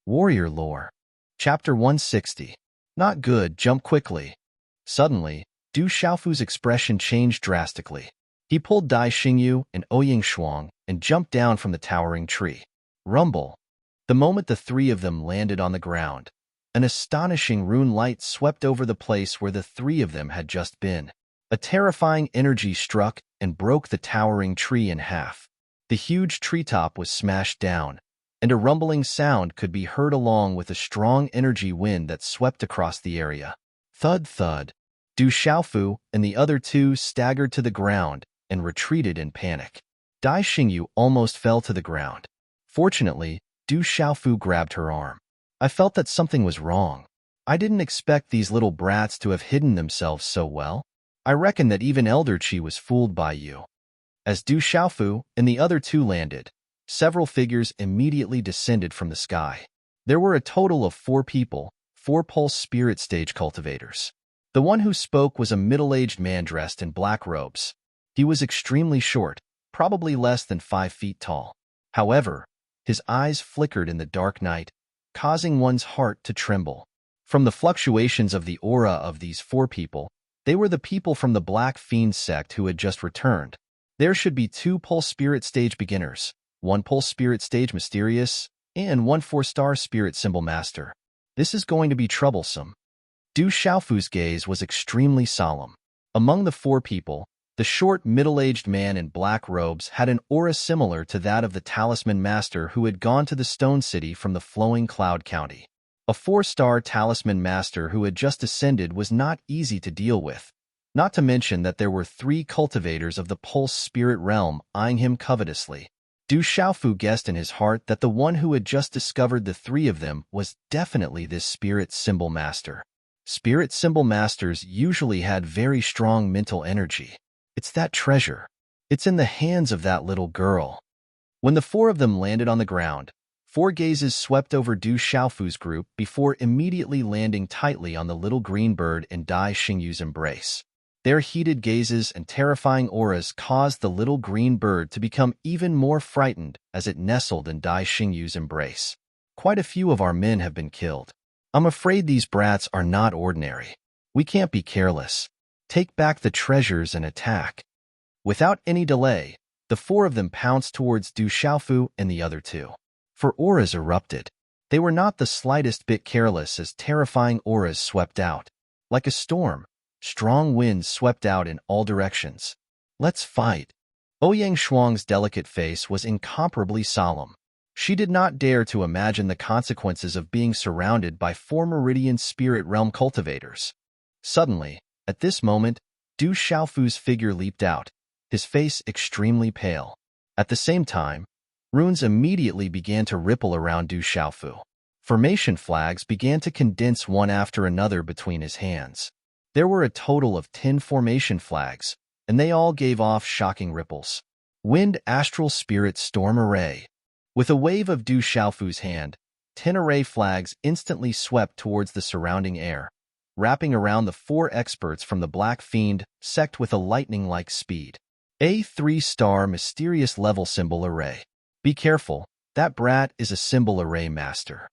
Warrior Lore. Chapter 160. Not good, jump quickly. Suddenly, Du Xiaofu's expression changed drastically. He pulled Dai Xingyu and Ouyang Shuang and jumped down from the towering tree. Rumble. The moment the three of them landed on the ground, an astonishing rune light swept over the place where the three of them had just been. A terrifying energy struck and broke the towering tree in half. The huge treetop was smashed down, and a rumbling sound could be heard along with a strong energy wind that swept across the area. Thud thud. Du Xiaofu and the other two staggered to the ground and retreated in panic. Dai Xingyu almost fell to the ground. Fortunately, Du Xiaofu grabbed her arm. I felt that something was wrong. I didn't expect these little brats to have hidden themselves so well. I reckon that even Elder Qi was fooled by you. As Du Xiaofu and the other two landed, several figures immediately descended from the sky. There were a total of 4 people, 4 pulse spirit stage cultivators. The one who spoke was a middle-aged man dressed in black robes. He was extremely short, probably less than 5 feet tall. However, his eyes flickered in the dark night, causing one's heart to tremble. From the fluctuations of the aura of these 4 people, they were the people from the Black Fiend sect who had just returned. There should be 2 pulse spirit stage beginners, 1 pulse spirit stage mysterious, and 1 4-star spirit symbol master. This is going to be troublesome. Du Xiaofu's gaze was extremely solemn. Among the 4 people, the short, middle-aged man in black robes had an aura similar to that of the talisman master who had gone to the Stone City from the Flowing Cloud County. A 4-star talisman master who had just ascended was not easy to deal with, not to mention that there were 3 cultivators of the pulse spirit realm eyeing him covetously. Du Xiaofu guessed in his heart that the one who had just discovered the 3 of them was definitely this spirit symbol master. Spirit symbol masters usually had very strong mental energy. It's that treasure. It's in the hands of that little girl. When the 4 of them landed on the ground, 4 gazes swept over Du Xiaofu's group before immediately landing tightly on the little green bird in Dai Xingyu's embrace. Their heated gazes and terrifying auras caused the little green bird to become even more frightened as it nestled in Dai Xingyu's embrace. Quite a few of our men have been killed. I'm afraid these brats are not ordinary. We can't be careless. Take back the treasures and attack. Without any delay, the 4 of them pounced towards Du Xiaofu and the other 2. 4 auras erupted. They were not the slightest bit careless as terrifying auras swept out. Like a storm, strong winds swept out in all directions. Let's fight. Ouyang Shuang's delicate face was incomparably solemn. She did not dare to imagine the consequences of being surrounded by 4 Meridian Spirit Realm cultivators. Suddenly, at this moment, Du Xiaofu's figure leaped out, his face extremely pale. At the same time, runes immediately began to ripple around Du Xiaofu. Formation flags began to condense one after another between his hands. There were a total of 10 formation flags, and they all gave off shocking ripples. Wind Astral Spirit Storm Array. With a wave of Du Xiaofu's hand, 10 array flags instantly swept towards the surrounding air, wrapping around the 4 experts from the Black Fiend sect with a lightning-like speed. A 3-star mysterious level symbol array. Be careful, that brat is a symbol array master.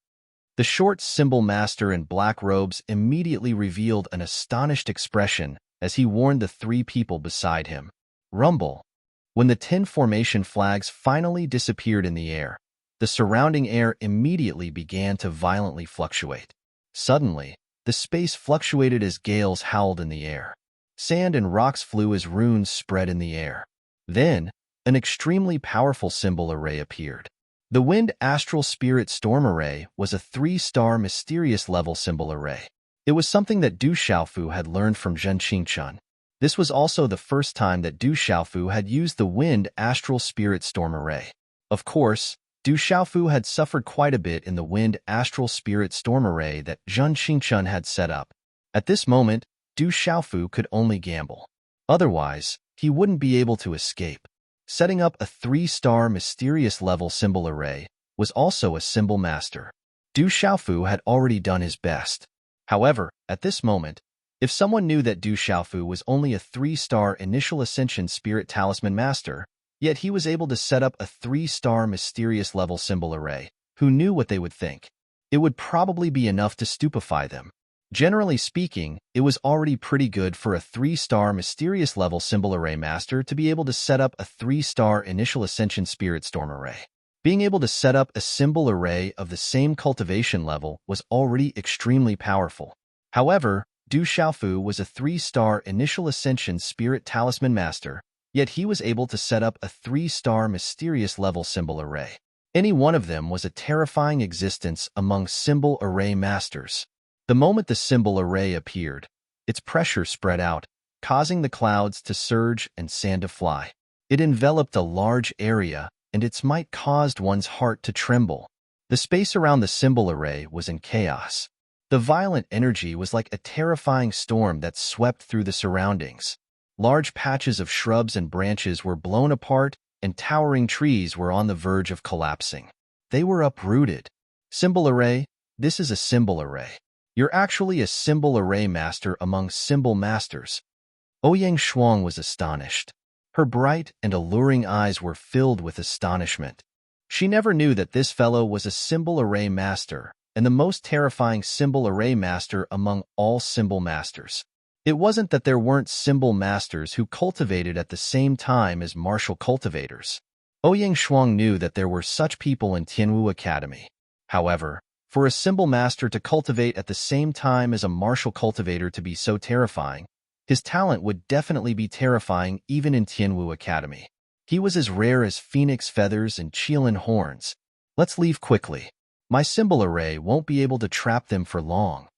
The short symbol master in black robes immediately revealed an astonished expression as he warned the 3 people beside him. Rumble. When the 10 formation flags finally disappeared in the air, the surrounding air immediately began to violently fluctuate. Suddenly, the space fluctuated as gales howled in the air. Sand and rocks flew as runes spread in the air. Then, an extremely powerful symbol array appeared. The Wind Astral Spirit Storm Array was a 3-star mysterious level symbol array. It was something that Du Xiaofu had learned from Zhen Qingchun. This was also the first time that Du Xiaofu had used the Wind Astral Spirit Storm Array. Of course, Du Xiaofu had suffered quite a bit in the Wind Astral Spirit Storm Array that Zhen Qingchun had set up. At this moment, Du Xiaofu could only gamble. Otherwise, he wouldn't be able to escape. Setting up a 3-star mysterious level symbol array was also a symbol master. Du Xiaofu had already done his best. However, at this moment, if someone knew that Du Xiaofu was only a 3-star initial ascension spirit talisman master, yet he was able to set up a 3-star mysterious level symbol array, who knew what they would think? it would probably be enough to stupefy them. Generally speaking, it was already pretty good for a 3-star mysterious level symbol array master to be able to set up a 3-star initial ascension spirit storm array. Being able to set up a symbol array of the same cultivation level was already extremely powerful. However, Du Xiaofu was a 3-star initial ascension spirit talisman master, yet he was able to set up a 3-star mysterious level symbol array. Any one of them was a terrifying existence among symbol array masters. The moment the symbol array appeared, its pressure spread out, causing the clouds to surge and sand to fly. It enveloped a large area, and its might caused one's heart to tremble. The space around the symbol array was in chaos. The violent energy was like a terrifying storm that swept through the surroundings. Large patches of shrubs and branches were blown apart, and towering trees were on the verge of collapsing. They were uprooted. Symbol array, this is a symbol array. You're actually a symbol array master among symbol masters. Ouyang Shuang was astonished. Her bright and alluring eyes were filled with astonishment. She never knew that this fellow was a symbol array master, and the most terrifying symbol array master among all symbol masters. It wasn't that there weren't symbol masters who cultivated at the same time as martial cultivators. Ouyang Shuang knew that there were such people in Tianwu Academy. However, for a symbol master to cultivate at the same time as a martial cultivator to be so terrifying, his talent would definitely be terrifying even in Tianwu Academy. He was as rare as phoenix feathers and Qilin horns. Let's leave quickly. My symbol array won't be able to trap them for long.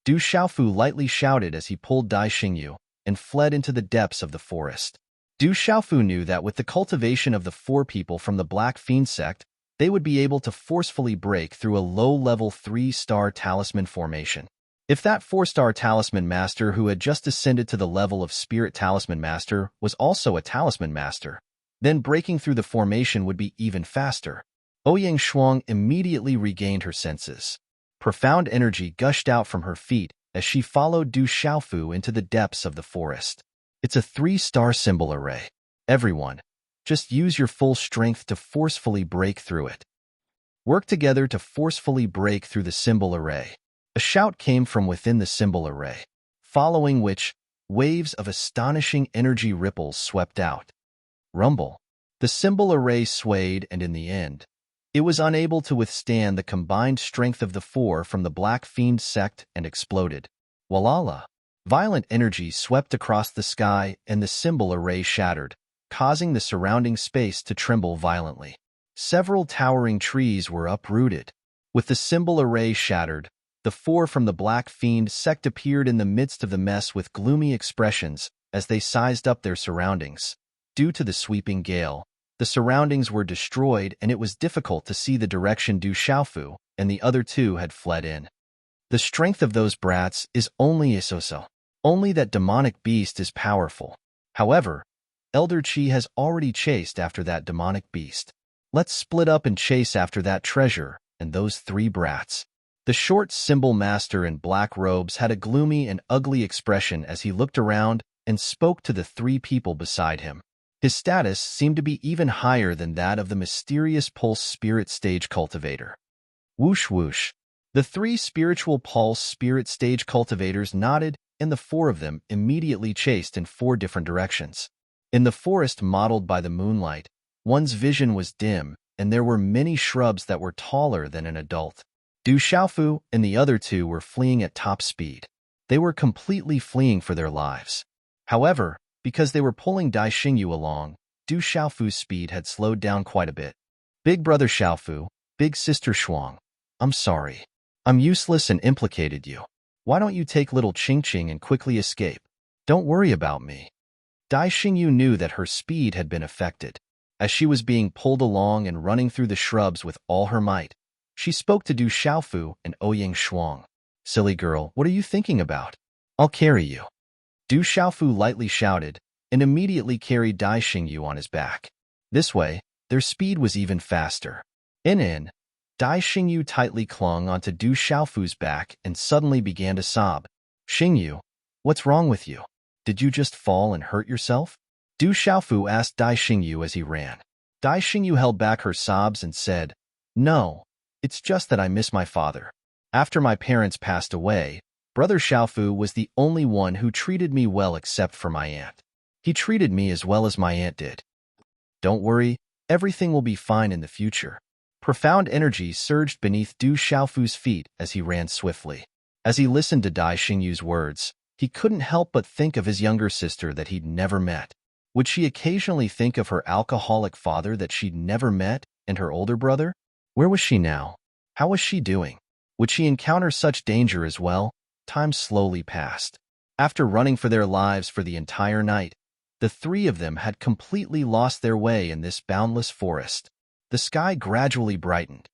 Du Xiaofu lightly shouted as he pulled Dai Xingyu and fled into the depths of the forest. Du Xiaofu knew that with the cultivation of the 4 people from the Black Fiend sect, they would be able to forcefully break through a low-level 3-star talisman formation. If that 4-star talisman master who had just ascended to the level of spirit talisman master was also a talisman master, then breaking through the formation would be even faster. Ouyang Shuang immediately regained her senses. Profound energy gushed out from her feet as she followed Du Xiaofu into the depths of the forest. It's a 3-star symbol array. Everyone, just use your full strength to forcefully break through it. Work together to forcefully break through the symbol array. A shout came from within the symbol array, following which, waves of astonishing energy ripples swept out. Rumble. The symbol array swayed, and in the end, it was unable to withstand the combined strength of the 4 from the Black Fiend sect and exploded. Walala. Violent energy swept across the sky, and the symbol array shattered, causing the surrounding space to tremble violently. Several towering trees were uprooted. With the symbol array shattered, the 4 from the Black Fiend sect appeared in the midst of the mess with gloomy expressions as they sized up their surroundings. Due to the sweeping gale, the surroundings were destroyed, and it was difficult to see the direction Du Xiaofu and the other 2 had fled in. The strength of those brats is only so. Only that demonic beast is powerful. However, Elder Qi has already chased after that demonic beast. Let's split up and chase after that treasure and those 3 brats. The short symbol master in black robes had a gloomy and ugly expression as he looked around and spoke to the 3 people beside him. His status seemed to be even higher than that of the mysterious pulse spirit stage cultivator. Whoosh whoosh. The 3 spiritual pulse spirit stage cultivators nodded, and the 4 of them immediately chased in 4 different directions. In the forest modeled by the moonlight, one's vision was dim, and there were many shrubs that were taller than an adult. Du Xiaofu and the other 2 were fleeing at top speed. They were completely fleeing for their lives. However, because they were pulling Dai Xingyu along, Du Xiaofu's speed had slowed down quite a bit. Big brother Xiaofu, big sister Shuang, I'm sorry. I'm useless and implicated you. Why don't you take little Qingqing and quickly escape? Don't worry about me. Dai Xingyu knew that her speed had been affected. As she was being pulled along and running through the shrubs with all her might, she spoke to Du Xiaofu and Ouyang Shuang. Silly girl, what are you thinking about? I'll carry you. Du Xiaofu lightly shouted and immediately carried Dai Xingyu on his back. This way, their speed was even faster. In, Dai Xingyu tightly clung onto Du Xiaofu's back and suddenly began to sob. Xingyu, what's wrong with you? Did you just fall and hurt yourself? Du Xiaofu asked Dai Xingyu as he ran. Dai Xingyu held back her sobs and said, No, it's just that I miss my father. After my parents passed away, Brother Xiaofu was the only one who treated me well except for my aunt. He treated me as well as my aunt did. Don't worry, everything will be fine in the future. Profound energy surged beneath Du Xiaofu's feet as he ran swiftly. As he listened to Dai Xingyu's words, he couldn't help but think of his younger sister that he'd never met. Would she occasionally think of her alcoholic father that she'd never met and her older brother? Where was she now? How was she doing? Would she encounter such danger as well? Time slowly passed. After running for their lives for the entire night, the three of them had completely lost their way in this boundless forest. The sky gradually brightened.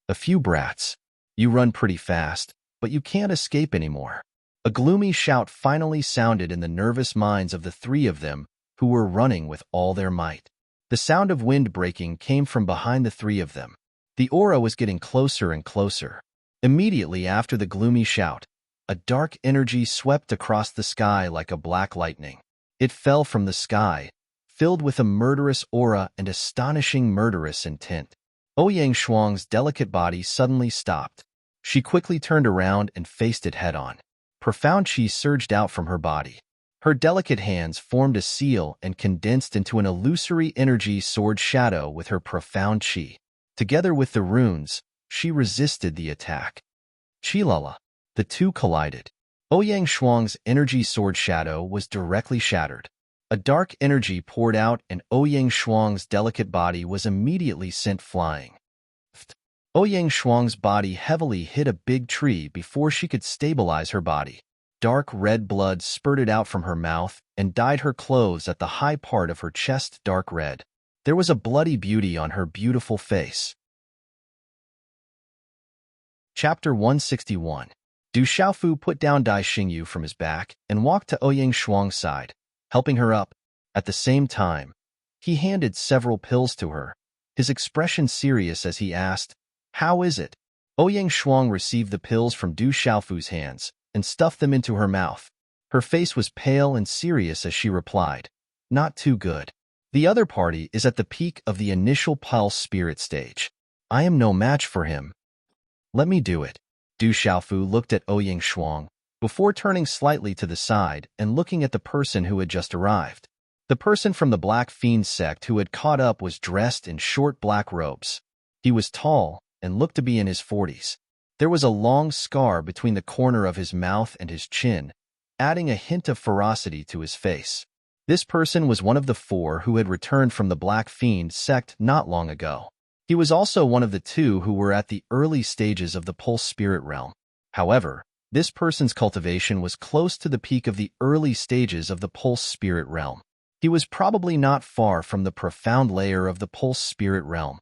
A few brats. You run pretty fast, but you can't escape anymore. A gloomy shout finally sounded in the nervous minds of the three of them who were running with all their might. The sound of wind breaking came from behind the three of them. The aura was getting closer and closer. Immediately after the gloomy shout, a dark energy swept across the sky like a black lightning. It fell from the sky, filled with a murderous aura and astonishing murderous intent. Ouyang Shuang's delicate body suddenly stopped. She quickly turned around and faced it head-on. Profound qi surged out from her body. Her delicate hands formed a seal and condensed into an illusory energy sword shadow with her profound qi. Together with the runes, she resisted the attack. Chilala. The two collided. Ouyang Shuang's energy sword shadow was directly shattered. A dark energy poured out and Ouyang Shuang's delicate body was immediately sent flying. Ouyang Shuang's body heavily hit a big tree before she could stabilize her body. Dark red blood spurted out from her mouth and dyed her clothes at the high part of her chest dark red. There was a bloody beauty on her beautiful face. Chapter 161. Du Xiaofu put down Dai Xingyu from his back and walked to Ouyang Shuang's side, helping her up. At the same time, he handed several pills to her, his expression serious as he asked, "How is it?" Ouyang Shuang received the pills from Du Xiaofu's hands and stuffed them into her mouth. Her face was pale and serious as she replied, "Not too good. The other party is at the peak of the initial pulse spirit stage. I am no match for him. Let me do it." Du Xiaofu looked at Ouyang Shuang before turning slightly to the side and looking at the person who had just arrived. The person from the Black Fiend sect who had caught up was dressed in short black robes. He was tall and looked to be in his 40s. There was a long scar between the corner of his mouth and his chin, adding a hint of ferocity to his face. This person was one of the four who had returned from the Black Fiend sect not long ago. He was also one of the two who were at the early stages of the Pulse Spirit realm. However, this person's cultivation was close to the peak of the early stages of the Pulse Spirit realm. He was probably not far from the profound layer of the Pulse Spirit realm.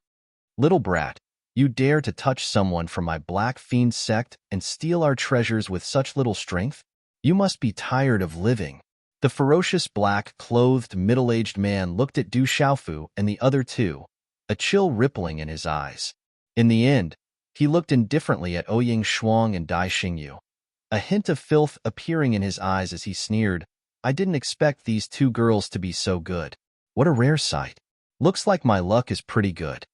"Little brat, you dare to touch someone from my Black Fiend sect and steal our treasures with such little strength? You must be tired of living." The ferocious black-clothed middle-aged man looked at Du Xiaofu and the other two, a chill rippling in his eyes. In the end, he looked indifferently at Ouyang Shuang and Dai Xingyu, a hint of filth appearing in his eyes as he sneered, "I didn't expect these two girls to be so good. What a rare sight. Looks like my luck is pretty good."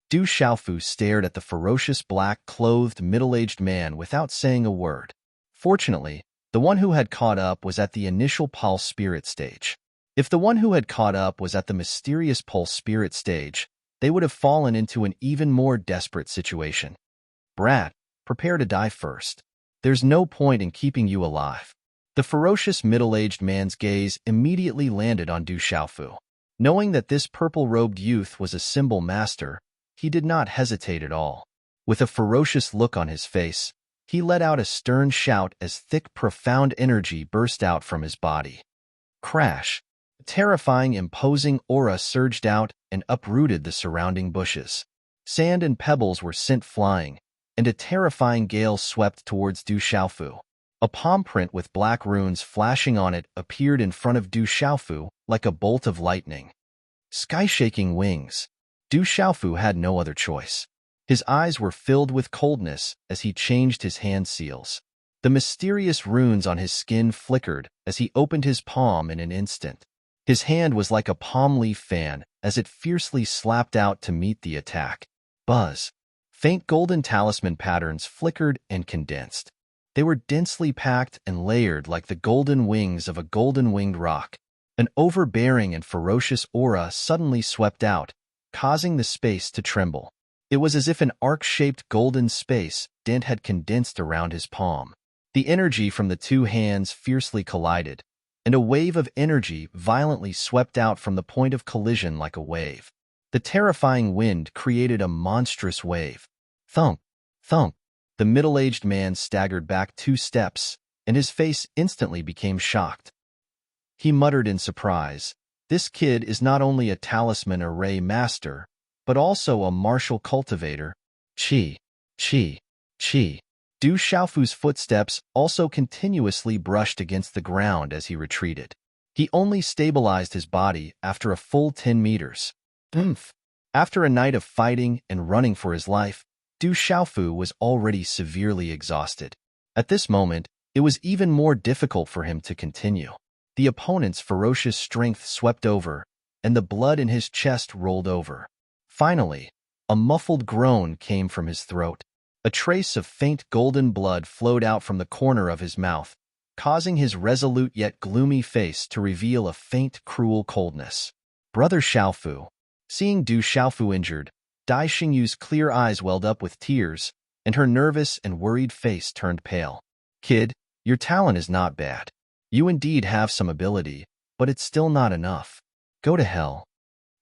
Du Xiaofu stared at the ferocious black-clothed middle-aged man without saying a word. Fortunately, the one who had caught up was at the initial pulse spirit stage. If the one who had caught up was at the mysterious pulse spirit stage, they would have fallen into an even more desperate situation. "Brat, prepare to die first. There's no point in keeping you alive." The ferocious middle-aged man's gaze immediately landed on Du Xiaofu. Knowing that this purple-robed youth was a symbol master, he did not hesitate at all. With a ferocious look on his face, he let out a stern shout as thick, profound energy burst out from his body. Crash! A terrifying, imposing aura surged out and uprooted the surrounding bushes. Sand and pebbles were sent flying, and a terrifying gale swept towards Du Xiaofu. A palm print with black runes flashing on it appeared in front of Du Xiaofu like a bolt of lightning. Sky-shaking wings. Du Xiaofu had no other choice. His eyes were filled with coldness as he changed his hand seals. The mysterious runes on his skin flickered as he opened his palm in an instant. His hand was like a palm leaf fan as it fiercely slapped out to meet the attack. Buzz. Faint golden talisman patterns flickered and condensed. They were densely packed and layered like the golden wings of a golden-winged rock. An overbearing and ferocious aura suddenly swept out, causing the space to tremble. It was as if an arc-shaped golden space dent had condensed around his palm. The energy from the two hands fiercely collided, and a wave of energy violently swept out from the point of collision like a wave. The terrifying wind created a monstrous wave. Thunk, thunk. The middle-aged man staggered back 2 steps, and his face instantly became shocked. He muttered in surprise, "This kid is not only a talisman array master, but also a martial cultivator." Chi, chi, chi. Du Xiaofu's footsteps also continuously brushed against the ground as he retreated. He only stabilized his body after a full 10 meters. Oomph! After a night of fighting and running for his life, Du Xiaofu was already severely exhausted. At this moment, it was even more difficult for him to continue. The opponent's ferocious strength swept over, and the blood in his chest rolled over. Finally, a muffled groan came from his throat. A trace of faint golden blood flowed out from the corner of his mouth, causing his resolute yet gloomy face to reveal a faint, cruel coldness. Brother Xiaofu. Seeing Du Xiaofu injured, Dai Xingyu's clear eyes welled up with tears, and her nervous and worried face turned pale. "Kid, your talent is not bad. You indeed have some ability, but it's still not enough. Go to hell."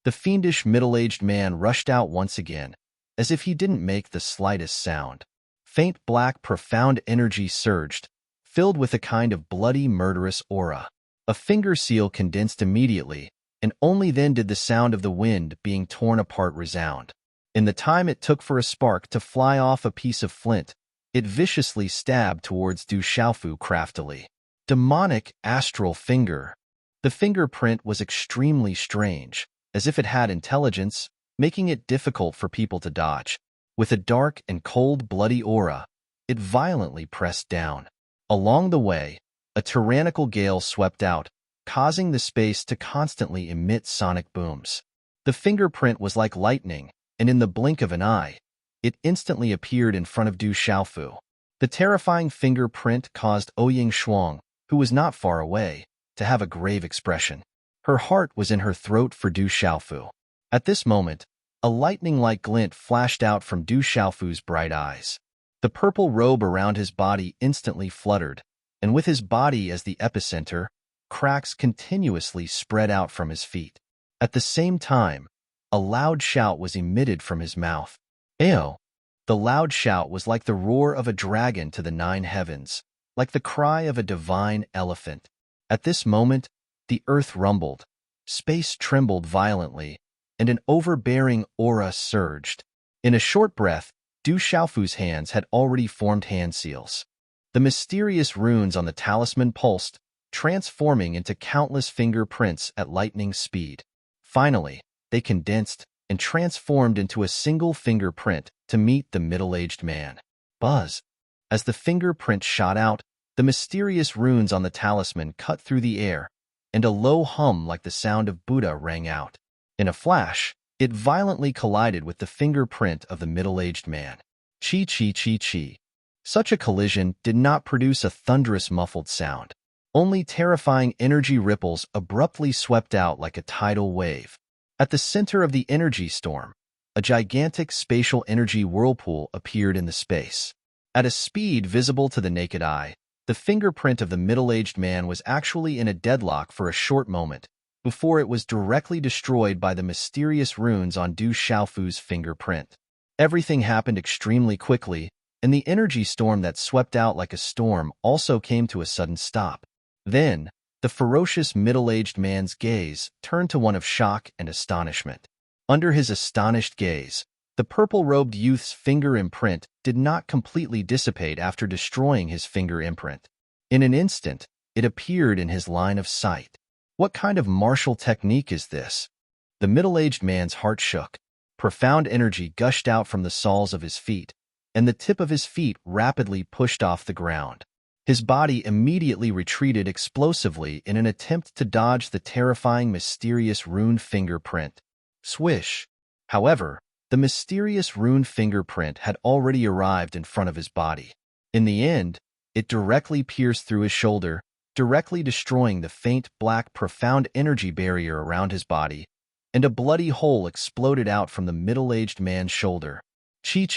The fiendish middle-aged man rushed out once again, as if he didn't make the slightest sound. Faint black profound energy surged, filled with a kind of bloody murderous aura. A finger seal condensed immediately, and only then did the sound of the wind being torn apart resound. In the time it took for a spark to fly off a piece of flint, it viciously stabbed towards Du Xiaofu craftily. Demonic astral finger. The fingerprint was extremely strange, as if it had intelligence, making it difficult for people to dodge. With a dark and cold bloody aura, it violently pressed down. Along the way, a tyrannical gale swept out, causing the space to constantly emit sonic booms. The fingerprint was like lightning, and in the blink of an eye, it instantly appeared in front of Du Xiaofu. The terrifying fingerprint caused Ouying Shuang, who was not far away, to have a grave expression. Her heart was in her throat for Du Xiaofu. At this moment, a lightning-like glint flashed out from Du Xiaofu's bright eyes. The purple robe around his body instantly fluttered, and with his body as the epicenter, cracks continuously spread out from his feet. At the same time, a loud shout was emitted from his mouth. Ayo! The loud shout was like the roar of a dragon to the 9 heavens, like the cry of a divine elephant. At this moment, the earth rumbled, space trembled violently, and an overbearing aura surged. In a short breath, Du Xiaofu's hands had already formed hand seals. The mysterious runes on the talisman pulsed, transforming into countless fingerprints at lightning speed. Finally, they condensed and transformed into a single fingerprint to meet the middle-aged man. Buzz! As the fingerprint shot out, the mysterious runes on the talisman cut through the air, and a low hum like the sound of Buddha rang out. In a flash, it violently collided with the fingerprint of the middle-aged man. Chi chi chi chi. Such a collision did not produce a thunderous muffled sound. Only terrifying energy ripples abruptly swept out like a tidal wave. At the center of the energy storm, a gigantic spatial energy whirlpool appeared in the space. At a speed visible to the naked eye, the fingerprint of the middle-aged man was actually in a deadlock for a short moment, before it was directly destroyed by the mysterious runes on Du Xiaofu's fingerprint. Everything happened extremely quickly, and the energy storm that swept out like a storm also came to a sudden stop. Then, the ferocious middle-aged man's gaze turned to one of shock and astonishment. Under his astonished gaze, the purple-robed youth's finger imprint did not completely dissipate after destroying his finger imprint. In an instant, it appeared in his line of sight. What kind of martial technique is this? The middle-aged man's heart shook. Profound energy gushed out from the soles of his feet, and the tip of his feet rapidly pushed off the ground. His body immediately retreated explosively in an attempt to dodge the terrifying mysterious rune fingerprint. Swish! However, The mysterious rune fingerprint had already arrived in front of his body. In the end, it directly pierced through his shoulder, directly destroying the faint, black, profound energy barrier around his body, and a bloody hole exploded out from the middle-aged man's shoulder. Chi.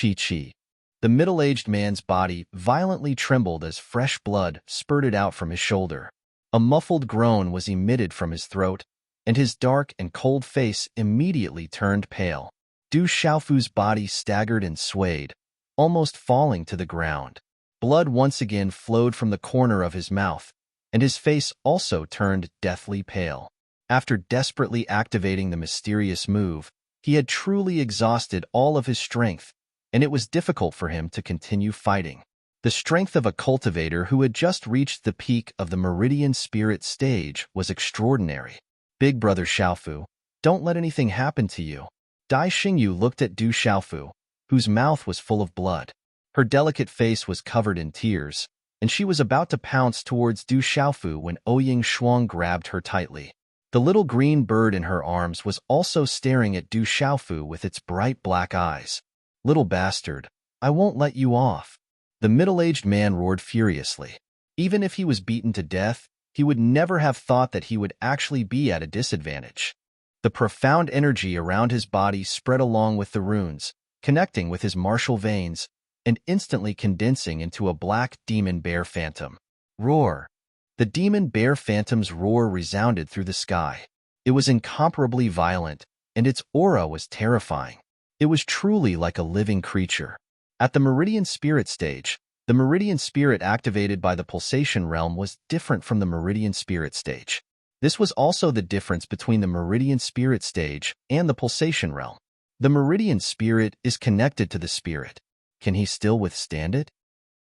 The middle-aged man's body violently trembled as fresh blood spurted out from his shoulder. A muffled groan was emitted from his throat, and his dark and cold face immediately turned pale. Du Xiaofu's body staggered and swayed, almost falling to the ground. Blood once again flowed from the corner of his mouth, and his face also turned deathly pale. After desperately activating the mysterious move, he had truly exhausted all of his strength, and it was difficult for him to continue fighting. The strength of a cultivator who had just reached the peak of the Meridian Spirit stage was extraordinary. Big Brother Xiaofu, don't let anything happen to you. Dai Xingyu looked at Du Xiaofu, whose mouth was full of blood. Her delicate face was covered in tears, and she was about to pounce towards Du Xiaofu when Ouyang Shuang grabbed her tightly. The little green bird in her arms was also staring at Du Xiaofu with its bright black eyes. Little bastard, I won't let you off. The middle-aged man roared furiously. Even if he was beaten to death, he would never have thought that he would actually be at a disadvantage. The profound energy around his body spread along with the runes, connecting with his martial veins, and instantly condensing into a black demon bear phantom. Roar! The demon bear phantom's roar resounded through the sky. It was incomparably violent, and its aura was terrifying. It was truly like a living creature. At the Meridian Spirit stage, the Meridian Spirit activated by the Pulsation Realm was different from the Meridian Spirit stage. This was also the difference between the Meridian Spirit stage and the Pulsation Realm. The Meridian Spirit is connected to the Spirit. Can he still withstand it?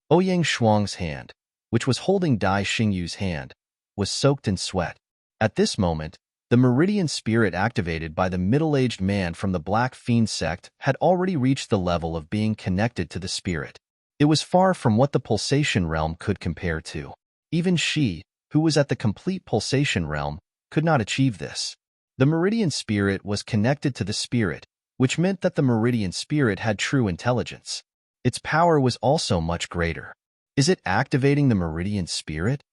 Ouyang Shuang's hand, which was holding Dai Xingyu's hand, was soaked in sweat. At this moment, the Meridian Spirit activated by the middle-aged man from the Black Fiend sect had already reached the level of being connected to the Spirit. It was far from what the Pulsation Realm could compare to. Even she, who was at the complete Pulsation Realm, could not achieve this. The Meridian Spirit was connected to the Spirit, which meant that the Meridian Spirit had true intelligence. Its power was also much greater. Is it activating the Meridian Spirit?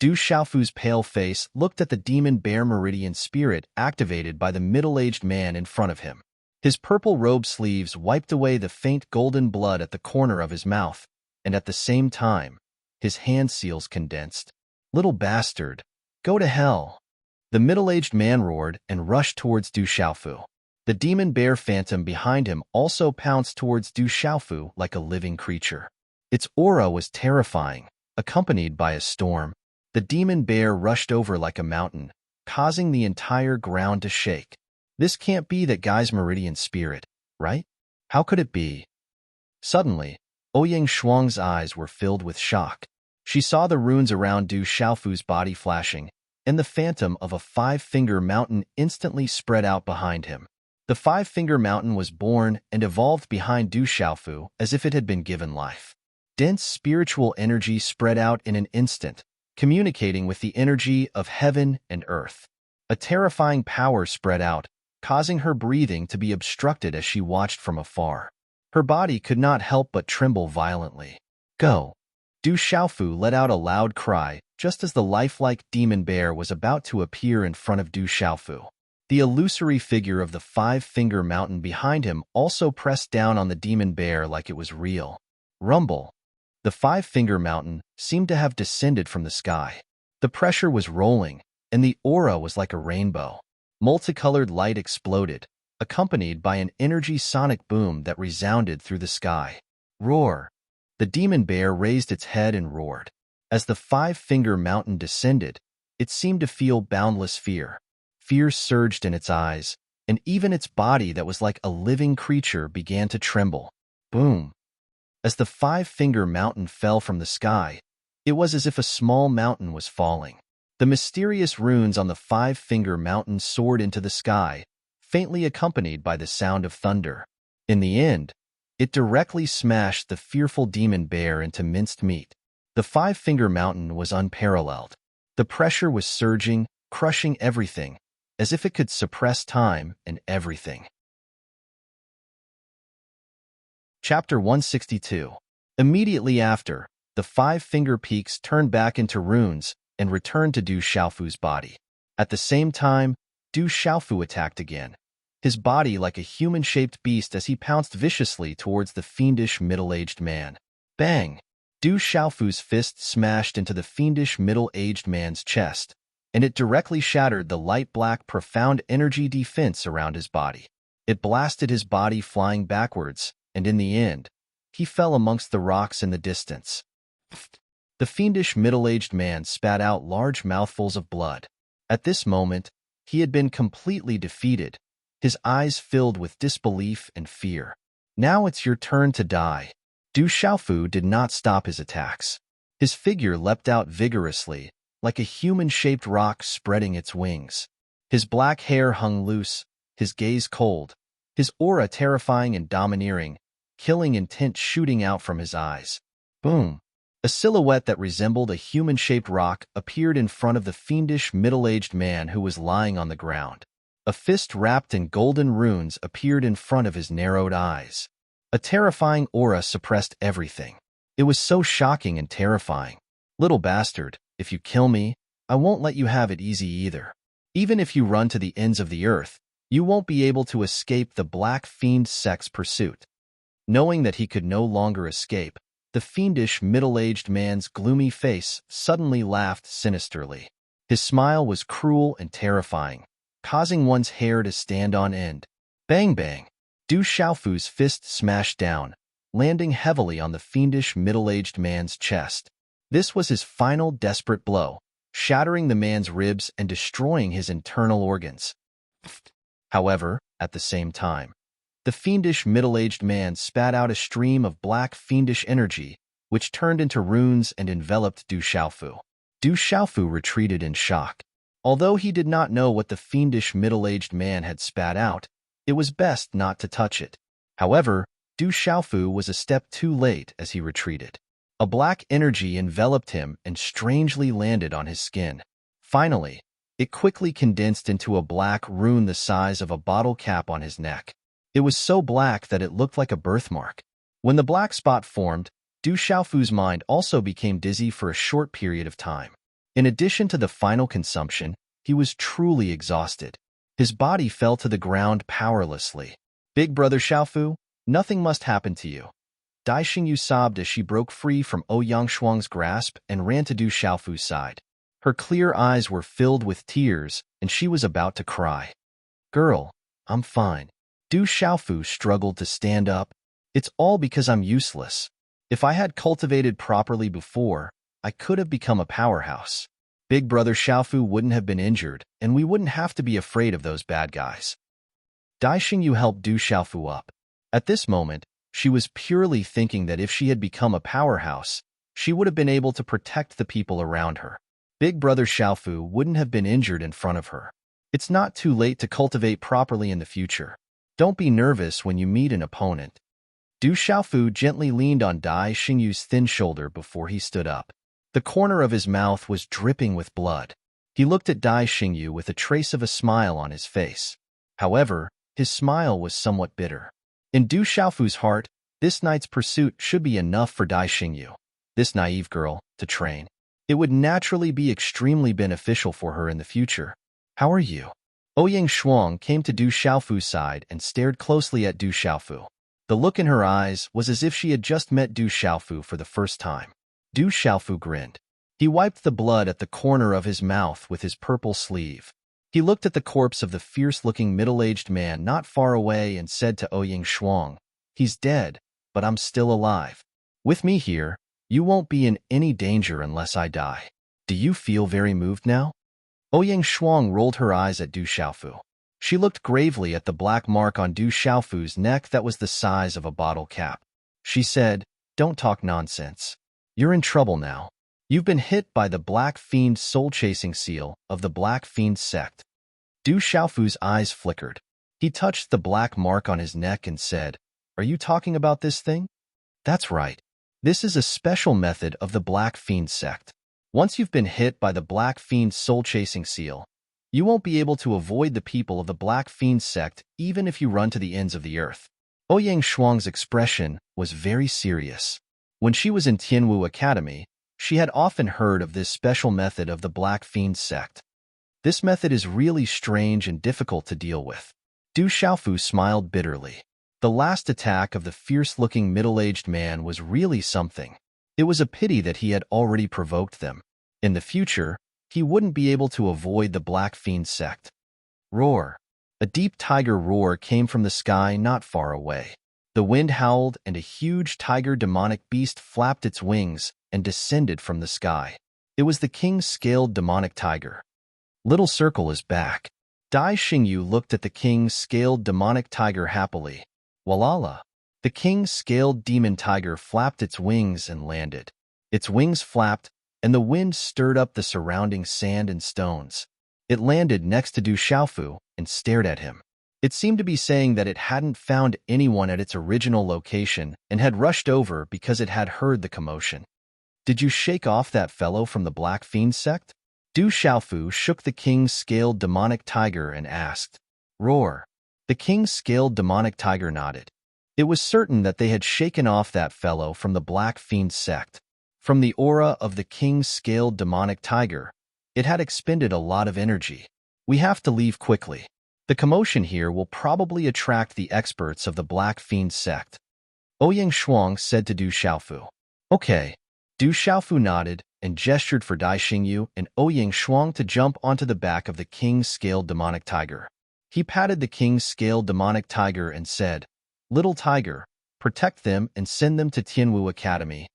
Du Xiaofu's pale face looked at the demon bear Meridian Spirit activated by the middle-aged man in front of him. His purple robe sleeves wiped away the faint golden blood at the corner of his mouth, and at the same time, his hand seals condensed. Little bastard, go to hell! The middle-aged man roared and rushed towards Du Xiaofu. The demon bear phantom behind him also pounced towards Du Xiaofu like a living creature. Its aura was terrifying, accompanied by a storm. The demon bear rushed over like a mountain, causing the entire ground to shake. This can't be that guy's Meridian Spirit, right? How could it be? Suddenly, Ouyang Shuang's eyes were filled with shock. She saw the runes around Du Xiaofu's body flashing, and the phantom of a five-finger mountain instantly spread out behind him. The five-finger mountain was born and evolved behind Du Xiaofu as if it had been given life. Dense spiritual energy spread out in an instant, communicating with the energy of heaven and earth. A terrifying power spread out, causing her breathing to be obstructed as she watched from afar. Her body could not help but tremble violently. Go! Du Xiaofu let out a loud cry just as the lifelike demon bear was about to appear in front of Du Xiaofu. The illusory figure of the five-finger mountain behind him also pressed down on the demon bear like it was real. Rumble! The five-finger mountain seemed to have descended from the sky. The pressure was rolling, and the aura was like a rainbow. Multicolored light exploded, accompanied by an energy sonic boom that resounded through the sky. Roar! The demon bear raised its head and roared. As the five-finger mountain descended, it seemed to feel boundless fear. Fear surged in its eyes, and even its body that was like a living creature began to tremble. Boom! As the five-finger mountain fell from the sky, it was as if a small mountain was falling. The mysterious runes on the five-finger mountain soared into the sky, faintly accompanied by the sound of thunder. In the end, it directly smashed the fearful demon bear into minced meat. The five-finger mountain was unparalleled. The pressure was surging, crushing everything, as if it could suppress time and everything. Chapter 162. Immediately after, the five-finger peaks turned back into runes and returned to Du Xiaofu's body. At the same time, Du Xiaofu attacked again, his body like a human-shaped beast as he pounced viciously towards the fiendish middle-aged man. Bang! Du Xiaofu's fist smashed into the fiendish middle-aged man's chest, and it directly shattered the light-black profound energy defense around his body. It blasted his body flying backwards, and in the end, he fell amongst the rocks in the distance. The fiendish middle-aged man spat out large mouthfuls of blood. At this moment, he had been completely defeated, his eyes filled with disbelief and fear. Now it's your turn to die. Du Xiaofu did not stop his attacks. His figure leapt out vigorously, like a human-shaped rock spreading its wings. His black hair hung loose, his gaze cold, his aura terrifying and domineering, killing intent shooting out from his eyes. Boom! A silhouette that resembled a human-shaped rock appeared in front of the fiendish middle-aged man who was lying on the ground. A fist wrapped in golden runes appeared in front of his narrowed eyes. A terrifying aura suppressed everything. It was so shocking and terrifying. Little bastard, if you kill me, I won't let you have it easy either. Even if you run to the ends of the earth, you won't be able to escape the black fiend sect's pursuit. Knowing that he could no longer escape, the fiendish middle-aged man's gloomy face suddenly laughed sinisterly. His smile was cruel and terrifying, causing one's hair to stand on end. Bang bang! Du Xiaofu's fist smashed down, landing heavily on the fiendish middle-aged man's chest. This was his final desperate blow, shattering the man's ribs and destroying his internal organs. However, at the same time, the fiendish middle-aged man spat out a stream of black fiendish energy, which turned into runes and enveloped Du Xiaofu. Du Xiaofu retreated in shock. Although he did not know what the fiendish middle-aged man had spat out, it was best not to touch it. However, Du Xiaofu was a step too late as he retreated. A black energy enveloped him and strangely landed on his skin. Finally, it quickly condensed into a black rune the size of a bottle cap on his neck. It was so black that it looked like a birthmark. When the black spot formed, Du Xiaofu's mind also became dizzy for a short period of time. In addition to the final consumption, he was truly exhausted. His body fell to the ground powerlessly. Big brother Xiaofu, nothing must happen to you. Dai Xingyu sobbed as she broke free from Ouyang Shuang's grasp and ran to Du Xiaofu's side. Her clear eyes were filled with tears, and she was about to cry. Girl, I'm fine. Du Xiaofu struggled to stand up. It's all because I'm useless. If I had cultivated properly before, I could have become a powerhouse. Big brother Xiaofu wouldn't have been injured, and we wouldn't have to be afraid of those bad guys. Dai Xingyu helped Du Xiaofu up. At this moment, she was purely thinking that if she had become a powerhouse, she would have been able to protect the people around her. Big brother Xiaofu wouldn't have been injured in front of her. It's not too late to cultivate properly in the future. Don't be nervous when you meet an opponent. Du Xiaofu gently leaned on Dai Xingyu's thin shoulder before he stood up. The corner of his mouth was dripping with blood. He looked at Dai Xingyu with a trace of a smile on his face. However, his smile was somewhat bitter. In Du Xiaofu's heart, this night's pursuit should be enough for Dai Xingyu, this naive girl, to train. It would naturally be extremely beneficial for her in the future. How are you? Ouyang Shuang came to Du Xiaofu's side and stared closely at Du Xiaofu. The look in her eyes was as if she had just met Du Xiaofu for the first time. Du Xiaofu grinned. He wiped the blood at the corner of his mouth with his purple sleeve. He looked at the corpse of the fierce-looking middle-aged man not far away and said to Ouyang Shuang, He's dead, but I'm still alive. With me here, you won't be in any danger unless I die. Do you feel very moved now? Ouyang Shuang rolled her eyes at Du Xiaofu. She looked gravely at the black mark on Du Xiaofu's neck that was the size of a bottle cap. She said, Don't talk nonsense. You're in trouble now. You've been hit by the Black Fiend soul-chasing seal of the Black Fiend sect. Du Xiaofu's eyes flickered. He touched the black mark on his neck and said, Are you talking about this thing? That's right. This is a special method of the Black Fiend sect. Once you've been hit by the Black Fiend soul-chasing seal, you won't be able to avoid the people of the Black Fiend sect even if you run to the ends of the earth. Ouyang Shuang's expression was very serious. When she was in Tianwu Academy, she had often heard of this special method of the Black Fiend sect. This method is really strange and difficult to deal with. Du Xiaofu smiled bitterly. The last attack of the fierce-looking middle-aged man was really something. It was a pity that he had already provoked them. In the future, he wouldn't be able to avoid the Black Fiend sect. Roar. A deep tiger roar came from the sky not far away. The wind howled, and a huge tiger demonic beast flapped its wings and descended from the sky. It was the king-scaled demonic tiger. Little Circle is back. Dai Xingyu looked at the king-scaled demonic tiger happily. Walala! The king-scaled demon tiger flapped its wings and landed. Its wings flapped, and the wind stirred up the surrounding sand and stones. It landed next to Du Xiaofu and stared at him. It seemed to be saying that it hadn't found anyone at its original location and had rushed over because it had heard the commotion. Did you shake off that fellow from the Black Fiend sect? Du Xiaofu shook the king-scaled demonic tiger and asked. Roar. The king-scaled demonic tiger nodded. It was certain that they had shaken off that fellow from the Black Fiend sect. From the aura of the king-scaled demonic tiger, it had expended a lot of energy. We have to leave quickly. The commotion here will probably attract the experts of the Black Fiend sect. Ouyang Shuang said to Du Xiaofu. Okay. Du Xiaofu nodded and gestured for Dai Xingyu and Ouyang Shuang to jump onto the back of the king-scaled demonic tiger. He patted the king-scaled demonic tiger and said, Little tiger, protect them and send them to Tianwu Academy.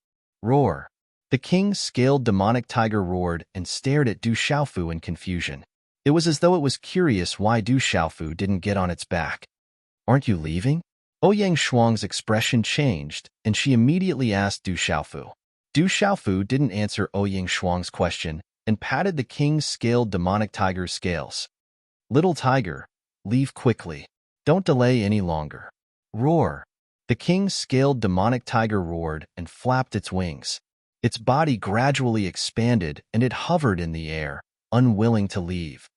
Roar. The king-scaled demonic tiger roared and stared at Du Xiaofu in confusion. It was as though it was curious why Du Xiaofu didn't get on its back. Aren't you leaving? Ouyang Shuang's expression changed, and she immediately asked Du Xiaofu. Du Xiaofu didn't answer Ouyang Shuang's question and patted the king-scaled demonic tiger's scales. Little tiger, leave quickly. Don't delay any longer. Roar. The king-scaled demonic tiger roared and flapped its wings. Its body gradually expanded and it hovered in the air, unwilling to leave.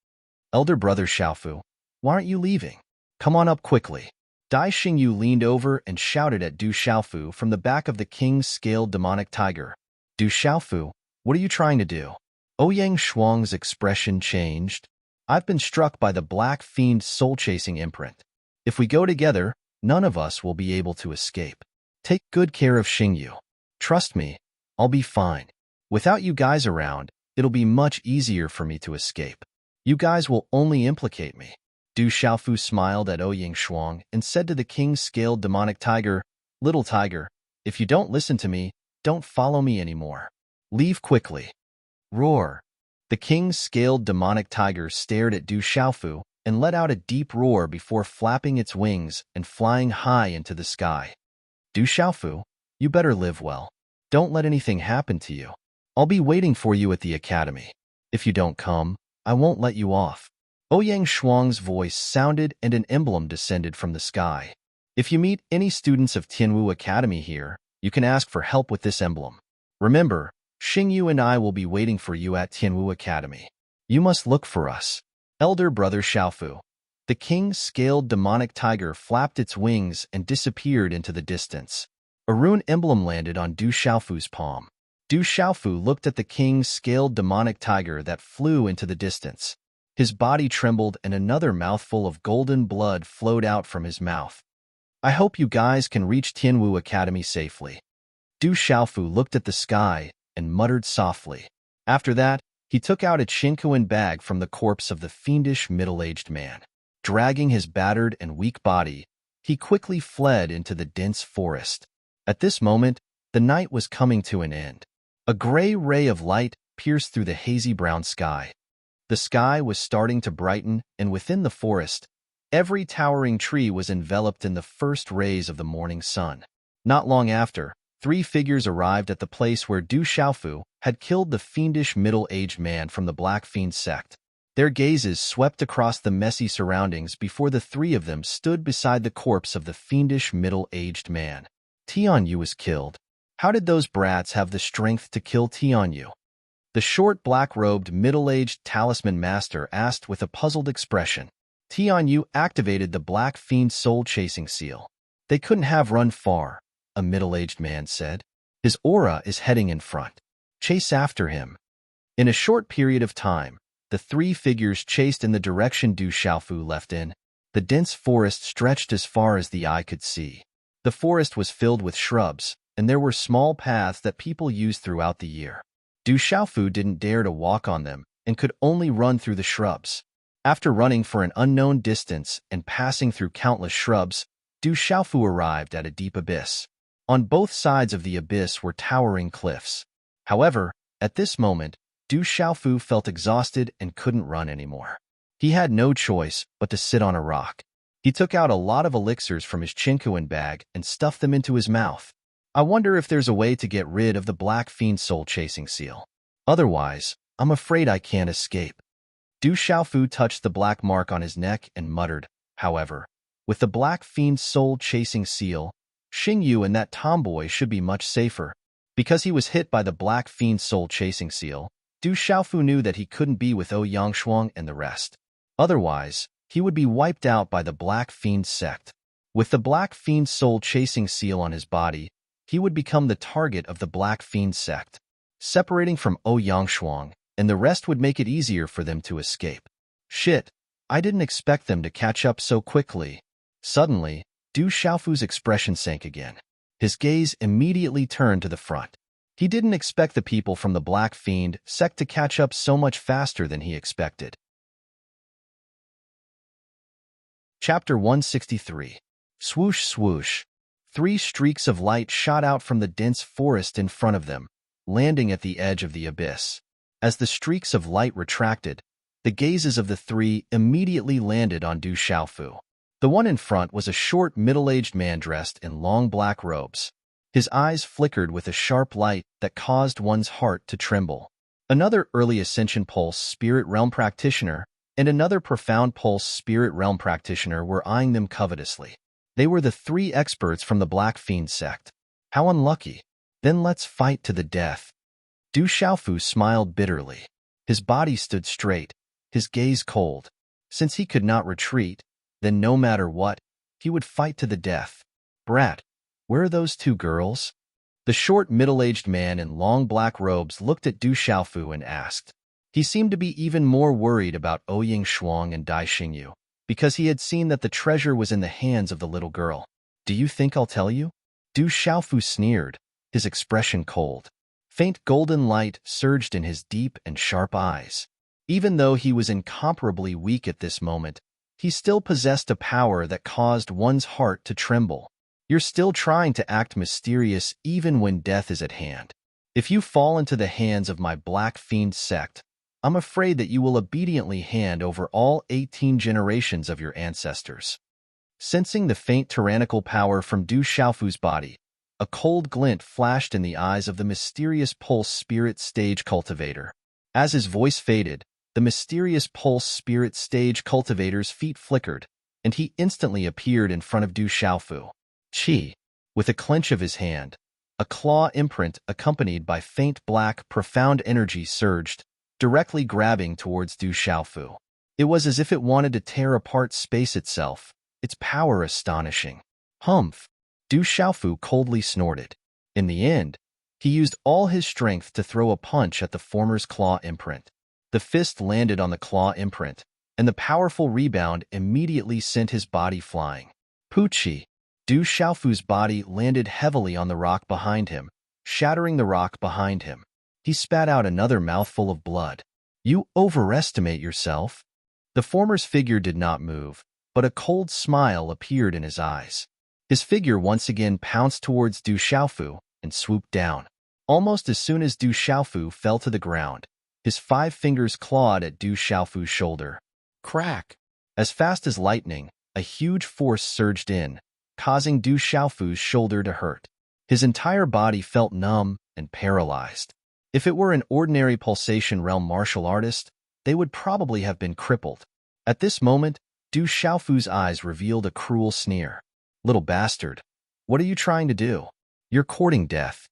Elder brother Xiaofu, why aren't you leaving? Come on up quickly. Dai Xingyu leaned over and shouted at Du Xiaofu from the back of the king-scaled demonic tiger. Du Xiaofu, what are you trying to do? Ouyang Shuang's expression changed. I've been struck by the Black Fiend soul-chasing imprint. If we go together, none of us will be able to escape. Take good care of Xingyu. Trust me, I'll be fine. Without you guys around, it'll be much easier for me to escape. You guys will only implicate me. Du Xiaofu smiled at Ouyang Shuang and said to the king-scaled demonic tiger, Little tiger, if you don't listen to me, don't follow me anymore. Leave quickly. Roar. The king-scaled demonic tiger stared at Du Xiaofu and let out a deep roar before flapping its wings and flying high into the sky. Du Xiaofu, you better live well. Don't let anything happen to you. I'll be waiting for you at the academy. If you don't come, I won't let you off. Ouyang Shuang's voice sounded and an emblem descended from the sky. If you meet any students of Tianwu Academy here, you can ask for help with this emblem. Remember, Xingyu and I will be waiting for you at Tianwu Academy. You must look for us. Elder brother Xiaofu. The king-scaled demonic tiger flapped its wings and disappeared into the distance. A rune emblem landed on Du Xiaofu's palm. Du Xiaofu looked at the king-scaled demonic tiger that flew into the distance. His body trembled and another mouthful of golden blood flowed out from his mouth. I hope you guys can reach Tianwu Academy safely. Du Xiaofu looked at the sky and muttered softly. After that, he took out a Chinquin bag from the corpse of the fiendish middle-aged man. Dragging his battered and weak body, he quickly fled into the dense forest. At this moment, the night was coming to an end. A gray ray of light pierced through the hazy brown sky. The sky was starting to brighten, and within the forest, every towering tree was enveloped in the first rays of the morning sun. Not long after, 3 figures arrived at the place where Du Xiaofu had killed the fiendish middle-aged man from the Black Fiend sect. Their gazes swept across the messy surroundings before the 3 of them stood beside the corpse of the fiendish middle-aged man. Tianyu was killed. How did those brats have the strength to kill Tianyu? The short black-robed middle-aged talisman master asked with a puzzled expression. Tianyu activated the Black Fiend soul-chasing seal. They couldn't have run far, a middle-aged man said. His aura is heading in front. Chase after him. In a short period of time, the three figures chased in the direction Du Xiaofu left in. The dense forest stretched as far as the eye could see. The forest was filled with shrubs, and there were small paths that people used throughout the year. Du Xiaofu didn't dare to walk on them and could only run through the shrubs. After running for an unknown distance and passing through countless shrubs, Du Xiaofu arrived at a deep abyss. On both sides of the abyss were towering cliffs. However, at this moment, Du Xiaofu felt exhausted and couldn't run anymore. He had no choice but to sit on a rock. He took out a lot of elixirs from his chinkuan bag and stuffed them into his mouth. I wonder if there's a way to get rid of the Black Fiend soul-chasing seal. Otherwise, I'm afraid I can't escape. Du Xiaofu touched the black mark on his neck and muttered, however, with the Black Fiend soul-chasing seal, Xingyu and that tomboy should be much safer. Because he was hit by the Black Fiend soul-chasing seal, Du Xiaofu knew that he couldn't be with Ouyang Yangshuang and the rest. Otherwise, he would be wiped out by the Black Fiend sect. With the Black Fiend soul-chasing seal on his body, he would become the target of the Black Fiend sect. Separating from Ouyang Yangshuang, and the rest would make it easier for them to escape. Shit, I didn't expect them to catch up so quickly. Suddenly, Du Xiaofu's expression sank again. His gaze immediately turned to the front. He didn't expect the people from the Black Fiend sect to catch up so much faster than he expected. Chapter 163. Swoosh swoosh. 3 streaks of light shot out from the dense forest in front of them, landing at the edge of the abyss. As the streaks of light retracted, the gazes of the 3 immediately landed on Du Xiaofu. The one in front was a short, middle-aged man dressed in long black robes. His eyes flickered with a sharp light that caused one's heart to tremble. Another early Ascension Pulse Spirit Realm practitioner and another Profound Pulse Spirit Realm practitioner were eyeing them covetously. They were the 3 experts from the Black Fiend sect. How unlucky. Then let's fight to the death. Du Xiaofu smiled bitterly. His body stood straight, his gaze cold. Since he could not retreat, then no matter what, he would fight to the death. Brat, where are those 2 girls? The short, middle-aged man in long black robes looked at Du Xiaofu and asked. He seemed to be even more worried about Ouyang Yangshuang and Dai Xingyu, because he had seen that the treasure was in the hands of the little girl. Do you think I'll tell you? Du Xiaofu sneered, his expression cold. Faint golden light surged in his deep and sharp eyes. Even though he was incomparably weak at this moment, he still possessed a power that caused one's heart to tremble. You're still trying to act mysterious even when death is at hand. If you fall into the hands of my Black Fiend sect, I'm afraid that you will obediently hand over all 18 generations of your ancestors. Sensing the faint tyrannical power from Du Xiaofu's body, a cold glint flashed in the eyes of the mysterious Pulse Spirit Stage Cultivator. As his voice faded, the mysterious Pulse Spirit Stage Cultivator's feet flickered, and he instantly appeared in front of Du Xiaofu. Qi. With a clench of his hand, a claw imprint accompanied by faint black, profound energy surged, directly grabbing towards Du Xiaofu. It was as if it wanted to tear apart space itself, its power astonishing. Humph! Du Xiaofu coldly snorted. In the end, he used all his strength to throw a punch at the former's claw imprint. The fist landed on the claw imprint, and the powerful rebound immediately sent his body flying. Poochie! Du Xiaofu's body landed heavily on the rock behind him, shattering the rock behind him. He spat out another mouthful of blood. You overestimate yourself. The former's figure did not move, but a cold smile appeared in his eyes. His figure once again pounced towards Du Xiaofu and swooped down. Almost as soon as Du Xiaofu fell to the ground, his 5 fingers clawed at Du Xiaofu's shoulder. Crack! As fast as lightning, a huge force surged in, causing Du Xiaofu's shoulder to hurt. His entire body felt numb and paralyzed. If it were an ordinary pulsation realm martial artist, they would probably have been crippled. At this moment, Du Xiaofu's eyes revealed a cruel sneer. Little bastard, what are you trying to do? You're courting death.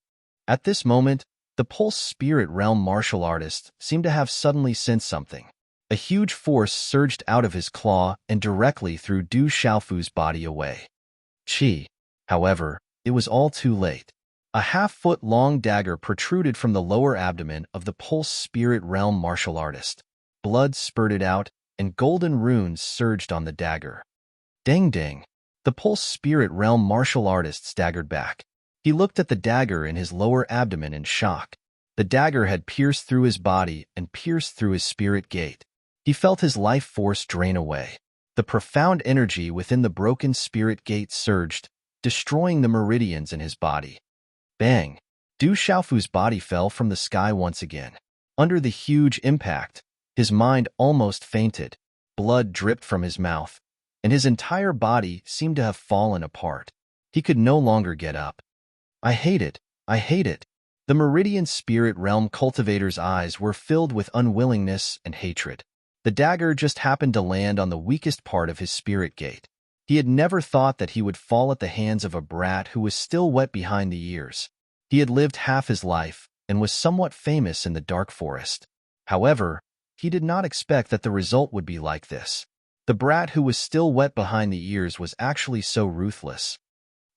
At this moment, the Pulse Spirit Realm martial artist seemed to have suddenly sensed something. A huge force surged out of his claw and directly threw Du Xiaofu's body away. Qi. However, it was all too late. A half-foot-long dagger protruded from the lower abdomen of the Pulse Spirit Realm martial artist. Blood spurted out, and golden runes surged on the dagger. Dang dang! The Pulse Spirit Realm martial artist staggered back. He looked at the dagger in his lower abdomen in shock. The dagger had pierced through his body and pierced through his spirit gate. He felt his life force drain away. The profound energy within the broken spirit gate surged, destroying the meridians in his body. Bang! Du Xiaofu's body fell from the sky once again. Under the huge impact, his mind almost fainted. Blood dripped from his mouth, and his entire body seemed to have fallen apart. He could no longer get up. I hate it. I hate it. The Meridian Spirit Realm cultivator's eyes were filled with unwillingness and hatred. The dagger just happened to land on the weakest part of his spirit gate. He had never thought that he would fall at the hands of a brat who was still wet behind the ears. He had lived half his life and was somewhat famous in the dark forest. However, he did not expect that the result would be like this. The brat who was still wet behind the ears was actually so ruthless.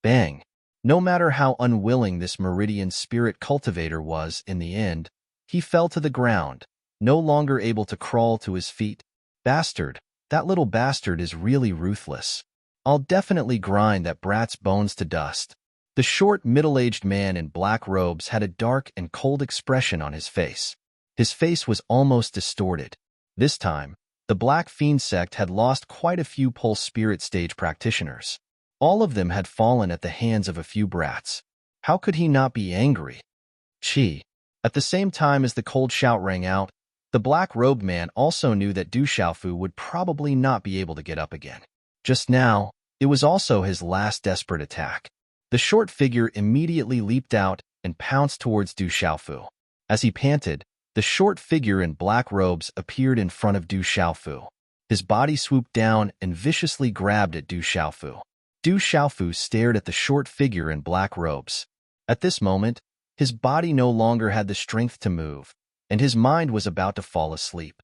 Bang! No matter how unwilling this Meridian Spirit cultivator was in the end, he fell to the ground, no longer able to crawl to his feet. Bastard! That little bastard is really ruthless. I'll definitely grind that brat's bones to dust. The short, middle-aged man in black robes had a dark and cold expression on his face. His face was almost distorted. This time, the Black Fiend sect had lost quite a few Pulse Spirit stage practitioners. All of them had fallen at the hands of a few brats. How could he not be angry? Chi. At the same time as the cold shout rang out, the black-robed man also knew that Du Xiaofu would probably not be able to get up again. Just now, it was also his last desperate attack. The short figure immediately leaped out and pounced towards Du Xiaofu. As he panted, the short figure in black robes appeared in front of Du Xiaofu. His body swooped down and viciously grabbed at Du Xiaofu. Du Xiaofu stared at the short figure in black robes. At this moment, his body no longer had the strength to move, and his mind was about to fall asleep.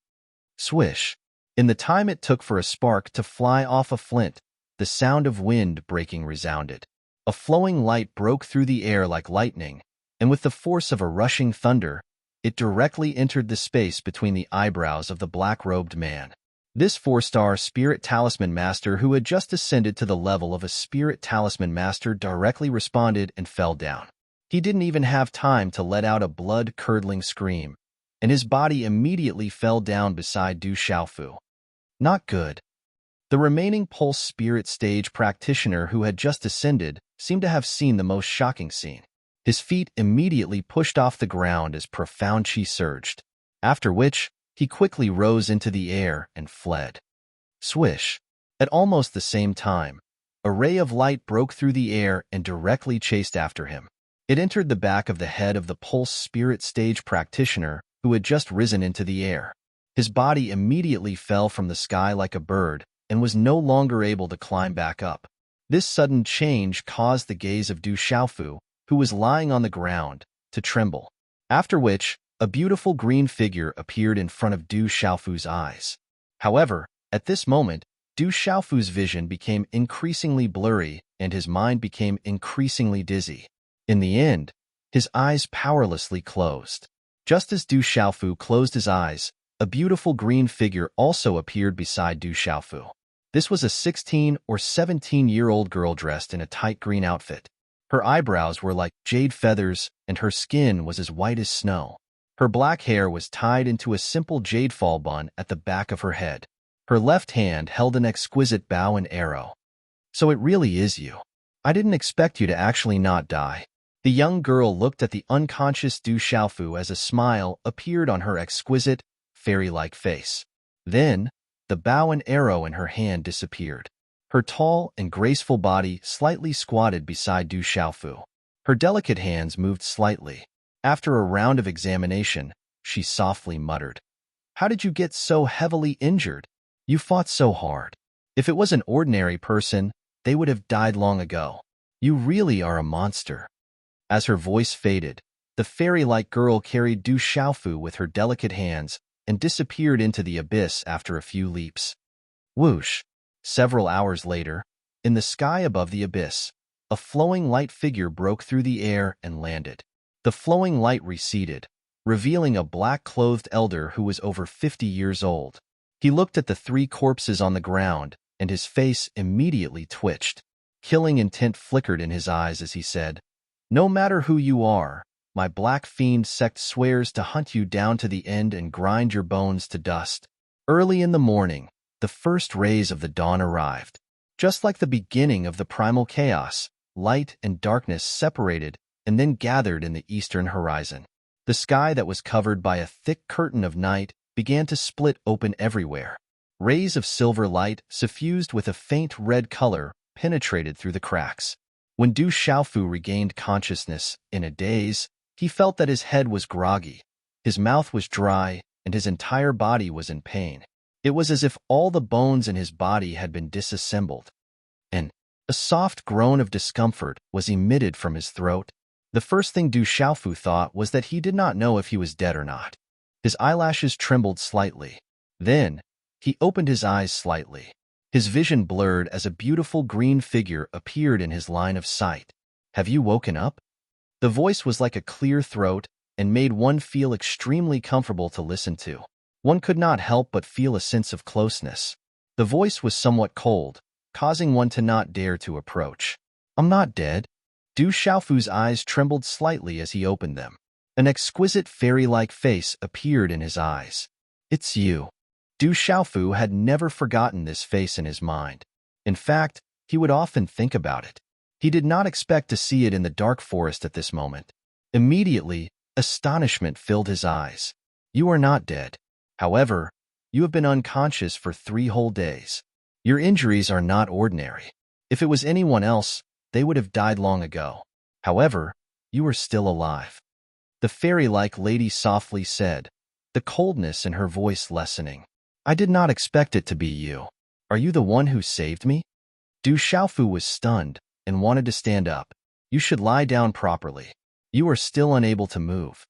Swish! In the time it took for a spark to fly off a flint, the sound of wind breaking resounded. A flowing light broke through the air like lightning, and with the force of a rushing thunder, it directly entered the space between the eyebrows of the black-robed man. This 4-star Spirit Talisman Master who had just ascended to the level of a Spirit Talisman Master directly responded and fell down. He didn't even have time to let out a blood-curdling scream, and his body immediately fell down beside Du Xiaofu. Not good. The remaining Pulse Spirit stage practitioner who had just ascended seemed to have seen the most shocking scene. His feet immediately pushed off the ground as profound chi surged, after which he quickly rose into the air and fled. Swish! At almost the same time, a ray of light broke through the air and directly chased after him. It entered the back of the head of the Pulse Spirit stage practitioner who had just risen into the air. His body immediately fell from the sky like a bird and was no longer able to climb back up. This sudden change caused the gaze of Du Xiaofu, who was lying on the ground, to tremble. After which, a beautiful green figure appeared in front of Du Xiaofu's eyes. However, at this moment, Du Xiaofu's vision became increasingly blurry and his mind became increasingly dizzy. In the end, his eyes powerlessly closed. Just as Du Xiaofu closed his eyes, a beautiful green figure also appeared beside Du Xiaofu. This was a 16 or 17-year-old girl dressed in a tight green outfit. Her eyebrows were like jade feathers and her skin was as white as snow. Her black hair was tied into a simple jade fall bun at the back of her head. Her left hand held an exquisite bow and arrow. So it really is you. I didn't expect you to actually not die. The young girl looked at the unconscious Du Xiaofu as a smile appeared on her exquisite, fairy-like face. Then, the bow and arrow in her hand disappeared. Her tall and graceful body slightly squatted beside Du Xiaofu. Her delicate hands moved slightly. After a round of examination, she softly muttered, "How did you get so heavily injured? You fought so hard. If it was an ordinary person, they would have died long ago. You really are a monster." As her voice faded, the fairy-like girl carried Du Xiaofu with her delicate hands and disappeared into the abyss after a few leaps. Whoosh! Several hours later, in the sky above the abyss, a flowing light figure broke through the air and landed. The flowing light receded, revealing a black-clothed elder who was over 50 years old. He looked at the 3 corpses on the ground, and his face immediately twitched. Killing intent flickered in his eyes as he said, "No matter who you are, my black fiend sect swears to hunt you down to the end and grind your bones to dust." Early in the morning, the first rays of the dawn arrived. Just like the beginning of the primal chaos, light and darkness separated and then gathered in the eastern horizon. The sky that was covered by a thick curtain of night began to split open everywhere. Rays of silver light, suffused with a faint red color, penetrated through the cracks. When Du Xiaofu regained consciousness, in a daze, he felt that his head was groggy, his mouth was dry, and his entire body was in pain. It was as if all the bones in his body had been disassembled. And a soft groan of discomfort was emitted from his throat. The first thing Du Xiaofu thought was that he did not know if he was dead or not. His eyelashes trembled slightly. Then, he opened his eyes slightly. His vision blurred as a beautiful green figure appeared in his line of sight. "Have you woken up?" The voice was like a clear throat and made one feel extremely comfortable to listen to. One could not help but feel a sense of closeness. The voice was somewhat cold, causing one to not dare to approach. "I'm not dead." Du Xiaofu's eyes trembled slightly as he opened them. An exquisite fairy-like face appeared in his eyes. "It's you." Du Xiaofu had never forgotten this face in his mind. In fact, he would often think about it. He did not expect to see it in the dark forest at this moment. Immediately, astonishment filled his eyes. "You are not dead. However, you have been unconscious for 3 whole days. Your injuries are not ordinary. If it was anyone else, they would have died long ago. However, you are still alive." The fairy-like lady softly said, the coldness in her voice lessening. "I did not expect it to be you. Are you the one who saved me?" Du Xiaofu was stunned and wanted to stand up. "You should lie down properly. You are still unable to move."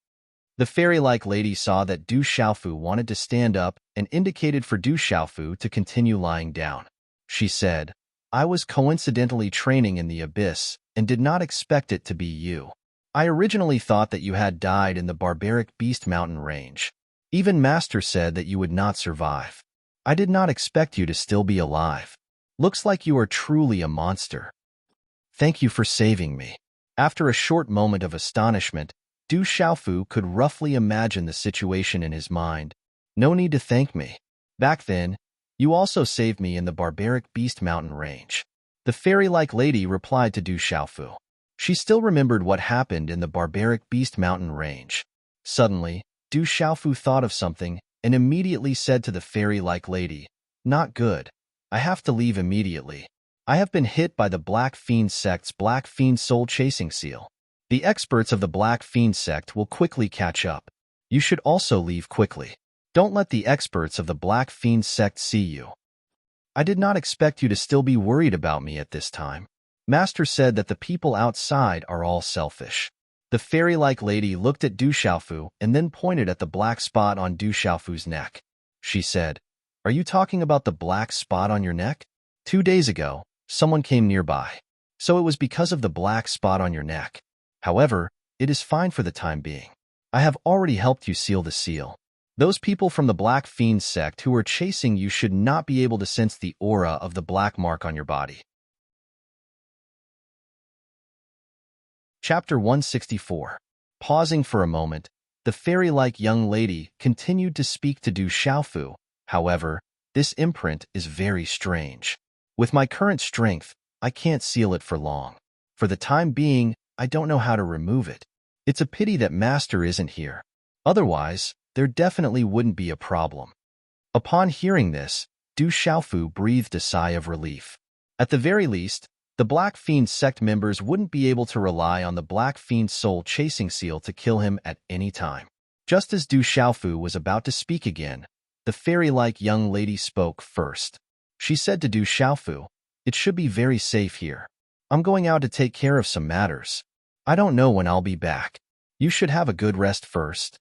The fairy-like lady saw that Du Xiaofu wanted to stand up and indicated for Du Xiaofu to continue lying down. She said, "I was coincidentally training in the abyss and did not expect it to be you. I originally thought that you had died in the barbaric Beast Mountain range. Even Master said that you would not survive. I did not expect you to still be alive. Looks like you are truly a monster. Thank you for saving me." After a short moment of astonishment, Du Xiaofu could roughly imagine the situation in his mind. "No need to thank me. Back then, you also saved me in the barbaric Beast Mountain range." The fairy-like lady replied to Du Xiaofu. She still remembered what happened in the barbaric Beast Mountain range. Suddenly, Du Xiaofu thought of something and immediately said to the fairy-like lady, "Not good. I have to leave immediately. I have been hit by the Black Fiend sect's Black Fiend Soul Chasing Seal. The experts of the Black Fiend sect will quickly catch up. You should also leave quickly. Don't let the experts of the Black Fiend sect see you. I did not expect you to still be worried about me at this time. Master said that the people outside are all selfish." The fairy-like lady looked at Du Xiaofu and then pointed at the black spot on Du Xiaofu's neck. She said, "Are you talking about the black spot on your neck? 2 days ago, someone came nearby. So it was because of the black spot on your neck. However, it is fine for the time being. I have already helped you seal the seal. Those people from the Black Fiend sect who are chasing you should not be able to sense the aura of the black mark on your body." Chapter 164. Pausing for a moment, the fairy-like young lady continued to speak to Du Xiaofu. "However, this imprint is very strange. With my current strength, I can't seal it for long. For the time being, I don't know how to remove it. It's a pity that Master isn't here. Otherwise, there definitely wouldn't be a problem." Upon hearing this, Du Xiaofu breathed a sigh of relief. At the very least, the Black Fiend sect members wouldn't be able to rely on the Black Fiend Soul Chasing Seal to kill him at any time. Just as Du Xiaofu was about to speak again, the fairy-like young lady spoke first. She said to Du Xiaofu, "It should be very safe here. I'm going out to take care of some matters. I don't know when I'll be back. You should have a good rest first."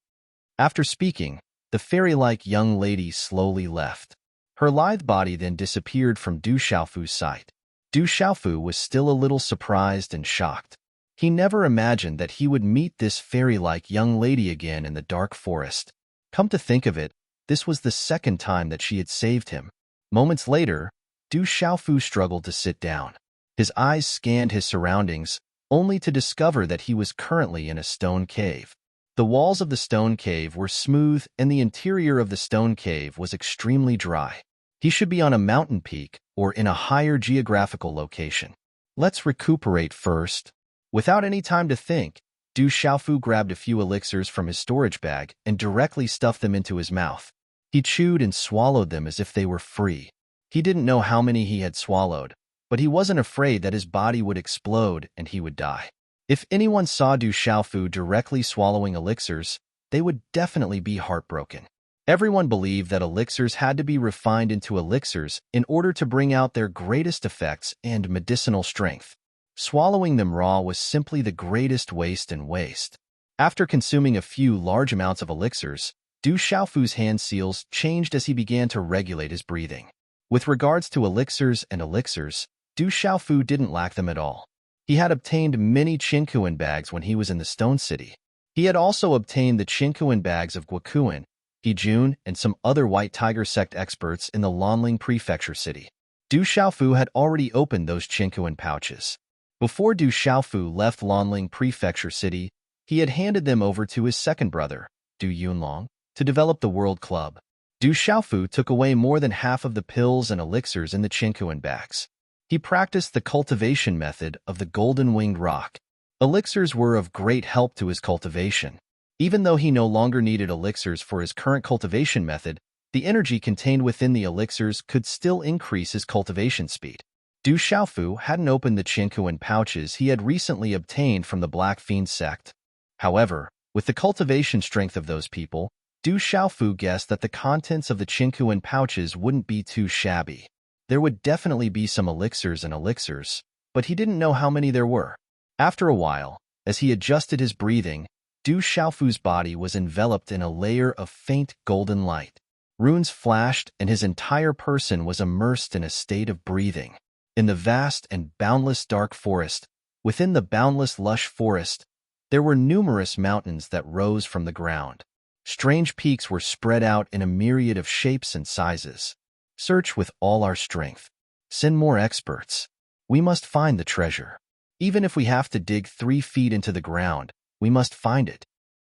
After speaking, the fairy-like young lady slowly left. Her lithe body then disappeared from Du Xiaofu's sight. Du Xiaofu was still a little surprised and shocked. He never imagined that he would meet this fairy-like young lady again in the dark forest. Come to think of it, this was the second time that she had saved him. Moments later, Du Xiaofu struggled to sit down. His eyes scanned his surroundings, only to discover that he was currently in a stone cave. The walls of the stone cave were smooth and the interior of the stone cave was extremely dry. He should be on a mountain peak or in a higher geographical location. Let's recuperate first. Without any time to think, Du Xiaofu grabbed a few elixirs from his storage bag and directly stuffed them into his mouth. He chewed and swallowed them as if they were free. He didn't know how many he had swallowed, but he wasn't afraid that his body would explode and he would die. If anyone saw Du Xiaofu directly swallowing elixirs, they would definitely be heartbroken. Everyone believed that elixirs had to be refined into elixirs in order to bring out their greatest effects and medicinal strength. Swallowing them raw was simply the greatest waste. After consuming a few large amounts of elixirs, Du Xiaofu's hand seals changed as he began to regulate his breathing. With regards to elixirs, Du Xiaofu didn't lack them at all. He had obtained many Qinkuan bags when he was in the Stone City. He had also obtained the Qinkuan bags of Guokuan, Hejun, and some other White Tiger sect experts in the Lanling Prefecture city. Du Xiaofu had already opened those Qinkuan pouches. Before Du Xiaofu left Lanling Prefecture city, he had handed them over to his second brother, Du Yunlong, to develop the World Club. Du Xiaofu took away more than half of the pills and elixirs in the Qinkuan bags. He practiced the cultivation method of the golden-winged rock. Elixirs were of great help to his cultivation. Even though he no longer needed elixirs for his current cultivation method, the energy contained within the elixirs could still increase his cultivation speed. Du Xiaofu hadn't opened the Qinkuan pouches he had recently obtained from the Black Fiend sect. However, with the cultivation strength of those people, Du Xiaofu guessed that the contents of the Qinkuan pouches wouldn't be too shabby. There would definitely be some elixirs, but he didn't know how many there were. After a while, as he adjusted his breathing, Du Xiaofu's body was enveloped in a layer of faint golden light. Runes flashed and his entire person was immersed in a state of breathing. In the vast and boundless dark forest, within the boundless lush forest, there were numerous mountains that rose from the ground. Strange peaks were spread out in a myriad of shapes and sizes. Search with all our strength. Send more experts. We must find the treasure. Even if we have to dig 3 feet into the ground, we must find it.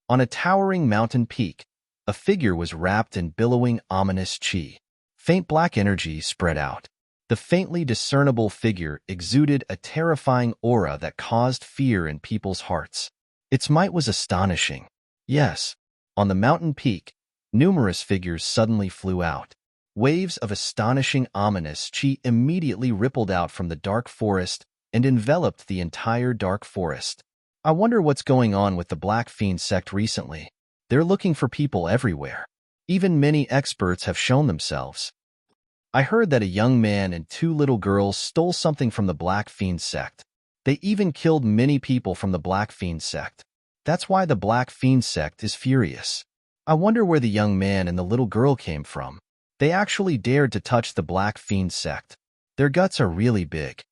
On a towering mountain peak, a figure was wrapped in billowing, ominous qi. Faint black energy spread out. The faintly discernible figure exuded a terrifying aura that caused fear in people's hearts. Its might was astonishing. Yes, on the mountain peak, numerous figures suddenly flew out. Waves of astonishing, ominous qi immediately rippled out from the dark forest and enveloped the entire dark forest. I wonder what's going on with the Black Fiend sect recently. They're looking for people everywhere. Even many experts have shown themselves. I heard that a young man and 2 little girls stole something from the Black Fiend sect. They even killed many people from the Black Fiend sect. That's why the Black Fiend sect is furious. I wonder where the young man and the little girl came from. They actually dared to touch the Black Fiend sect. Their guts are really big.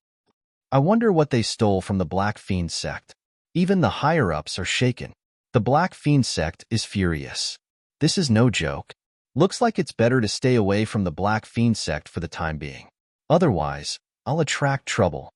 I wonder what they stole from the Black Fiend sect. Even the higher-ups are shaken. The Black Fiend sect is furious. This is no joke. Looks like it's better to stay away from the Black Fiend sect for the time being. Otherwise, I'll attract trouble.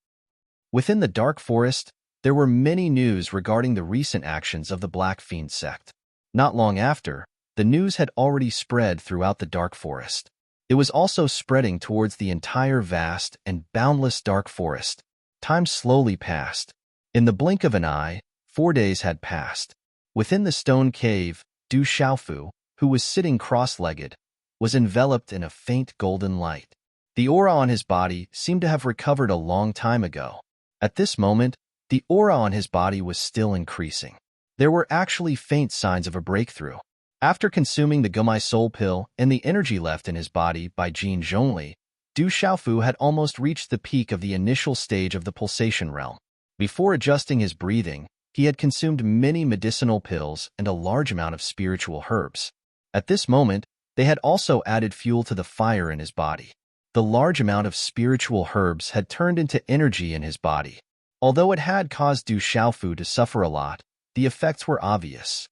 Within the dark forest, there were many news regarding the recent actions of the Black Fiend sect. Not long after, the news had already spread throughout the dark forest. It was also spreading towards the entire vast and boundless dark forest. Time slowly passed. In the blink of an eye, 4 days had passed. Within the stone cave, Du Xiaofu, who was sitting cross-legged, was enveloped in a faint golden light. The aura on his body seemed to have recovered a long time ago. At this moment, the aura on his body was still increasing. There were actually faint signs of a breakthrough. After consuming the Gumai Soul Pill and the energy left in his body by Jin Zhongli, Du Xiaofu had almost reached the peak of the initial stage of the pulsation realm. Before adjusting his breathing, he had consumed many medicinal pills and a large amount of spiritual herbs. At this moment, they had also added fuel to the fire in his body. the large amount of spiritual herbs had turned into energy in his body. Although it had caused Du Xiaofu to suffer a lot, the effects were obvious.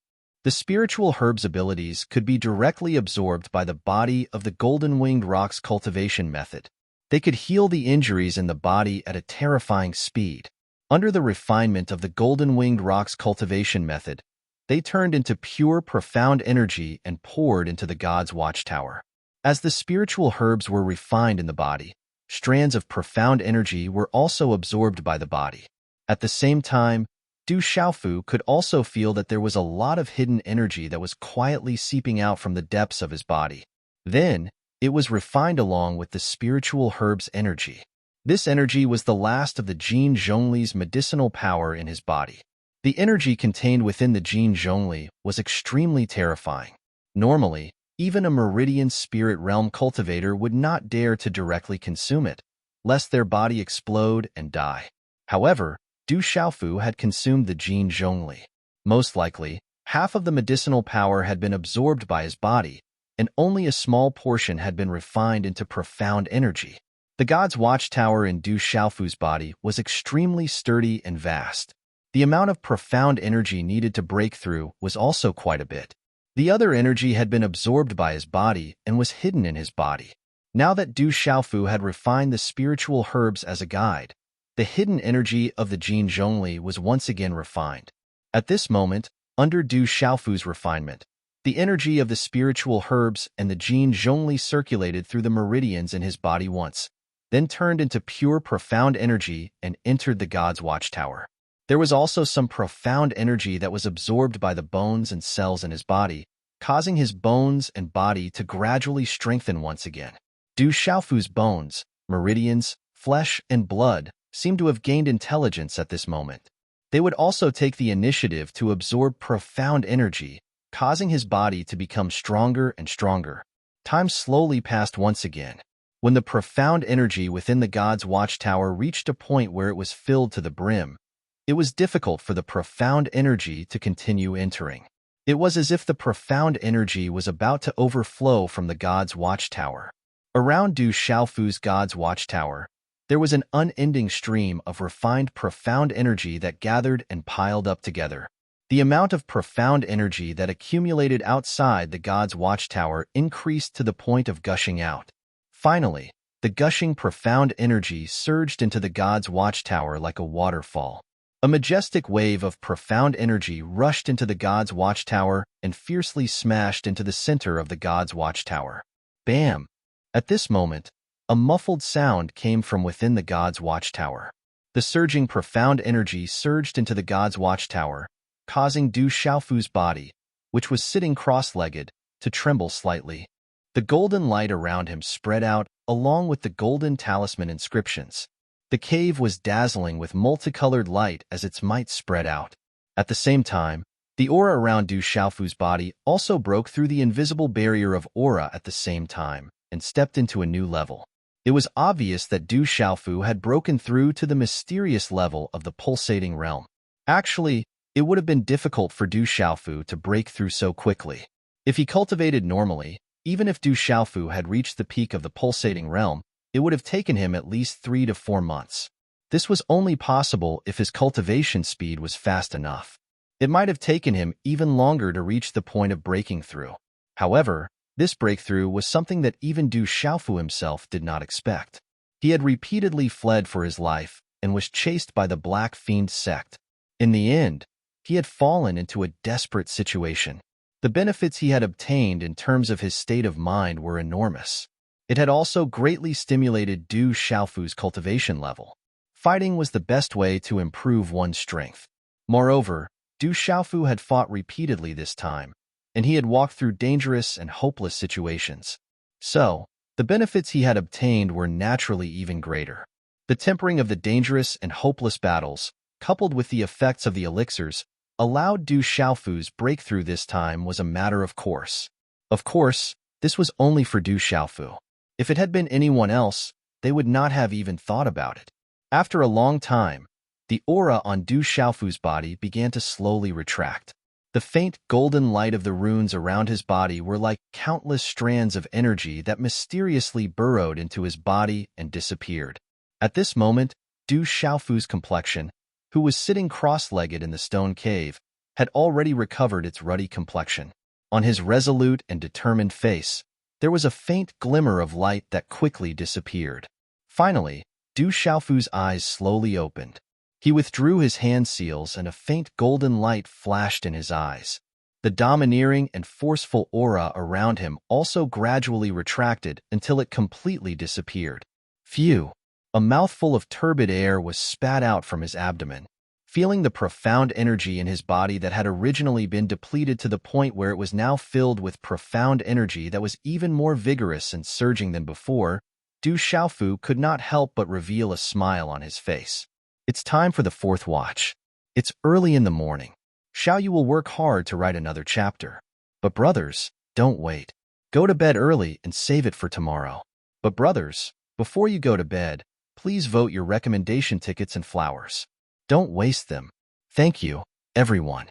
The spiritual herbs' abilities could be directly absorbed by the body of the golden-winged rock's cultivation method. They could heal the injuries in the body at a terrifying speed. Under the refinement of the golden-winged rock's cultivation method, they turned into pure, profound energy and poured into the god's watchtower. As the spiritual herbs were refined in the body, strands of profound energy were also absorbed by the body. At the same time, Du Xiaofu could also feel that there was a lot of hidden energy that was quietly seeping out from the depths of his body. Then, it was refined along with the spiritual herb's energy. This energy was the last of the Jin Zhongli's medicinal power in his body. The energy contained within the Jin Zhongli was extremely terrifying. Normally, even a meridian spirit realm cultivator would not dare to directly consume it, lest their body explode and die. However, Du Xiaofu had consumed the Jin Zhongli. Most likely, half of the medicinal power had been absorbed by his body, and only a small portion had been refined into profound energy. The god's watchtower in Du Xiaofu's body was extremely sturdy and vast. The amount of profound energy needed to break through was also quite a bit. The other energy had been absorbed by his body and was hidden in his body. Now that Du Xiaofu had refined the spiritual herbs as a guide, the hidden energy of the Jin Zhongli was once again refined. At this moment, under Du Xiaofu's refinement, the energy of the spiritual herbs and the Jin Zhongli circulated through the meridians in his body once, then turned into pure profound energy and entered the god's watchtower. There was also some profound energy that was absorbed by the bones and cells in his body, causing his bones and body to gradually strengthen once again. Du Xiaofu's bones, meridians, flesh, and blood seemed to have gained intelligence at this moment. They would also take the initiative to absorb profound energy, causing his body to become stronger and stronger. Time slowly passed once again. When the profound energy within the god's watchtower reached a point where it was filled to the brim, it was difficult for the profound energy to continue entering. It was as if the profound energy was about to overflow from the god's watchtower. Around Du Xiaofu's god's watchtower, there was an unending stream of refined profound energy that gathered and piled up together. The amount of profound energy that accumulated outside the god's watchtower increased to the point of gushing out. Finally, the gushing profound energy surged into the god's watchtower like a waterfall. A majestic wave of profound energy rushed into the god's watchtower and fiercely smashed into the center of the god's watchtower. Bam! At this moment, a muffled sound came from within the god's watchtower. The surging profound energy surged into the god's watchtower, causing Du Xiaofu's body, which was sitting cross-legged, to tremble slightly. The golden light around him spread out, along with the golden talisman inscriptions. The cave was dazzling with multicolored light as its might spread out. At the same time, the aura around Du Xiaofu's body also broke through the invisible barrier of aura at the same time and stepped into a new level. It was obvious that Du Xiaofu had broken through to the mysterious level of the pulsating realm. Actually, it would have been difficult for Du Xiaofu to break through so quickly. If he cultivated normally, even if Du Xiaofu had reached the peak of the pulsating realm, it would have taken him at least 3 to 4 months. This was only possible if his cultivation speed was fast enough. It might have taken him even longer to reach the point of breaking through. However, this breakthrough was something that even Du Xiaofu himself did not expect. He had repeatedly fled for his life and was chased by the Black Fiend sect. In the end, he had fallen into a desperate situation. The benefits he had obtained in terms of his state of mind were enormous. It had also greatly stimulated Du Xiaofu's cultivation level. Fighting was the best way to improve one's strength. Moreover, Du Xiaofu had fought repeatedly this time, and he had walked through dangerous and hopeless situations. So, the benefits he had obtained were naturally even greater. The tempering of the dangerous and hopeless battles, coupled with the effects of the elixirs, allowed Du Xiaofu's breakthrough this time was a matter of course. Of course, this was only for Du Xiaofu. If it had been anyone else, they would not have even thought about it. After a long time, the aura on Du Xiaofu's body began to slowly retract. The faint golden light of the runes around his body were like countless strands of energy that mysteriously burrowed into his body and disappeared. At this moment, Du Xiaofu's complexion, who was sitting cross-legged in the stone cave, had already recovered its ruddy complexion. On his resolute and determined face, there was a faint glimmer of light that quickly disappeared. Finally, Du Xiaofu's eyes slowly opened. He withdrew his hand seals and a faint golden light flashed in his eyes. The domineering and forceful aura around him also gradually retracted until it completely disappeared. Phew! A mouthful of turbid air was spat out from his abdomen. Feeling the profound energy in his body that had originally been depleted to the point where it was now filled with profound energy that was even more vigorous and surging than before, Du Xiaofu could not help but reveal a smile on his face. It's time for the fourth watch. It's early in the morning. Xiaoyu will work hard to write another chapter. But brothers, don't wait. Go to bed early and save it for tomorrow. But brothers, before you go to bed, please vote your recommendation tickets and flowers. Don't waste them. Thank you, everyone.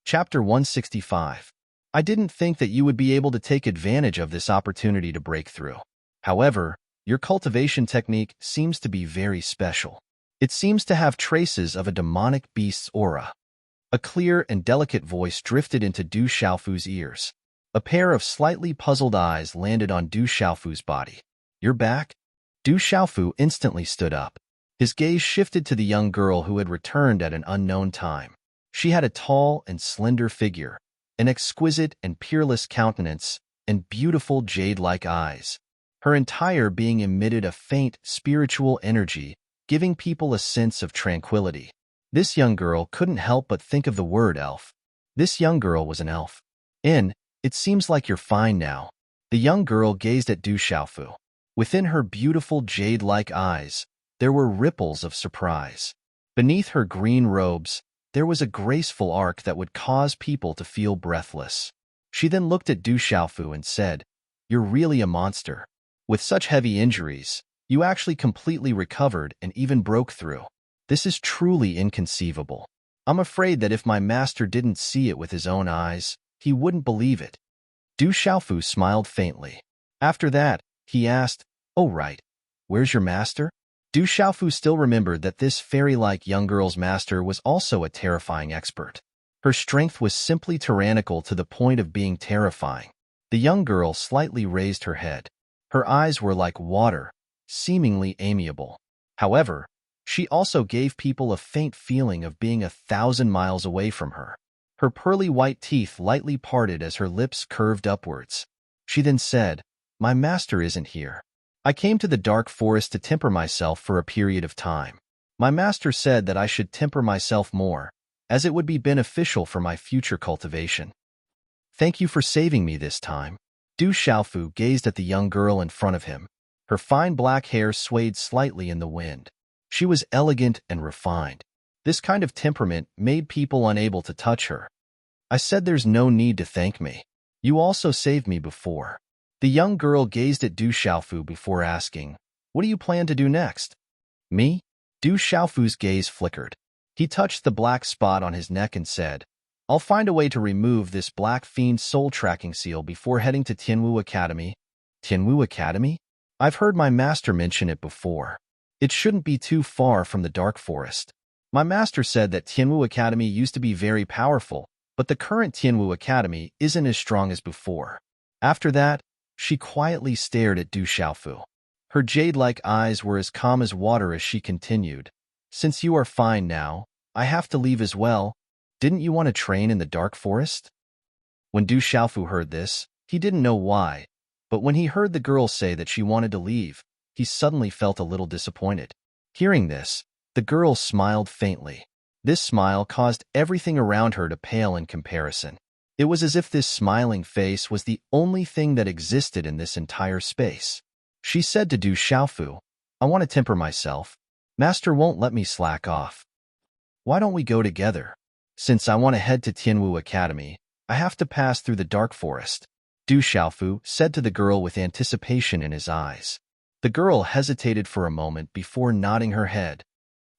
Chapter 165. I didn't think that you would be able to take advantage of this opportunity to break through. However, your cultivation technique seems to be very special. It seems to have traces of a demonic beast's aura. A clear and delicate voice drifted into Du Xiaofu's ears. A pair of slightly puzzled eyes landed on Du Xiaofu's body. You're back? Du Xiaofu instantly stood up. His gaze shifted to the young girl who had returned at an unknown time. She had a tall and slender figure, an exquisite and peerless countenance, and beautiful jade-like eyes. Her entire being emitted a faint spiritual energy, giving people a sense of tranquility. This young girl couldn't help but think of the word elf. This young girl was an elf. It seems like you're fine now. The young girl gazed at Du Xiaofu. Within her beautiful jade-like eyes, there were ripples of surprise. Beneath her green robes, there was a graceful arc that would cause people to feel breathless. She then looked at Du Xiaofu and said, "You're really a monster. With such heavy injuries, you actually completely recovered and even broke through. This is truly inconceivable. I'm afraid that if my master didn't see it with his own eyes, he wouldn't believe it." Du Xiaofu smiled faintly. After that, he asked, "Oh right, where's your master?" Du Xiaofu still remembered that this fairy-like young girl's master was also a terrifying expert. Her strength was simply tyrannical to the point of being terrifying. The young girl slightly raised her head. Her eyes were like water, seemingly amiable. However, she also gave people a faint feeling of being 1,000 miles away from her. Her pearly white teeth lightly parted as her lips curved upwards. She then said, "My master isn't here. I came to the dark forest to temper myself for a period of time. My master said that I should temper myself more, as it would be beneficial for my future cultivation. Thank you for saving me this time." Du Xiaofu gazed at the young girl in front of him. Her fine black hair swayed slightly in the wind. She was elegant and refined. This kind of temperament made people unable to touch her. "I said there's no need to thank me. You also saved me before." The young girl gazed at Du Xiaofu before asking, "What do you plan to do next?" "Me?" Du Xiaofu's gaze flickered. He touched the black spot on his neck and said, "I'll find a way to remove this black fiend soul tracking seal before heading to Tianwu Academy." Tianwu Academy? I've heard my master mention it before. It shouldn't be too far from the dark forest. My master said that Tianwu Academy used to be very powerful, but the current Tianwu Academy isn't as strong as before. After that, she quietly stared at Du Xiaofu. Her jade-like eyes were as calm as water as she continued, "Since you are fine now, I have to leave as well. Didn't you want to train in the dark forest?" When Du Xiaofu heard this, he didn't know why, but when he heard the girl say that she wanted to leave, he suddenly felt a little disappointed. Hearing this, the girl smiled faintly. This smile caused everything around her to pale in comparison. It was as if this smiling face was the only thing that existed in this entire space. She said to Du Xiaofu, "I want to temper myself. Master won't let me slack off. Why don't we go together? Since I want to head to Tianwu Academy, I have to pass through the dark forest." Du Xiaofu said to the girl with anticipation in his eyes. The girl hesitated for a moment before nodding her head.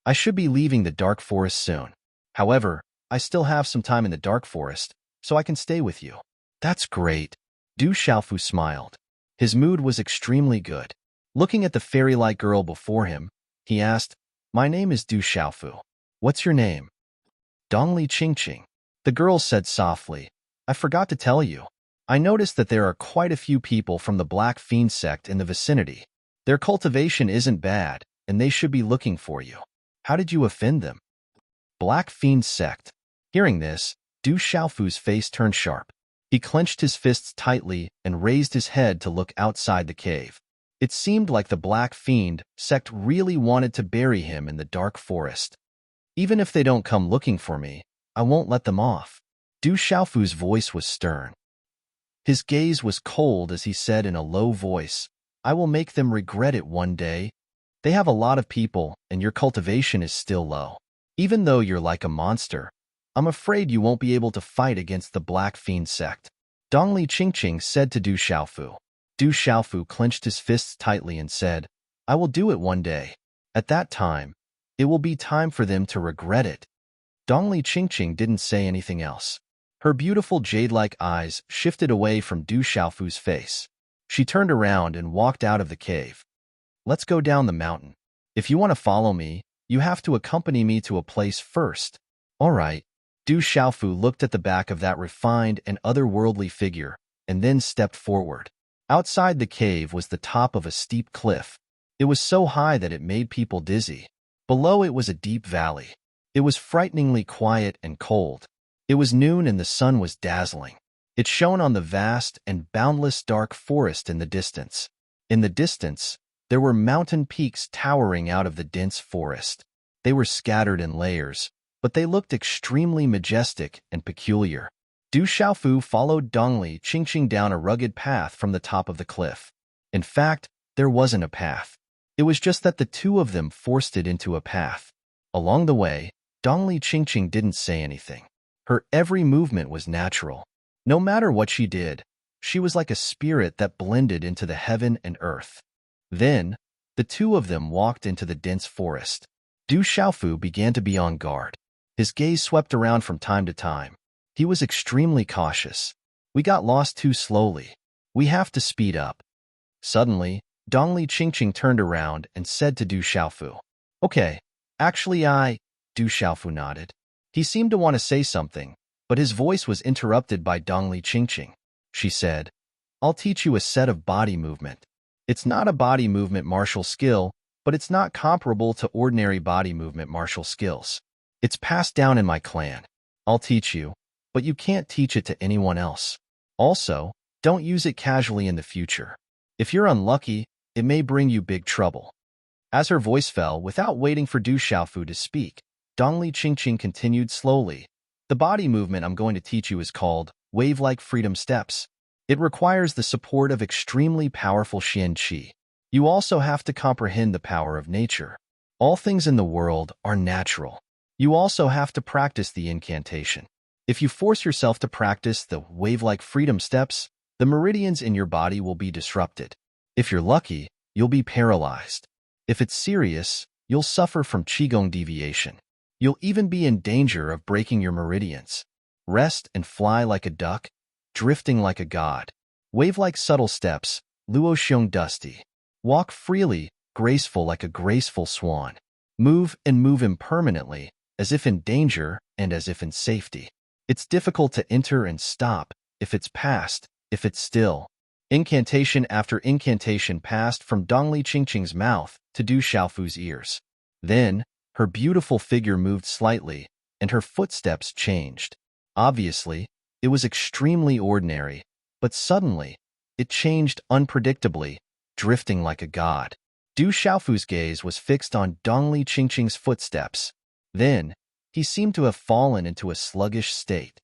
I should be leaving the dark forest soon. However, I still have some time in the dark forest, so I can stay with you. That's great. Du Xiaofu smiled. His mood was extremely good. Looking at the fairy-like girl before him, he asked, My name is Du Xiaofu. What's your name? Dongli Qingqing. The girl said softly, I forgot to tell you. I noticed that there are quite a few people from the Black Fiend sect in the vicinity. Their cultivation isn't bad, and they should be looking for you. How did you offend them? Black Fiend sect. Hearing this, Du Xiaofu's face turned sharp. He clenched his fists tightly and raised his head to look outside the cave. It seemed like the Black Fiend sect really wanted to bury him in the dark forest. Even if they don't come looking for me, I won't let them off. Du Xiaofu's voice was stern. His gaze was cold as he said in a low voice, I will make them regret it one day. They have a lot of people, and your cultivation is still low. Even though you're like a monster, I'm afraid you won't be able to fight against the Black Fiend sect. Dongli Qingqing said to Du Xiaofu. Du Xiaofu clenched his fists tightly and said, I will do it one day. At that time, it will be time for them to regret it. Dongli Qingqing didn't say anything else. Her beautiful jade-like eyes shifted away from Du Xiaofu's face. She turned around and walked out of the cave. Let's go down the mountain. If you want to follow me, you have to accompany me to a place first. All right. Du Xiaofu looked at the back of that refined and otherworldly figure, and then stepped forward. Outside the cave was the top of a steep cliff. It was so high that it made people dizzy. Below it was a deep valley. It was frighteningly quiet and cold. It was noon and the sun was dazzling. It shone on the vast and boundless dark forest in the distance. In the distance, there were mountain peaks towering out of the dense forest. They were scattered in layers, but they looked extremely majestic and peculiar. Du Xiaofu followed Dongli Qingqing down a rugged path from the top of the cliff. In fact, there wasn't a path. It was just that the two of them forced it into a path. Along the way, Dongli Qingqing didn't say anything. Her every movement was natural. No matter what she did, she was like a spirit that blended into the heaven and earth. Then, the two of them walked into the dense forest. Du Xiaofu began to be on guard. His gaze swept around from time to time. He was extremely cautious. We got lost too slowly. We have to speed up. Suddenly, Dongli Qingqing turned around and said to Du Xiaofu, Okay, actually Du Xiaofu nodded. He seemed to want to say something, but his voice was interrupted by Dongli Qingqing. She said, I'll teach you a set of body movement. It's not a body movement martial skill, but it's not comparable to ordinary body movement martial skills. It's passed down in my clan. I'll teach you, but you can't teach it to anyone else. Also, don't use it casually in the future. If you're unlucky, it may bring you big trouble. As her voice fell without waiting for Du Xiaofu to speak, Dongli Qingqing continued slowly. The body movement I'm going to teach you is called wave-like freedom steps. It requires the support of extremely powerful Xian Qi. You also have to comprehend the power of nature. All things in the world are natural. You also have to practice the incantation. If you force yourself to practice the wave-like freedom steps, the meridians in your body will be disrupted. If you're lucky, you'll be paralyzed. If it's serious, you'll suffer from qigong deviation. You'll even be in danger of breaking your meridians. Rest and fly like a duck, drifting like a god. Wave-like subtle steps, luo xiong dusty. Walk freely, graceful like a graceful swan. Move and move impermanently, as if in danger and as if in safety. It's difficult to enter and stop, if it's past, if it's still. Incantation after incantation passed from Dongli Qingqing's mouth to Du Xiaofu's ears. Then, her beautiful figure moved slightly, and her footsteps changed. Obviously, it was extremely ordinary, but suddenly, it changed unpredictably, drifting like a god. Du Xiaofu's gaze was fixed on Dongli Qingqing's footsteps. Then, he seemed to have fallen into a sluggish state.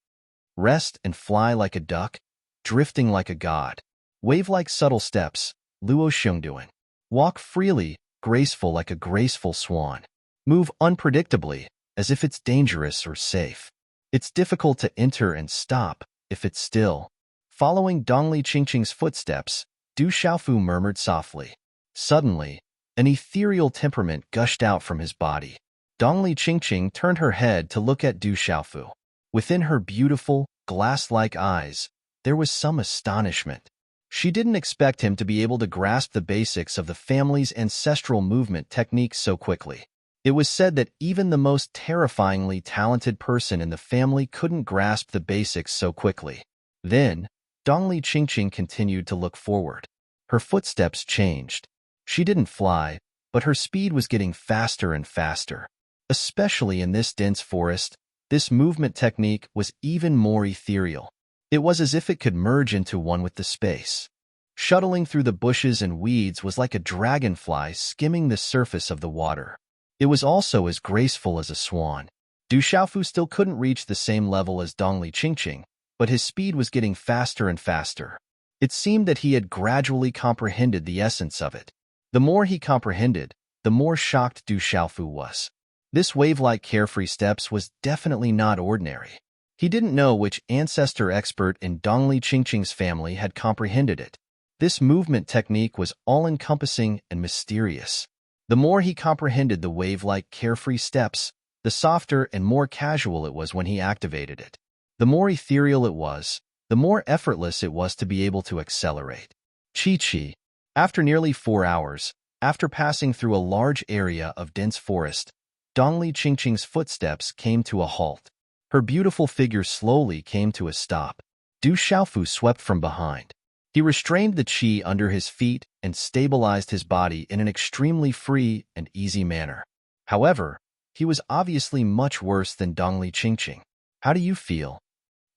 Rest and fly like a duck, drifting like a god. Wave-like subtle steps, luo xiongduan. Walk freely, graceful like a graceful swan. Move unpredictably, as if it's dangerous or safe. It's difficult to enter and stop, if it's still. Following Dongli Qingqing's footsteps, Du Xiaofu murmured softly. Suddenly, an ethereal temperament gushed out from his body. Dongli Qingqing turned her head to look at Du Xiaofu. Within her beautiful, glass-like eyes, there was some astonishment. She didn't expect him to be able to grasp the basics of the family's ancestral movement techniques so quickly. It was said that even the most terrifyingly talented person in the family couldn't grasp the basics so quickly. Then, Dongli Qingqing continued to look forward. Her footsteps changed. She didn't fly, but her speed was getting faster and faster. Especially in this dense forest, this movement technique was even more ethereal. It was as if it could merge into one with the space. Shuttling through the bushes and weeds was like a dragonfly skimming the surface of the water. It was also as graceful as a swan. Du Xiaofu still couldn't reach the same level as Dongli Qingqing, but his speed was getting faster and faster. It seemed that he had gradually comprehended the essence of it. The more he comprehended, the more shocked Du Xiaofu was. This wave-like carefree steps was definitely not ordinary. He didn't know which ancestor expert in Dongli Qingqing's family had comprehended it. This movement technique was all-encompassing and mysterious. The more he comprehended the wave-like carefree steps, the softer and more casual it was when he activated it. The more ethereal it was, the more effortless it was to be able to accelerate. Chi-Chi. After nearly 4 hours, after passing through a large area of dense forest, Dongli Qingqing's footsteps came to a halt. Her beautiful figure slowly came to a stop. Du Xiaofu swept from behind. He restrained the qi under his feet and stabilized his body in an extremely free and easy manner. However, he was obviously much worse than Dongli Qingqing. "How do you feel?"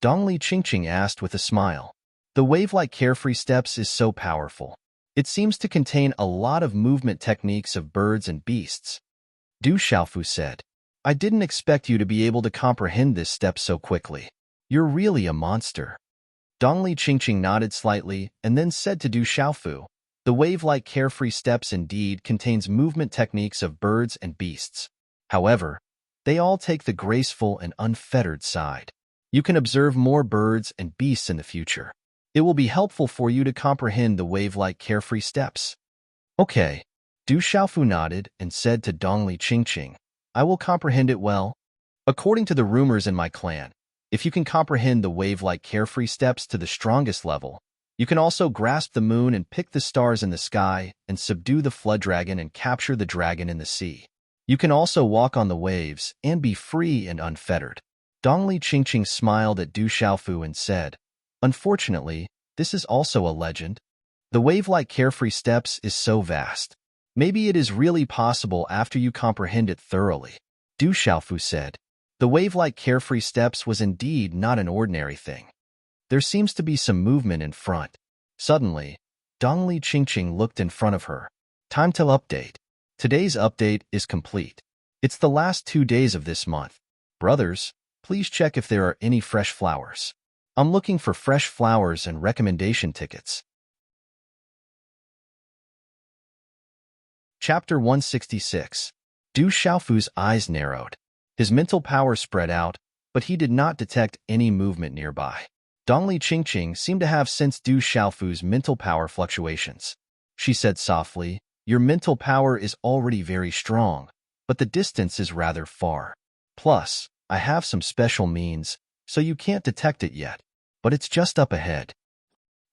Dongli Qingqing asked with a smile. "The wave-like carefree steps is so powerful. It seems to contain a lot of movement techniques of birds and beasts." Du Xiaofu said, "I didn't expect you to be able to comprehend this step so quickly. You're really a monster." Dongli Qingqing nodded slightly and then said to Du Xiaofu, "The wave-like carefree steps indeed contains movement techniques of birds and beasts. However, they all take the graceful and unfettered side. You can observe more birds and beasts in the future. It will be helpful for you to comprehend the wave-like carefree steps." "Okay." Du Xiaofu nodded and said to Dongli Qingqing, "I will comprehend it well. According to the rumors in my clan, if you can comprehend the wave-like carefree steps to the strongest level, you can also grasp the moon and pick the stars in the sky and subdue the flood dragon and capture the dragon in the sea. You can also walk on the waves and be free and unfettered." Dongli Qingqing smiled at Du Xiaofu and said, "Unfortunately, this is also a legend. The wave-like carefree steps is so vast. Maybe it is really possible after you comprehend it thoroughly." Du Xiaofu said. The wave-like carefree steps was indeed not an ordinary thing. There seems to be some movement in front. Suddenly, Dongli Qingqing looked in front of her. "Time to update. Today's update is complete. It's the last 2 days of this month. Brothers, please check if there are any fresh flowers. I'm looking for fresh flowers and recommendation tickets." Chapter 166. Du Xiaofu's eyes narrowed. His mental power spread out, but he did not detect any movement nearby. Dongli Qingqing seemed to have sensed Du Xiaofu's mental power fluctuations. She said softly, "Your mental power is already very strong, but the distance is rather far. Plus, I have some special means, so you can't detect it yet, but it's just up ahead."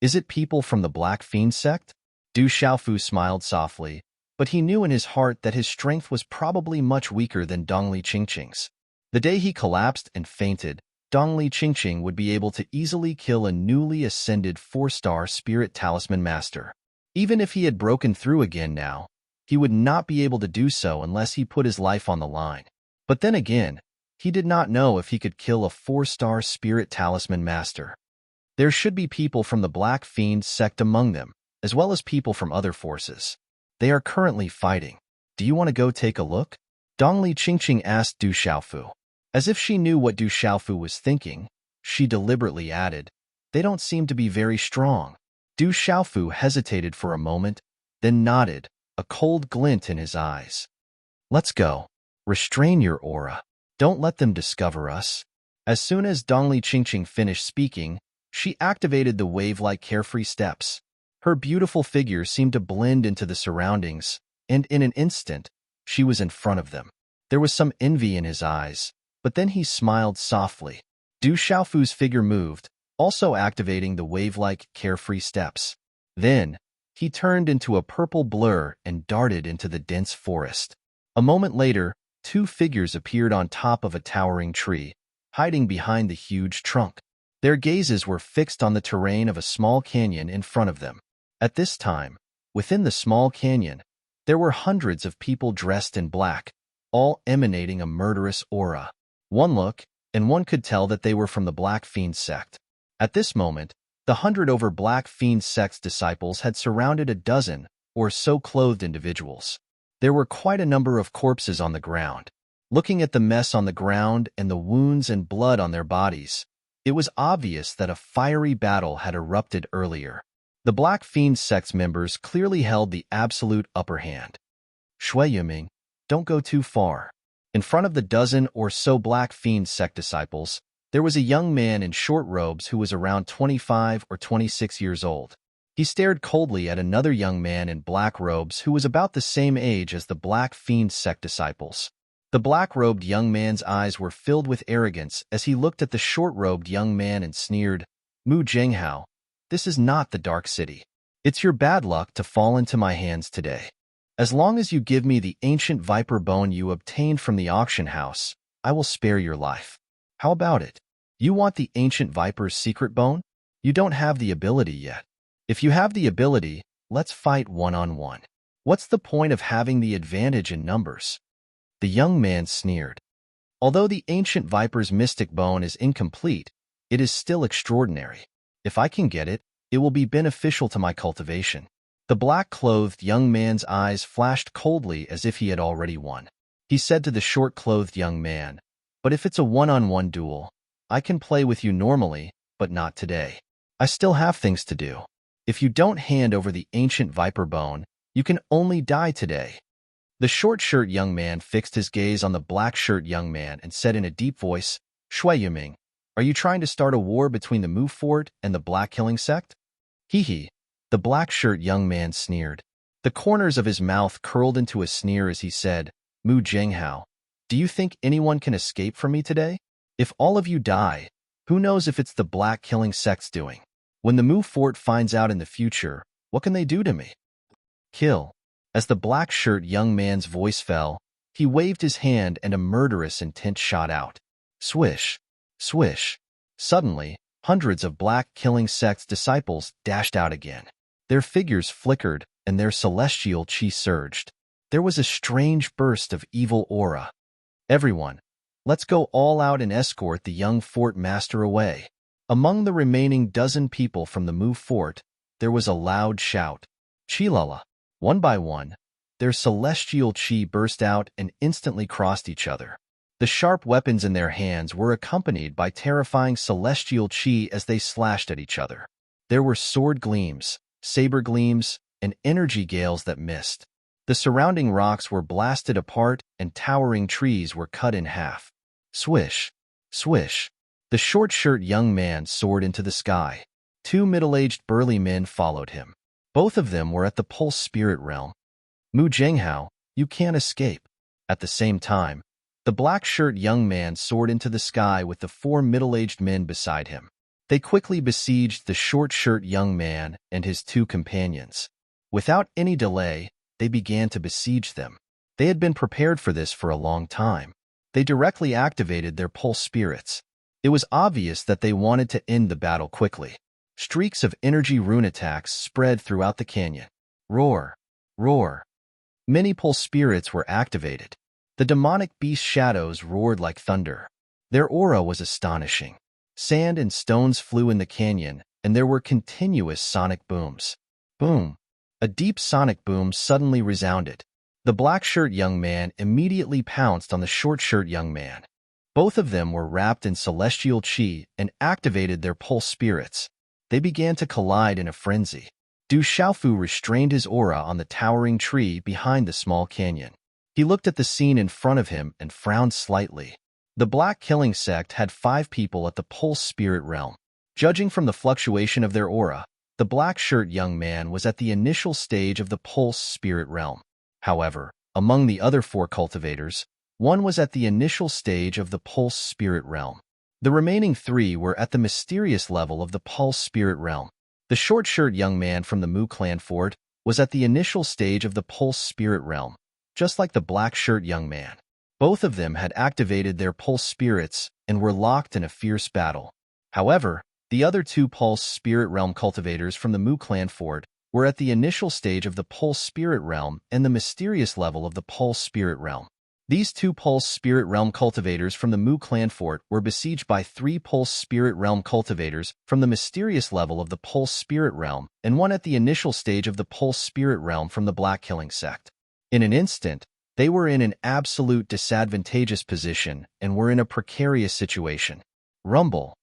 "Is it people from the Black Fiend sect?" Du Xiaofu smiled softly, but he knew in his heart that his strength was probably much weaker than Dongli Qingqing's. The day he collapsed and fainted, Dongli Qingqing would be able to easily kill a newly ascended 4-star spirit talisman master. Even if he had broken through again now, he would not be able to do so unless he put his life on the line. But then again, he did not know if he could kill a 4-star spirit talisman master. There should be people from the Black Fiend sect among them, as well as people from other forces. They are currently fighting. Do you want to go take a look? Dongli Qingqing asked Du Xiaofu. As if she knew what Du Xiaofu was thinking, she deliberately added, "They don't seem to be very strong." Du Xiaofu hesitated for a moment, then nodded, a cold glint in his eyes. "Let's go. Restrain your aura. Don't let them discover us." As soon as Dongli Qingqing finished speaking, she activated the wave-like carefree steps. Her beautiful figure seemed to blend into the surroundings, and in an instant, she was in front of them. There was some envy in his eyes, but then he smiled softly. Du Xiaofu's figure moved, also activating the wave-like, carefree steps. Then, he turned into a purple blur and darted into the dense forest. A moment later, two figures appeared on top of a towering tree, hiding behind the huge trunk. Their gazes were fixed on the terrain of a small canyon in front of them. At this time, within the small canyon, there were hundreds of people dressed in black, all emanating a murderous aura. One look, and one could tell that they were from the Black Fiend sect. At this moment, the 100 over Black Fiend sect's disciples had surrounded a dozen or so clothed individuals. There were quite a number of corpses on the ground. Looking at the mess on the ground and the wounds and blood on their bodies, it was obvious that a fiery battle had erupted earlier. The Black Fiend sect's members clearly held the absolute upper hand. Shui Yuming, don't go too far. In front of the dozen or so Black Fiend sect disciples, there was a young man in short robes who was around 25 or 26 years old. He stared coldly at another young man in black robes who was about the same age as the Black Fiend sect disciples. The black-robed young man's eyes were filled with arrogance as he looked at the short-robed young man and sneered, "Mu Zhenghao, this is not the Dark City. It's your bad luck to fall into my hands today. As long as you give me the ancient viper bone you obtained from the auction house, I will spare your life. How about it? You want the ancient viper's secret bone? You don't have the ability yet. If you have the ability, let's fight one-on-one. What's the point of having the advantage in numbers?" The young man sneered. Although the ancient viper's mystic bone is incomplete, it is still extraordinary. If I can get it, it will be beneficial to my cultivation. The black-clothed young man's eyes flashed coldly as if he had already won. He said to the short-clothed young man, "But if it's a one-on-one duel, I can play with you normally, but not today. I still have things to do. If you don't hand over the ancient viper bone, you can only die today." The short-shirt young man fixed his gaze on the black-shirt young man and said in a deep voice, "Shui Yuming, are you trying to start a war between the Mu Fort and the Black Killing Sect?" "Hee." The black-shirt young man sneered. The corners of his mouth curled into a sneer as he said, "Mu Zhenghao, do you think anyone can escape from me today? If all of you die, who knows if it's the Black Killing Sect's doing? When the Mu Fort finds out in the future, what can they do to me?" "Kill." As the black-shirt young man's voice fell, he waved his hand and a murderous intent shot out. Swish, swish. Suddenly, hundreds of Black Killing Sect's disciples dashed out again. Their figures flickered and their celestial chi surged. There was a strange burst of evil aura. "Everyone, let's go all out and escort the young fort master away." Among the remaining dozen people from the Mu Fort, there was a loud shout. Chilala. One by one, their celestial chi burst out and instantly crossed each other. The sharp weapons in their hands were accompanied by terrifying celestial chi as they slashed at each other. There were sword gleams, saber gleams, and energy gales that missed. The surrounding rocks were blasted apart and towering trees were cut in half. Swish, swish. The short-shirt young man soared into the sky. Two middle-aged burly men followed him. Both of them were at the Pulse Spirit Realm. "Mu Zhenghao, you can't escape." At the same time, the black-shirt young man soared into the sky with the four middle-aged men beside him. They quickly besieged the short-shirt young man and his two companions. Without any delay, they began to besiege them. They had been prepared for this for a long time. They directly activated their pulse spirits. It was obvious that they wanted to end the battle quickly. Streaks of energy rune attacks spread throughout the canyon. Roar, roar. Many pulse spirits were activated. The demonic beast shadows roared like thunder. Their aura was astonishing. Sand and stones flew in the canyon, and there were continuous sonic booms. Boom. A deep sonic boom suddenly resounded. The black-shirt young man immediately pounced on the short-shirt young man. Both of them were wrapped in celestial chi and activated their pulse spirits. They began to collide in a frenzy. Du Xiaofu restrained his aura on the towering tree behind the small canyon. He looked at the scene in front of him and frowned slightly. The Black Killing Sect had 5 people at the Pulse Spirit Realm. Judging from the fluctuation of their aura, the black-shirt young man was at the initial stage of the Pulse Spirit Realm. However, among the other 4 cultivators, One was at the initial stage of the pulse spirit realm. The remaining 3 were at the mysterious level of the pulse spirit realm. The short-shirt young man from the Mu clan fort was at the initial stage of the pulse spirit realm, just like the black-shirt young man. Both of them had activated their pulse spirits and were locked in a fierce battle. However, the other 2 pulse spirit realm cultivators from the Mu clan fort were at the initial stage of the pulse spirit realm and the mysterious level of the pulse spirit realm. These 2 pulse spirit realm cultivators from the Mu clan fort were besieged by 3 pulse spirit realm cultivators from the mysterious level of the pulse spirit realm and 1 at the initial stage of the pulse spirit realm from the Black Killing sect. In an instant, they were in an absolute disadvantageous position and were in a precarious situation. Rumble.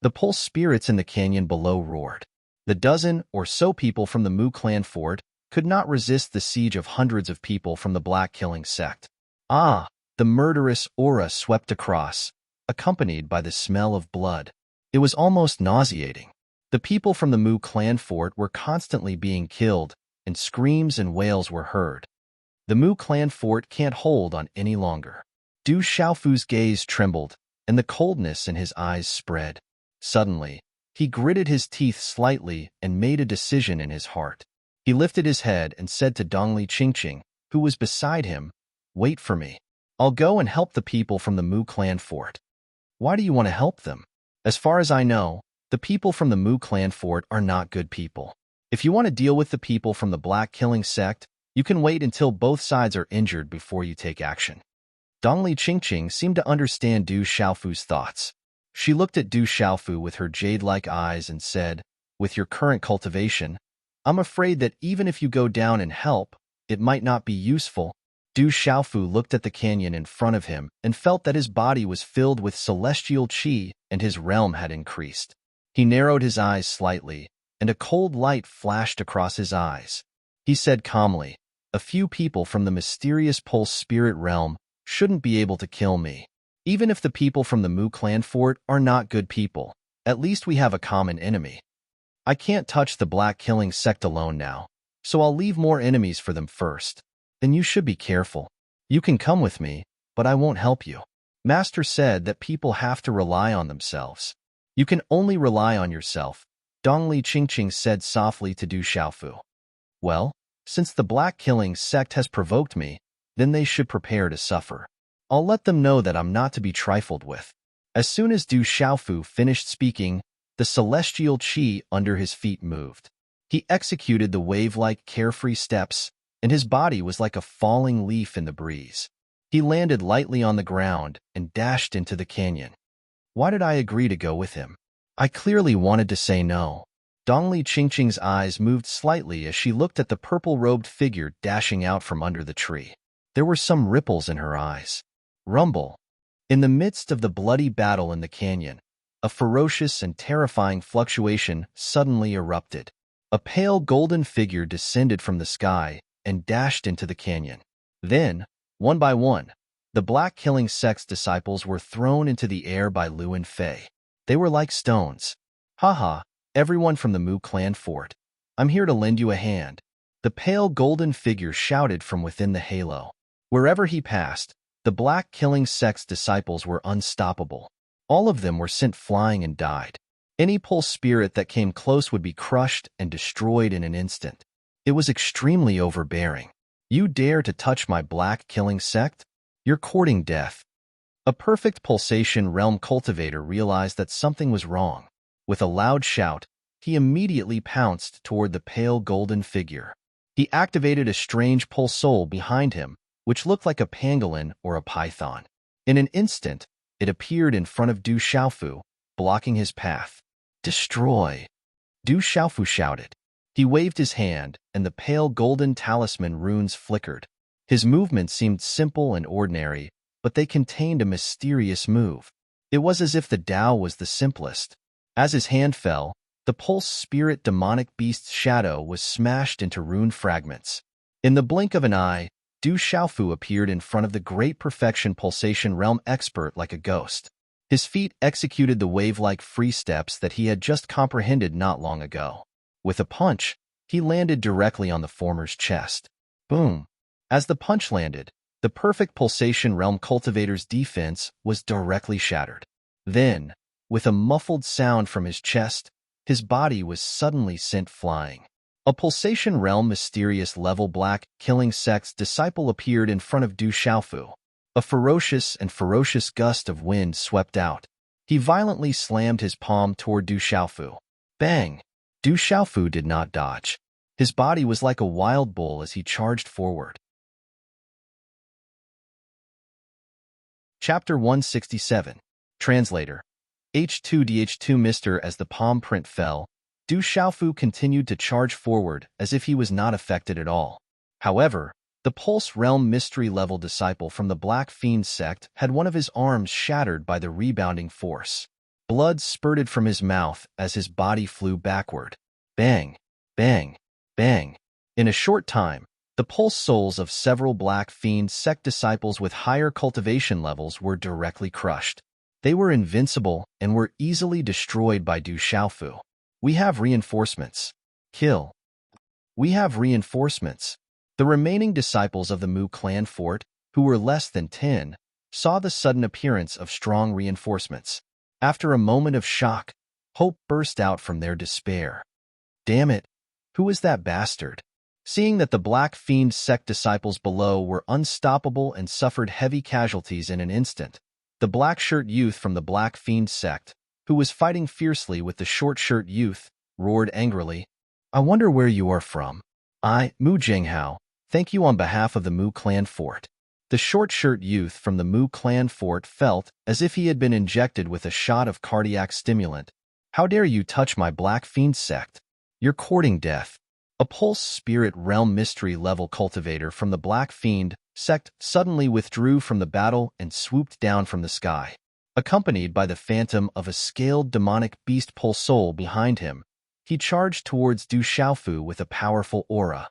The pulse spirits in the canyon below roared. The dozen or so people from the Mu clan fort could not resist the siege of hundreds of people from the Black Killing sect. Ah, the murderous aura swept across, accompanied by the smell of blood. It was almost nauseating. The people from the Mu clan fort were constantly being killed, and screams and wails were heard. The Mu clan fort can't hold on any longer. Du Xiaofu's gaze trembled, and the coldness in his eyes spread. Suddenly, he gritted his teeth slightly and made a decision in his heart. He lifted his head and said to Dongli Qingqing, who was beside him, "Wait for me. I'll go and help the people from the Mu clan fort." "Why do you want to help them?" "As far as I know, the people from the Mu clan fort are not good people. If you want to deal with the people from the Black Killing sect, you can wait until both sides are injured before you take action." Dongli Qingqing seemed to understand Du Xiaofu's thoughts. She looked at Du Xiaofu with her jade-like eyes and said, "With your current cultivation, I'm afraid that even if you go down and help, it might not be useful." Du Xiaofu looked at the canyon in front of him and felt that his body was filled with celestial qi and his realm had increased. He narrowed his eyes slightly, and a cold light flashed across his eyes. He said calmly, "A few people from the mysterious pulse spirit realm shouldn't be able to kill me. Even if the people from the Mu clan fort are not good people, at least we have a common enemy. I can't touch the Black Killing sect alone now, so I'll leave more enemies for them first. Then you should be careful. You can come with me, but I won't help you. Master said that people have to rely on themselves. You can only rely on yourself," Dongli Qingqing said softly to Du Xiaofu. "Well, since the Black Killing sect has provoked me, then they should prepare to suffer. I'll let them know that I'm not to be trifled with." As soon as Du Xiaofu finished speaking, the celestial qi under his feet moved. He executed the wave-like carefree steps, and his body was like a falling leaf in the breeze. He landed lightly on the ground and dashed into the canyon. Why did I agree to go with him? I clearly wanted to say no. Dongli Qingqing's eyes moved slightly as she looked at the purple-robed figure dashing out from under the tree. There were some ripples in her eyes. Rumble. In the midst of the bloody battle in the canyon, a ferocious and terrifying fluctuation suddenly erupted. A pale golden figure descended from the sky and dashed into the canyon. Then, one by one, the Black Killing sect's disciples were thrown into the air by Lu and Fei. They were like stones. "Haha, everyone from the Mu clan fort. I'm here to lend you a hand," the pale golden figure shouted from within the halo. Wherever he passed, the Black Killing sect's disciples were unstoppable. All of them were sent flying and died. Any pulse spirit that came close would be crushed and destroyed in an instant. It was extremely overbearing. "You dare to touch my Black Killing sect? You're courting death." A perfect pulsation realm cultivator realized that something was wrong. With a loud shout, he immediately pounced toward the pale golden figure. He activated a strange pulse soul behind him, which looked like a pangolin or a python. In an instant, it appeared in front of Du Xiaofu, blocking his path. "Destroy!" Du Xiaofu shouted. He waved his hand, and the pale golden talisman runes flickered. His movements seemed simple and ordinary, but they contained a mysterious move. It was as if the Tao was the simplest. As his hand fell, the pulse spirit demonic beast's shadow was smashed into rune fragments. In the blink of an eye, Du Xiaofu appeared in front of the great perfection pulsation realm expert like a ghost. His feet executed the wave-like free steps that he had just comprehended not long ago. With a punch, he landed directly on the former's chest. Boom! As the punch landed, The perfect pulsation realm cultivator's defense was directly shattered. Then, with a muffled sound from his chest, his body was suddenly sent flying. A pulsation realm mysterious level black killing sect's disciple appeared in front of Du Xiaofu. A ferocious gust of wind swept out. He violently slammed his palm toward Du Xiaofu. Bang! Du Xiaofu did not dodge. His body was like a wild bull as he charged forward. Chapter 167. Translator. H2DH2 Mr. As the palm print fell, Du Xiaofu continued to charge forward as if he was not affected at all. However, the Pulse Realm Mystery-level disciple from the Black Fiend sect had one of his arms shattered by the rebounding force. Blood spurted from his mouth as his body flew backward. Bang! Bang! Bang! In a short time, the pulse souls of several Black Fiend sect disciples with higher cultivation levels were directly crushed. They were invincible and were easily destroyed by Du Xiaofu. We have reinforcements. Kill. We have reinforcements. The remaining disciples of the Mu clan fort, who were less than 10, saw the sudden appearance of strong reinforcements. After a moment of shock, hope burst out from their despair. Damn it! Who is that bastard? Seeing that the Black Fiend sect disciples below were unstoppable and suffered heavy casualties in an instant, the black shirt youth from the Black Fiend sect, who was fighting fiercely with the short shirt youth, roared angrily, "I wonder where you are from. I, Mu Jinghao, thank you on behalf of the Mu clan fort." The short shirt youth from the Mu clan fort felt as if he had been injected with a shot of cardiac stimulant. "How dare you touch my Black Fiend sect? You're courting death." A Pulse Spirit Realm Mystery level cultivator from the Black Fiend sect suddenly withdrew from the battle and swooped down from the sky. Accompanied by the phantom of a scaled demonic beast Pulse Soul behind him, he charged towards Du Xiaofu with a powerful aura.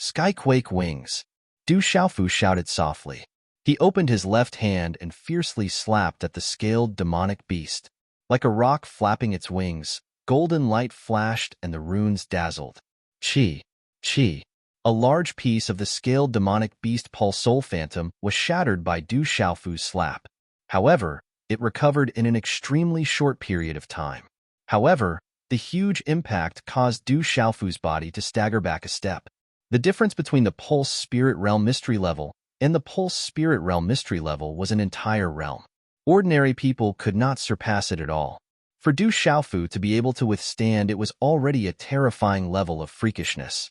Skyquake wings! Du Xiaofu shouted softly. He opened his left hand and fiercely slapped at the scaled demonic beast. Like a rock flapping its wings, golden light flashed and the runes dazzled. Chi. Chi. A large piece of the scaled demonic beast Pulse Soul Phantom was shattered by Du Xiaofu's slap. However, it recovered in an extremely short period of time. However, the huge impact caused Du Xiaofu's body to stagger back a step. The difference between the Pulse Spirit Realm Mystery level and the Pulse Spirit Realm Mystery level was an entire realm. Ordinary people could not surpass it at all. For Du Xiaofu to be able to withstand it was already a terrifying level of freakishness.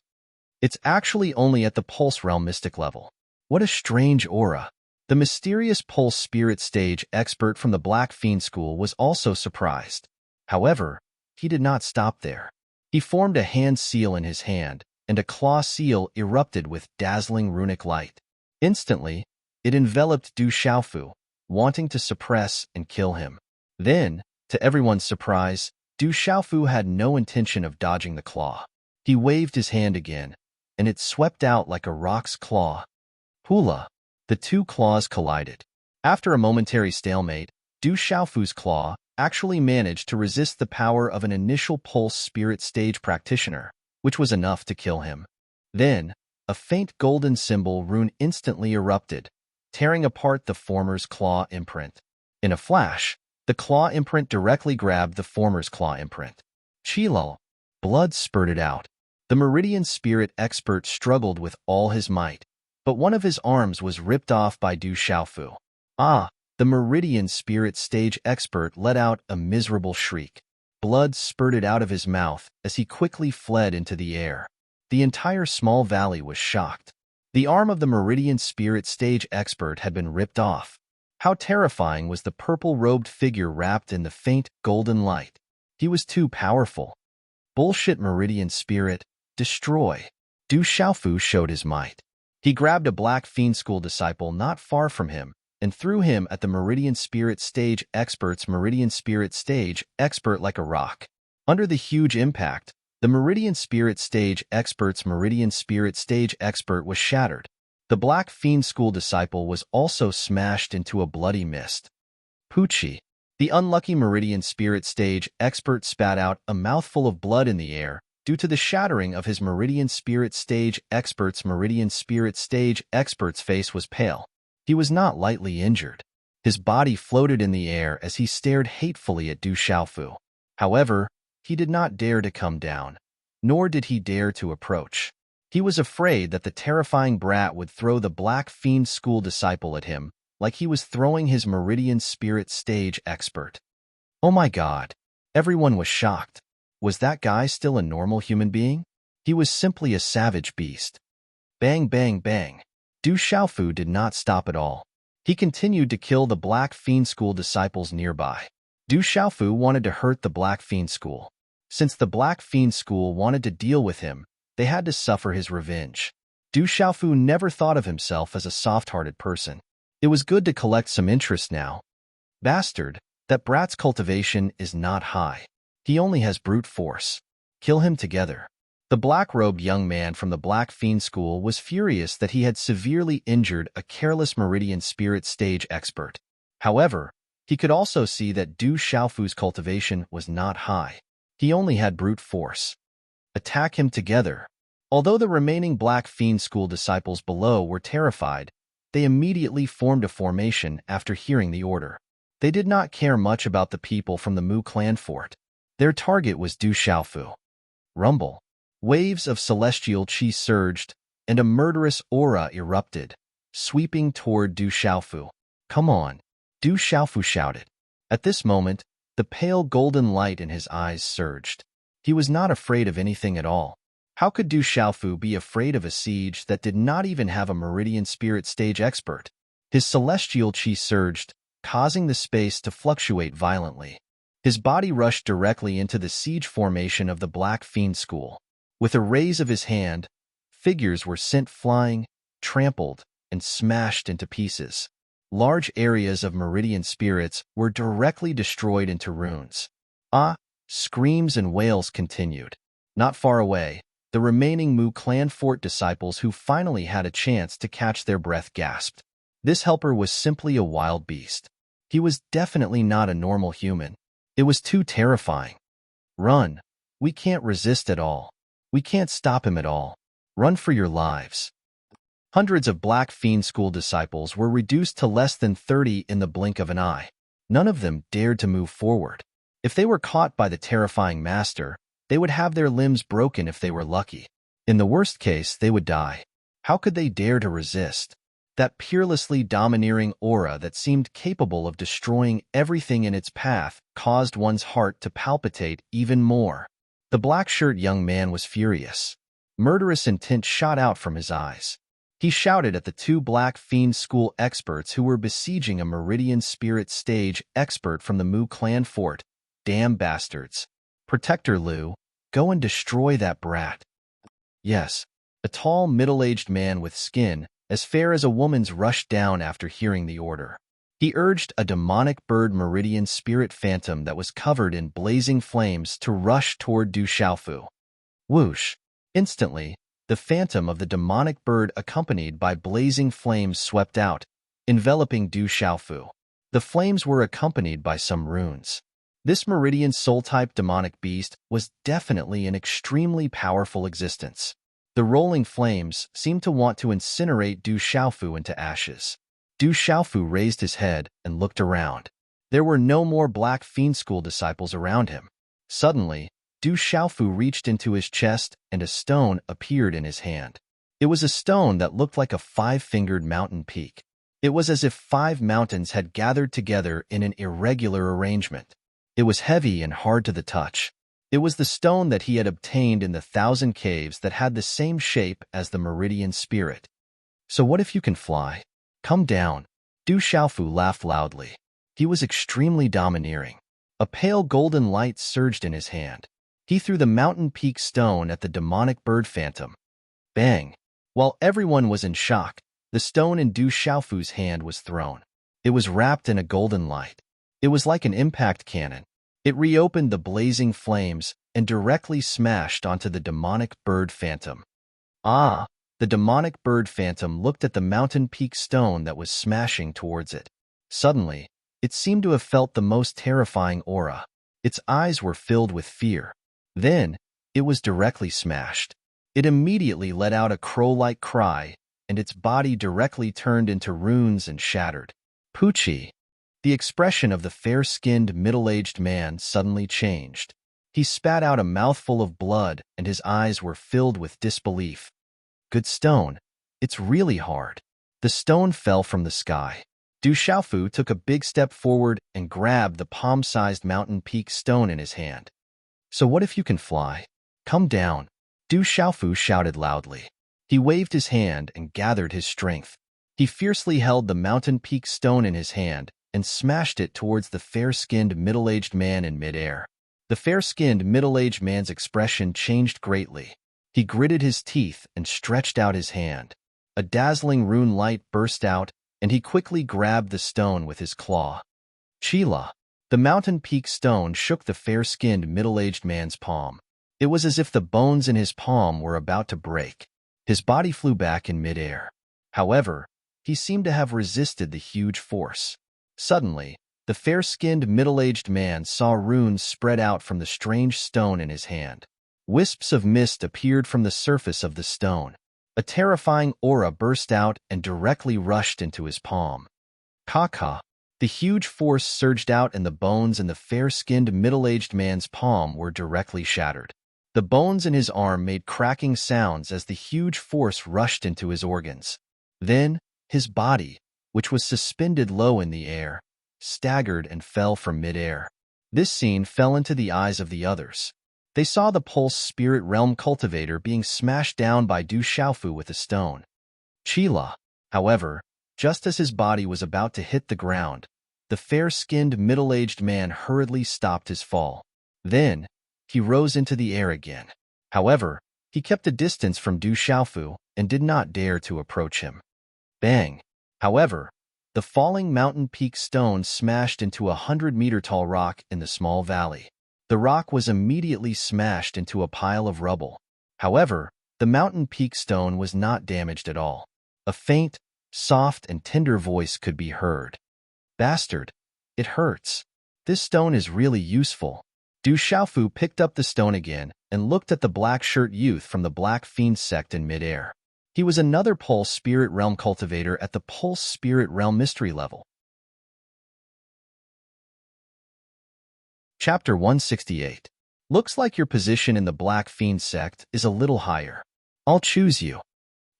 It's actually only at the Pulse Realm Mystic level. What a strange aura. The mysterious Pulse Spirit Stage expert from the Black Fiend School was also surprised. However, he did not stop there. He formed a hand seal in his hand, and a claw seal erupted with dazzling runic light. Instantly, it enveloped Du Xiaofu, wanting to suppress and kill him. Then, to everyone's surprise, Du Xiaofu had no intention of dodging the claw. He waved his hand again, and it swept out like a rock's claw. Hula! The two claws collided. After a momentary stalemate, Du Xiaofu's claw actually managed to resist the power of an initial Pulse Spirit Stage practitioner, which was enough to kill him. Then, a faint golden symbol rune instantly erupted, tearing apart the former's claw imprint. In a flash, the claw imprint directly grabbed the former's claw imprint. Chilal! Blood spurted out. The Meridian Spirit expert struggled with all his might, but one of his arms was ripped off by Du Xiaofu. Ah! The Meridian Spirit Stage expert let out a miserable shriek. Blood spurted out of his mouth as he quickly fled into the air. The entire small valley was shocked. The arm of the Meridian Spirit Stage expert had been ripped off. How terrifying was the purple-robed figure wrapped in the faint, golden light. He was too powerful. Bullshit Meridian Spirit, destroy. Du Xiaofu showed his might. He grabbed a Black Fiend School disciple not far from him and threw him at the Meridian Spirit Stage expert's Meridian Spirit Stage expert like a rock. Under the huge impact, the Meridian Spirit Stage expert's Meridian Spirit Stage expert was shattered. The Black Fiend School disciple was also smashed into a bloody mist. Poochie! The unlucky Meridian Spirit Stage expert spat out a mouthful of blood in the air due to the shattering of his Meridian Spirit Stage expert's Meridian Spirit Stage expert's face was pale. He was not lightly injured. His body floated in the air as he stared hatefully at Du Xiaofu. However, he did not dare to come down, nor did he dare to approach. He was afraid that the terrifying brat would throw the Black Fiend school disciple at him, like he was throwing his Meridian Spirit stage expert. Oh my God! Everyone was shocked. Was that guy still a normal human being? He was simply a savage beast. Bang, bang, bang. Du Xiaofu did not stop at all. He continued to kill the Black Fiend school disciples nearby. Du Xiaofu wanted to hurt the Black Fiend school. Since the Black Fiend school wanted to deal with him, they had to suffer his revenge. Du Xiaofu never thought of himself as a soft-hearted person. It was good to collect some interest now. Bastard, that brat's cultivation is not high. He only has brute force. Kill him together. The black-robed young man from the Black Fiend school was furious that he had severely injured a careless Meridian Spirit stage expert. However, he could also see that Du Xiaofu's cultivation was not high. He only had brute force. Attack him together. Although the remaining Black Fiend school disciples below were terrified, they immediately formed a formation after hearing the order. They did not care much about the people from the Mu clan fort. Their target was Du Xiaofu. Rumble. Waves of celestial chi surged, and a murderous aura erupted, sweeping toward Du Xiaofu. Come on, Du Xiaofu shouted. At this moment, the pale golden light in his eyes surged. He was not afraid of anything at all. How could Du Xiaofu be afraid of a siege that did not even have a Meridian Spirit stage expert? His celestial chi surged, causing the space to fluctuate violently. His body rushed directly into the siege formation of the Black Fiend school. With a raise of his hand, figures were sent flying, trampled, and smashed into pieces. Large areas of Meridian spirits were directly destroyed into ruins. Screams and wails continued. Not far away, the remaining Mu clan fort disciples who finally had a chance to catch their breath gasped. This helper was simply a wild beast. He was definitely not a normal human. It was too terrifying. Run. We can't resist at all. We can't stop him at all. Run for your lives. Hundreds of Black Fiend school disciples were reduced to less than 30 in the blink of an eye. None of them dared to move forward. If they were caught by the terrifying master, they would have their limbs broken if they were lucky. In the worst case, they would die. How could they dare to resist? That peerlessly domineering aura that seemed capable of destroying everything in its path caused one's heart to palpitate even more. The black-shirt young man was furious. Murderous intent shot out from his eyes. He shouted at the two Black Fiend school experts who were besieging a Meridian Spirit stage expert from the Mu clan fort. Damn bastards. Protector Liu, go and destroy that brat. Yes, a tall, middle-aged man with skin as fair as a woman's rushed down after hearing the order. He urged a demonic bird Meridian Spirit phantom that was covered in blazing flames to rush toward Du Xiaofu. Whoosh! Instantly, the phantom of the demonic bird accompanied by blazing flames swept out, enveloping Du Xiaofu. The flames were accompanied by some runes. This Meridian soul-type demonic beast was definitely an extremely powerful existence. The rolling flames seemed to want to incinerate Du Xiaofu into ashes. Du Xiaofu raised his head and looked around. There were no more Black Fiend school disciples around him. Suddenly, Du Xiaofu reached into his chest and a stone appeared in his hand. It was a stone that looked like a five-fingered mountain peak. It was as if 5 mountains had gathered together in an irregular arrangement. It was heavy and hard to the touch. It was the stone that he had obtained in the 1,000 caves that had the same shape as the Meridian Spirit. So what if you can fly? Come down. Du Xiaofu laughed loudly. He was extremely domineering. A pale golden light surged in his hand. He threw the mountain peak stone at the demonic bird phantom. Bang! While everyone was in shock, the stone in Du Xiaofu's hand was thrown. It was wrapped in a golden light. It was like an impact cannon. It reopened the blazing flames and directly smashed onto the demonic bird phantom. The demonic bird phantom looked at the mountain peak stone that was smashing towards it. Suddenly, it seemed to have felt the most terrifying aura. Its eyes were filled with fear. Then, it was directly smashed. It immediately let out a crow-like cry and its body directly turned into runes and shattered. Poochie. The expression of the fair-skinned, middle-aged man suddenly changed. He spat out a mouthful of blood, and his eyes were filled with disbelief. Good stone. It's really hard. The stone fell from the sky. Du Xiaofu took a big step forward and grabbed the palm-sized mountain peak stone in his hand. So what if you can fly? Come down. Du Xiaofu shouted loudly. He waved his hand and gathered his strength. He fiercely held the mountain peak stone in his hand and smashed it towards the fair-skinned middle-aged man in midair. The fair-skinned middle-aged man's expression changed greatly. He gritted his teeth and stretched out his hand. A dazzling rune light burst out, and he quickly grabbed the stone with his claw. Chila. The mountain peak stone shook the fair-skinned middle-aged man's palm. It was as if the bones in his palm were about to break. His body flew back in midair. However, he seemed to have resisted the huge force. Suddenly, the fair-skinned middle-aged man saw runes spread out from the strange stone in his hand. Wisps of mist appeared from the surface of the stone. A terrifying aura burst out and directly rushed into his palm. Kaka. The huge force surged out and the bones in the fair-skinned middle-aged man's palm were directly shattered. The bones in his arm made cracking sounds as the huge force rushed into his organs. Then, his body, which was suspended low in the air, staggered and fell from midair. This scene fell into the eyes of the others. They saw the Pulse Spirit Realm cultivator being smashed down by Du Xiaofu with a stone. Chila, however, just as his body was about to hit the ground, the fair-skinned middle-aged man hurriedly stopped his fall. Then, he rose into the air again. However, he kept a distance from Du Xiaofu and did not dare to approach him. Bang! However, the falling mountain peak stone smashed into a 100-meter-tall rock in the small valley. The rock was immediately smashed into a pile of rubble. However, the mountain peak stone was not damaged at all. A faint, soft, and tender voice could be heard. Bastard, it hurts. This stone is really useful. Du Xiaofu picked up the stone again and looked at the black-shirt youth from the Black Fiend sect in midair. He was another Pulse Spirit Realm cultivator at the Pulse Spirit Realm mystery level. Chapter 168. Looks like your position in the Black Fiend sect is a little higher. I'll choose you.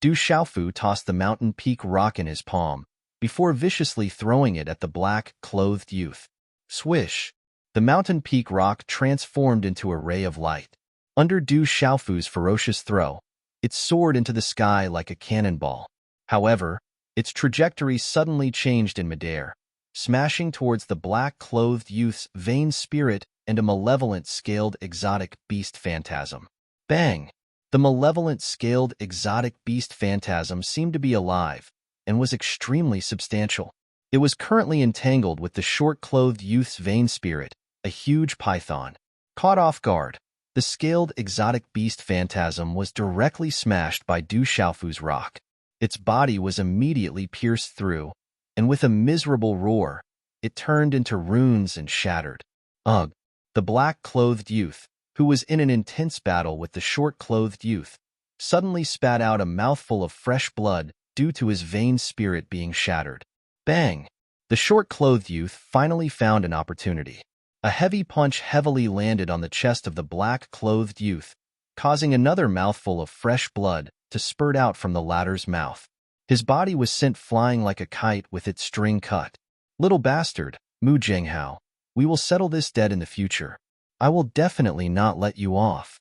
Du Xiaofu tossed the mountain peak rock in his palm, before viciously throwing it at the black-clothed youth. Swish! The mountain peak rock transformed into a ray of light. Under Du Xiaofu's ferocious throw, it soared into the sky like a cannonball. However, its trajectory suddenly changed in midair, smashing towards the black-clothed youth's vain spirit and a malevolent scaled exotic beast phantasm. Bang! The malevolent scaled exotic beast phantasm seemed to be alive and was extremely substantial. It was currently entangled with the short-clothed youth's vain spirit, a huge python. Caught off guard, the scaled exotic beast phantasm was directly smashed by Du Xiaofu's rock. Its body was immediately pierced through, and with a miserable roar, it turned into runes and shattered. Ugh! The black-clothed youth, who was in an intense battle with the short-clothed youth, suddenly spat out a mouthful of fresh blood due to his vain spirit being shattered. Bang! The short-clothed youth finally found an opportunity. A heavy punch heavily landed on the chest of the black-clothed youth, causing another mouthful of fresh blood to spurt out from the latter's mouth. His body was sent flying like a kite with its string cut. Little bastard, Mu Zhenghao, we will settle this debt in the future. I will definitely not let you off.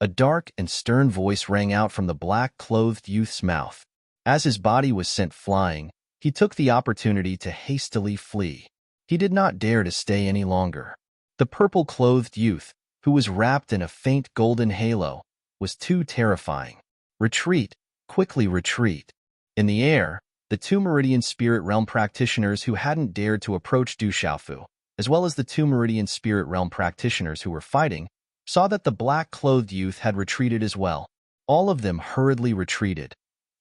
A dark and stern voice rang out from the black-clothed youth's mouth. As his body was sent flying, he took the opportunity to hastily flee. He did not dare to stay any longer. The purple-clothed youth, who was wrapped in a faint golden halo, was too terrifying. Retreat, quickly retreat. In the air, the two Meridian Spirit Realm practitioners who hadn't dared to approach Du Xiaofu, as well as the two Meridian Spirit Realm practitioners who were fighting, saw that the black-clothed youth had retreated as well. All of them hurriedly retreated,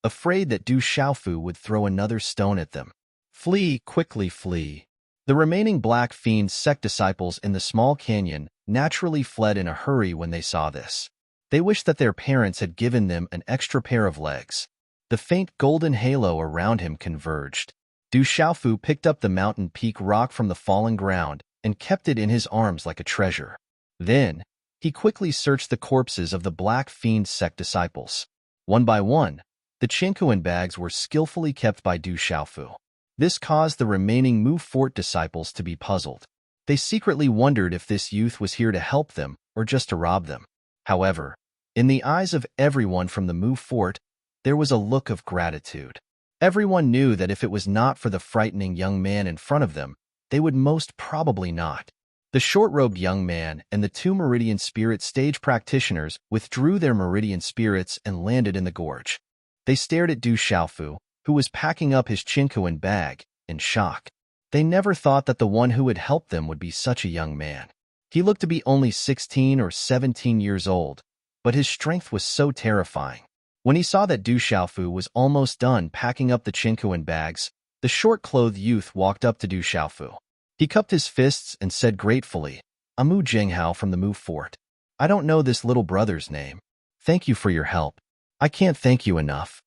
afraid that Du Xiaofu would throw another stone at them. Flee, quickly flee. The remaining Black Fiend sect disciples in the small canyon naturally fled in a hurry when they saw this. They wished that their parents had given them an extra pair of legs. The faint golden halo around him converged. Du Xiaofu picked up the mountain peak rock from the fallen ground and kept it in his arms like a treasure. Then, he quickly searched the corpses of the Black Fiend sect disciples. One by one, the Chinquin bags were skillfully kept by Du Xiaofu. This caused the remaining Mu Fort disciples to be puzzled. They secretly wondered if this youth was here to help them or just to rob them. However, in the eyes of everyone from the Mu Fort, there was a look of gratitude. Everyone knew that if it was not for the frightening young man in front of them, they would most probably not. The short-robed young man and the two Meridian Spirit stage practitioners withdrew their Meridian Spirits and landed in the gorge. They stared at Du Xiaofu, who was packing up his Chinquin bag, in shock. They never thought that the one who had helped them would be such a young man. He looked to be only 16 or 17 years old, but his strength was so terrifying. When he saw that Du Xiaofu was almost done packing up the Chinquin bags, the short-clothed youth walked up to Du Xiaofu. He cupped his fists and said gratefully, "I'm Mu Jinghao from the Mu Fort. I don't know this little brother's name. Thank you for your help. I can't thank you enough."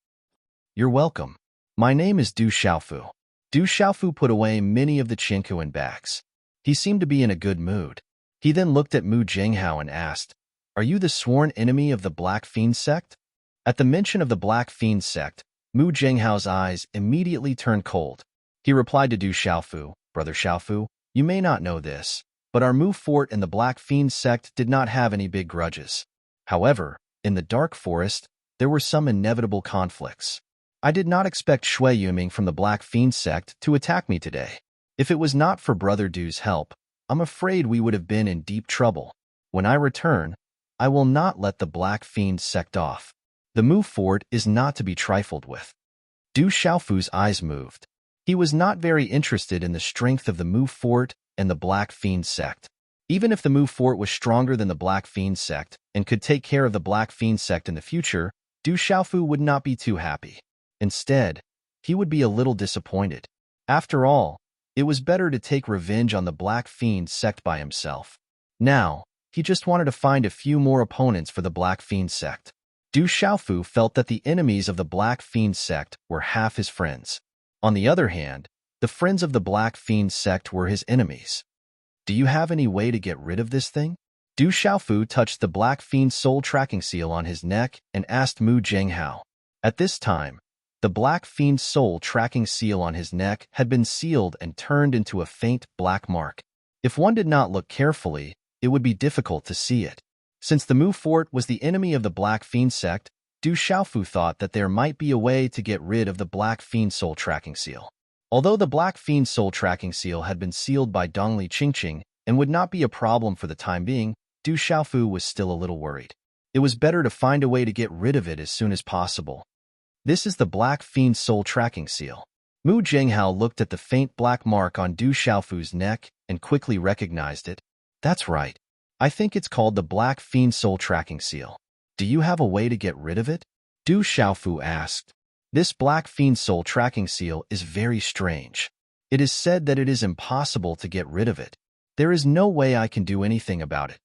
"You're welcome. My name is Du Xiaofu." Du Xiaofu put away many of the Chinquin bags. He seemed to be in a good mood. He then looked at Mu Jinghao and asked, "Are you the sworn enemy of the Black Fiend sect?" At the mention of the Black Fiend sect, Mu Jinghao's eyes immediately turned cold. He replied to Du Xiaofu, "Brother Xiaofu, you may not know this, but our Mu Fort and the Black Fiend sect did not have any big grudges. However, in the Dark Forest, there were some inevitable conflicts. I did not expect Shui Yuming from the Black Fiend sect to attack me today. If it was not for Brother Du's help, I'm afraid we would have been in deep trouble. When I return, I will not let the Black Fiend sect off. The Mu Fort is not to be trifled with." Du Xiaofu's eyes moved. He was not very interested in the strength of the Mu Fort and the Black Fiend sect. Even if the Mu Fort was stronger than the Black Fiend sect and could take care of the Black Fiend sect in the future, Du Xiaofu would not be too happy. Instead, he would be a little disappointed. After all, it was better to take revenge on the Black Fiend sect by himself. Now, he just wanted to find a few more opponents for the Black Fiend sect. Du Xiaofu felt that the enemies of the Black Fiend sect were half his friends. On the other hand, the friends of the Black Fiend sect were his enemies. "Do you have any way to get rid of this thing?" Du Xiaofu touched the Black Fiend soul tracking seal on his neck and asked Mu Jinghao. At this time, the Black Fiend soul tracking seal on his neck had been sealed and turned into a faint black mark. If one did not look carefully, it would be difficult to see it. Since the Mu Fort was the enemy of the Black Fiend sect, Du Xiaofu thought that there might be a way to get rid of the Black Fiend soul tracking seal. Although the Black Fiend soul tracking seal had been sealed by Dongli Qingqing and would not be a problem for the time being, Du Xiaofu was still a little worried. It was better to find a way to get rid of it as soon as possible. "This is the Black Fiend soul tracking seal." Mu Jinghao looked at the faint black mark on Du Xiaofu's neck and quickly recognized it. "That's right. I think it's called the Black Fiend soul tracking seal. Do you have a way to get rid of it?" Du Xiaofu asked. "This Black Fiend soul tracking seal is very strange. It is said that it is impossible to get rid of it. There is no way I can do anything about it."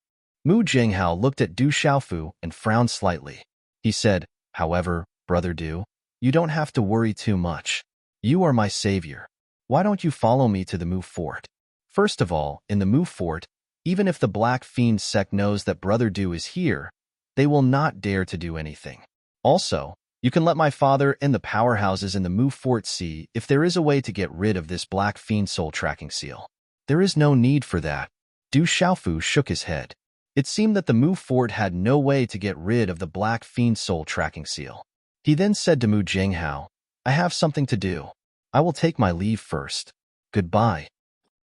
Mu Jinghao looked at Du Xiaofu and frowned slightly. He said, "However, Brother Du, you don't have to worry too much. You are my savior. Why don't you follow me to the Mu Fort? First of all, in the Mu Fort, even if the Black Fiend sect knows that Brother Du is here, they will not dare to do anything. Also, you can let my father and the powerhouses in the Mu Fort see if there is a way to get rid of this Black Fiend soul tracking seal." "There is no need for that." Du Xiaofu shook his head. It seemed that the Mu Fort had no way to get rid of the Black Fiend soul tracking seal. He then said to Mu Jinghao, "I have something to do. I will take my leave first. Goodbye."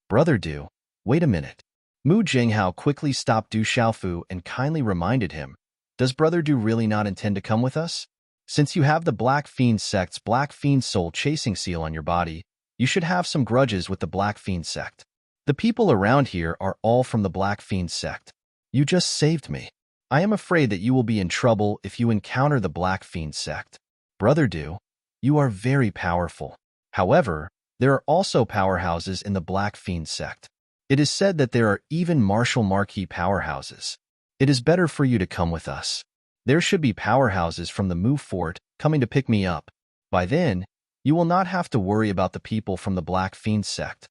"Brother Du, wait a minute." Mu Jinghao quickly stopped Du Xiaofu and kindly reminded him, "Does Brother Du really not intend to come with us? Since you have the Black Fiend sect's Black Fiend soul chasing seal on your body, you should have some grudges with the Black Fiend sect. The people around here are all from the Black Fiend sect. You just saved me. I am afraid that you will be in trouble if you encounter the Black Fiend sect. Brother Du, you are very powerful. However, there are also powerhouses in the Black Fiend sect. It is said that there are even martial marquee powerhouses. It is better for you to come with us. There should be powerhouses from the Mu Fort coming to pick me up. By then, you will not have to worry about the people from the Black Fiend sect.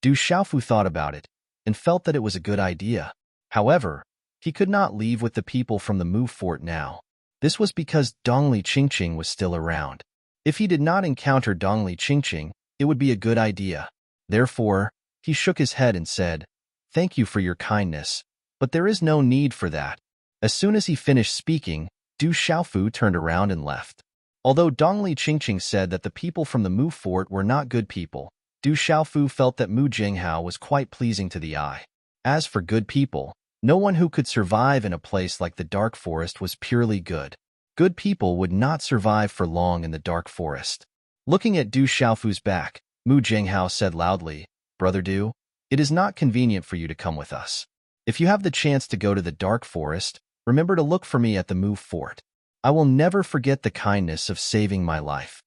Du Xiaofu thought about it and felt that it was a good idea. However, he could not leave with the people from the Mu Fort now. This was because Dongli Qingqing was still around. If he did not encounter Dongli Qingqing, it would be a good idea. Therefore, he shook his head and said, "Thank you for your kindness, but there is no need for that." As soon as he finished speaking, Du Xiaofu turned around and left. Although Dongli Qingqing said that the people from the Mu Fort were not good people, Du Xiaofu felt that Mu Jinghao was quite pleasing to the eye. As for good people, no one who could survive in a place like the Dark Forest was purely good. Good people would not survive for long in the Dark Forest. Looking at Du Xiaofu's back, Mu Jinghao said loudly, "Brother Du, it is not convenient for you to come with us. If you have the chance to go to the Dark Forest, remember to look for me at the Mu Fort. I will never forget the kindness of saving my life."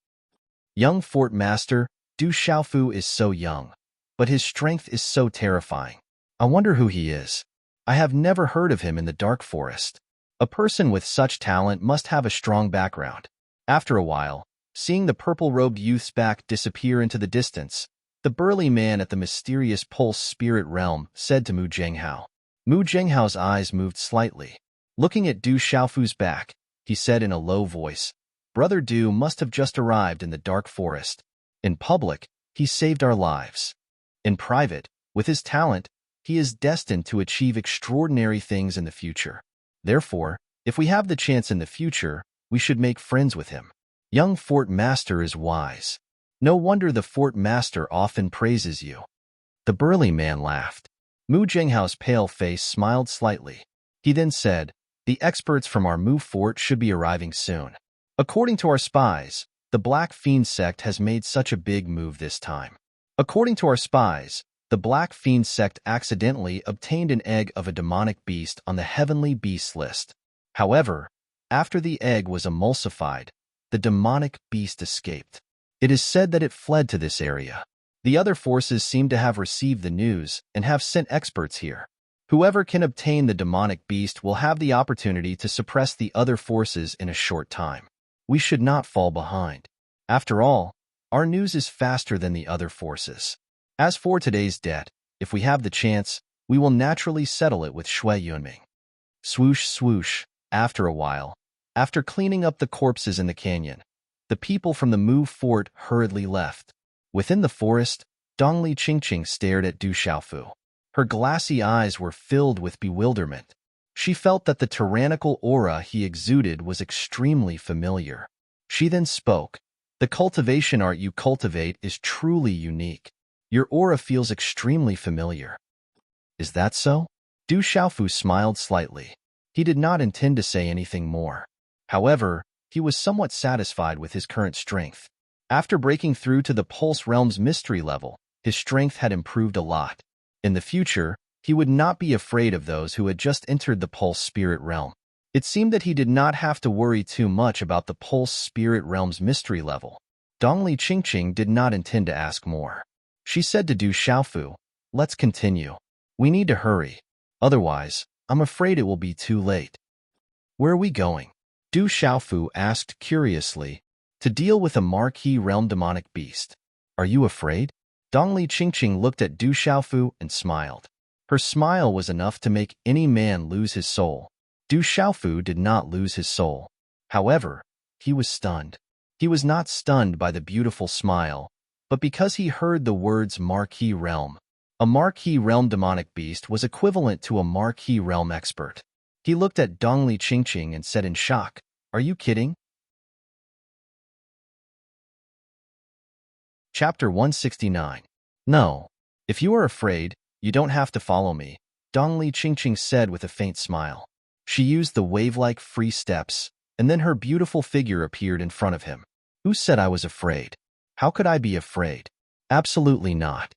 Young Fort Master, Du Xiaofu is so young, but his strength is so terrifying. I wonder who he is. I have never heard of him in the Dark Forest. A person with such talent must have a strong background. After a while, seeing the purple-robed youth's back disappear into the distance, the burly man at the mysterious pulse spirit realm said to Mu Jinghao. Mu Jinghao's eyes moved slightly. Looking at Du Xiaofu's back, he said in a low voice, "Brother Du must have just arrived in the Dark Forest. In public, he saved our lives. In private, with his talent, he is destined to achieve extraordinary things in the future. Therefore, if we have the chance in the future, we should make friends with him. Young Fort Master is wise. No wonder the Fort Master often praises you." The burly man laughed. Mu Jinghao's pale face smiled slightly. He then said, "The experts from our Mu Fort should be arriving soon. According to our spies, the Black Fiend sect has made such a big move this time. According to our spies, the Black Fiend sect accidentally obtained an egg of a demonic beast on the Heavenly Beasts list. However, after the egg was emulsified, the demonic beast escaped. It is said that it fled to this area. The other forces seem to have received the news and have sent experts here. Whoever can obtain the demonic beast will have the opportunity to suppress the other forces in a short time. We should not fall behind. After all, our news is faster than the other forces. As for today's debt, if we have the chance, we will naturally settle it with Shui Yunming." Swoosh, swoosh. After a while, after cleaning up the corpses in the canyon, the people from the Mu Fort hurriedly left. Within the forest, Dongli Qingqing stared at Du Xiaofu. Her glassy eyes were filled with bewilderment. She felt that the tyrannical aura he exuded was extremely familiar. She then spoke. "The cultivation art you cultivate is truly unique. Your aura feels extremely familiar." "Is that so?" Du Xiaofu smiled slightly. He did not intend to say anything more. However, he was somewhat satisfied with his current strength. After breaking through to the Pulse Realm's mystery level, his strength had improved a lot. In the future, he would not be afraid of those who had just entered the Pulse Spirit Realm. It seemed that he did not have to worry too much about the Pulse Spirit Realm's mystery level. Dongli Qingqing did not intend to ask more. She said to Du Xiaofu, "Let's continue. We need to hurry. Otherwise, I'm afraid it will be too late." "Where are we going?" Du Xiaofu asked curiously. "To deal with a marquee realm demonic beast. Are you afraid?" Dongli Qingqing looked at Du Xiaofu and smiled. Her smile was enough to make any man lose his soul. Du Xiaofu did not lose his soul. However, he was stunned. He was not stunned by the beautiful smile, but because he heard the words Marquee Realm. A Marquee Realm demonic beast was equivalent to a Marquee Realm expert. He looked at Dongli Qingqing and said in shock, "Are you kidding?" Chapter 169. "No. If you are afraid, you don't have to follow me," Dongli Qingqing said with a faint smile. She used the wave-like free steps, and then her beautiful figure appeared in front of him. "Who said I was afraid? How could I be afraid? Absolutely not."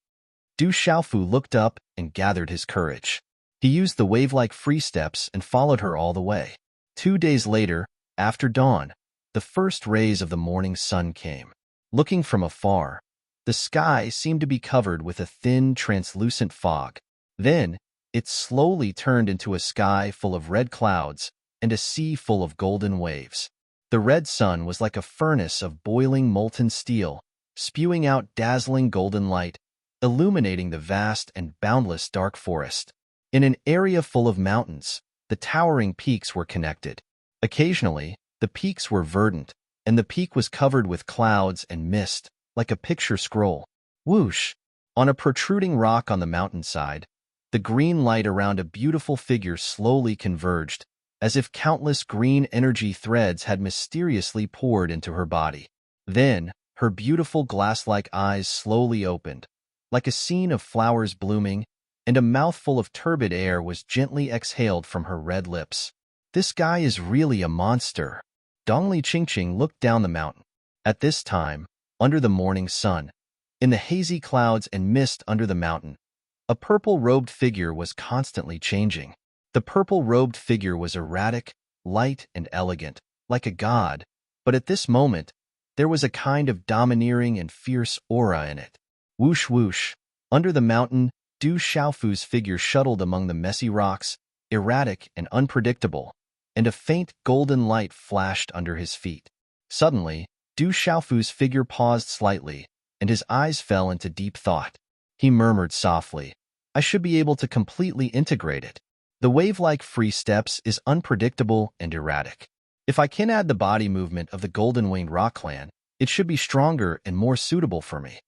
Du Xiaofu looked up and gathered his courage. He used the wave-like free steps and followed her all the way. 2 days later, after dawn, the first rays of the morning sun came. Looking from afar, the sky seemed to be covered with a thin, translucent fog. Then, it slowly turned into a sky full of red clouds and a sea full of golden waves. The red sun was like a furnace of boiling molten steel, spewing out dazzling golden light, illuminating the vast and boundless dark forest. In an area full of mountains, the towering peaks were connected. Occasionally, the peaks were verdant, and the peak was covered with clouds and mist, like a picture scroll. Whoosh! On a protruding rock on the mountainside, the green light around a beautiful figure slowly converged, as if countless green energy threads had mysteriously poured into her body. Then, her beautiful glass-like eyes slowly opened, like a scene of flowers blooming, and a mouthful of turbid air was gently exhaled from her red lips. This guy is really a monster. Dongli Qingqing looked down the mountain. At this time, under the morning sun, in the hazy clouds and mist under the mountain, a purple-robed figure was constantly changing. The purple-robed figure was erratic, light, and elegant, like a god, but at this moment, there was a kind of domineering and fierce aura in it. Whoosh whoosh! Under the mountain, Du Xiaofu's figure shuttled among the messy rocks, erratic and unpredictable, and a faint golden light flashed under his feet. Suddenly, Du Xiaofu's figure paused slightly, and his eyes fell into deep thought. He murmured softly, "I should be able to completely integrate it. The wave-like free steps is unpredictable and erratic. If I can add the body movement of the golden-winged rock clan, it should be stronger and more suitable for me.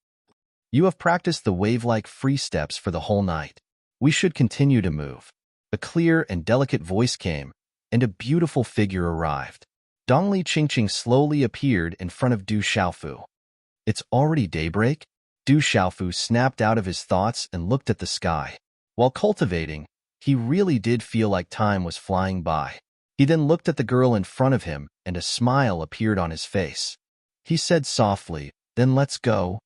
You have practiced the wave-like free steps for the whole night. We should continue to move." A clear and delicate voice came, and a beautiful figure arrived. Dongli Qingqing slowly appeared in front of Du Xiaofu. "It's already daybreak?" Du Xiaofu snapped out of his thoughts and looked at the sky. While cultivating, he really did feel like time was flying by. He then looked at the girl in front of him, and a smile appeared on his face. He said softly, "Then let's go.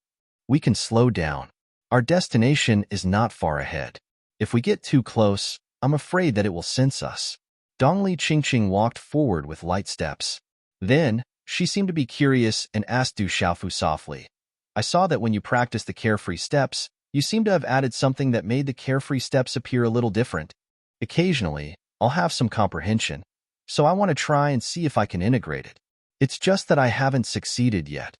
We can slow down. Our destination is not far ahead. If we get too close, I'm afraid that it will sense us." Dongli Qingqing walked forward with light steps. Then, she seemed to be curious and asked Du Xiaofu softly, "I saw that when you practiced the carefree steps, you seem to have added something that made the carefree steps appear a little different. Occasionally, I'll have some comprehension, so I want to try and see if I can integrate it. It's just that I haven't succeeded yet."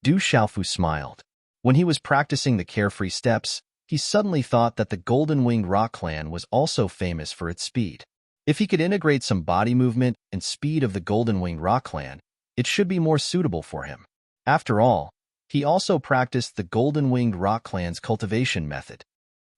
Du Xiaofu smiled. When he was practicing the carefree steps, he suddenly thought that the golden-winged rock clan was also famous for its speed. If he could integrate some body movement and speed of the golden-winged rock clan, it should be more suitable for him. After all, he also practiced the golden-winged rock clan's cultivation method.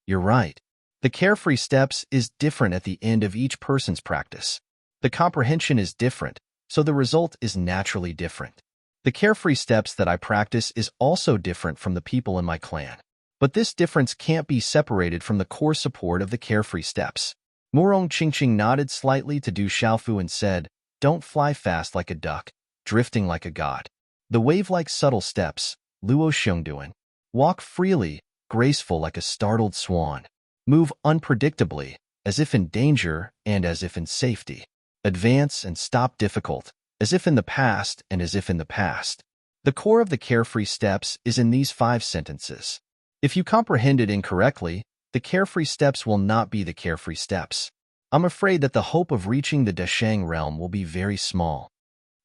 You're right. The carefree steps is different at the end of each person's practice. The comprehension is different, so the result is naturally different. The carefree steps that I practice is also different from the people in my clan. But this difference can't be separated from the core support of the carefree steps. Murong Qingqing nodded slightly to Du Xiaofu and said, "Don't fly fast like a duck, drifting like a god. The wave-like subtle steps, Luo Xiongduan. Walk freely, graceful like a startled swan. Move unpredictably, as if in danger and as if in safety. Advance and stop difficult, as if in the past and as if in the past." The core of the carefree steps is in these 5 sentences. If you comprehend it incorrectly, the carefree steps will not be the carefree steps. I'm afraid that the hope of reaching the Dashang realm will be very small.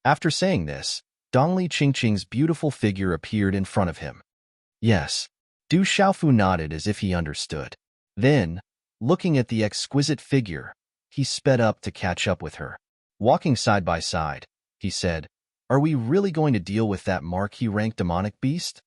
After saying this, Dongli Qingqing's beautiful figure appeared in front of him. Yes. Du Xiaofu nodded as if he understood. Then, looking at the exquisite figure, he sped up to catch up with her. Walking side by side, he said, "Are we really going to deal with that marquee-ranked demonic beast?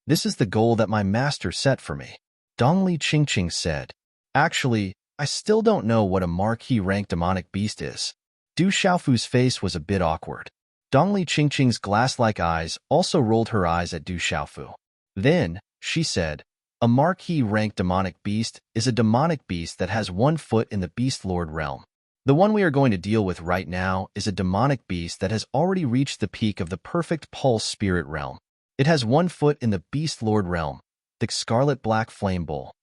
This is the goal that my master set for me." Dongli Qingqing said, "Actually, I still don't know what a marquee-ranked demonic beast is." Du Xiaofu's face was a bit awkward. Dongli Qingqing's glass-like eyes also rolled her eyes at Du Xiaofu. Then, she said, "A marquee-ranked demonic beast is a demonic beast that has 1 foot in the Beast Lord realm. The one we are going to deal with right now is a demonic beast that has already reached the peak of the perfect pulse spirit realm. It has 1 foot in the Beast Lord realm, the Scarlet Black Flame Bull."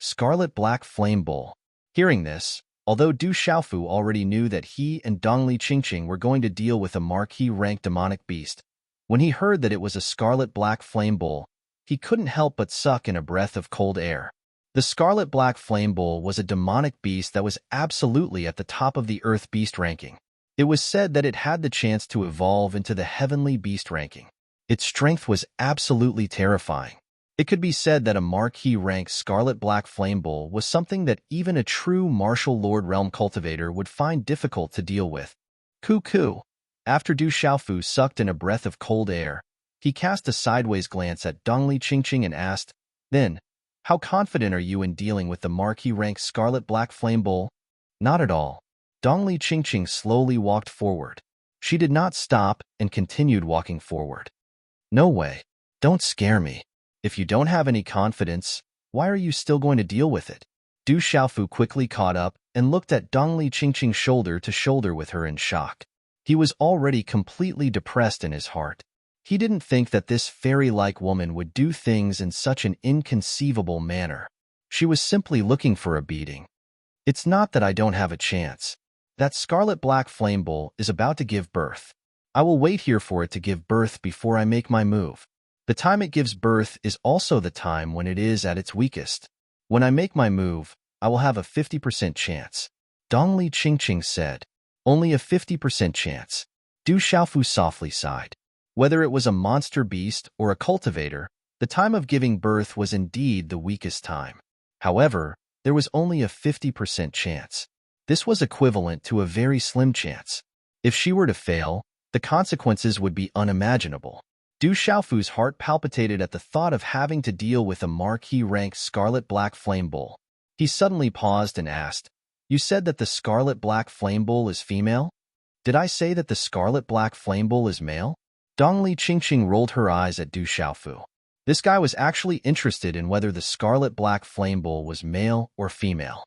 Scarlet Black Flame Bull. Hearing this, although Du Xiaofu already knew that he and Dongli Qingqing were going to deal with a marquee-ranked demonic beast, when he heard that it was a Scarlet Black Flame Bull, he couldn't help but suck in a breath of cold air. The Scarlet Black Flame Bull was a demonic beast that was absolutely at the top of the Earth Beast ranking. It was said that it had the chance to evolve into the heavenly beast ranking. Its strength was absolutely terrifying. It could be said that a marquee-rank Scarlet Black Flame Bull was something that even a true Martial Lord Realm cultivator would find difficult to deal with. Cuckoo. After Du Xiaofu sucked in a breath of cold air, he cast a sideways glance at Dongli Qingqing and asked, "Then, how confident are you in dealing with the marquee-rank Scarlet Black Flame Bull?" "Not at all." Dongli Qingqing slowly walked forward. She did not stop and continued walking forward. "No way. Don't scare me. If you don't have any confidence, why are you still going to deal with it?" Du Xiaofu quickly caught up and looked at Dongli Qingqing shoulder to shoulder with her in shock. He was already completely depressed in his heart. He didn't think that this fairy-like woman would do things in such an inconceivable manner. She was simply looking for a beating. "It's not that I don't have a chance. That Scarlet Black Flame Bull is about to give birth. I will wait here for it to give birth before I make my move. The time it gives birth is also the time when it is at its weakest. When I make my move, I will have a 50% chance." Dongli Qingqing said. "Only a 50% chance." Du Xiaofu softly sighed. Whether it was a monster beast or a cultivator, the time of giving birth was indeed the weakest time. However, there was only a 50% chance. This was equivalent to a very slim chance. If she were to fail, the consequences would be unimaginable. Du Xiaofu's heart palpitated at the thought of having to deal with a marquee-ranked Scarlet Black Flame Bull. He suddenly paused and asked, "You said that the Scarlet Black Flame Bull is female? Did I say that the Scarlet Black Flame Bull is male?" Dongli Qingqing rolled her eyes at Du Xiaofu. This guy was actually interested in whether the Scarlet Black Flame Bull was male or female.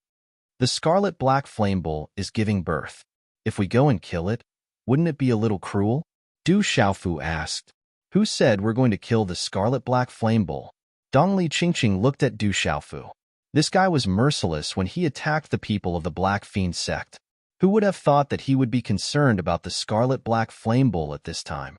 "The Scarlet Black Flame Bull is giving birth. If we go and kill it, wouldn't it be a little cruel?" Du Xiaofu asked. "Who said we're going to kill the Scarlet Black Flame Bull?" Dongli Qingqing looked at Du Xiaofu. This guy was merciless when he attacked the people of the Black Fiend sect. Who would have thought that he would be concerned about the Scarlet Black Flame Bull at this time?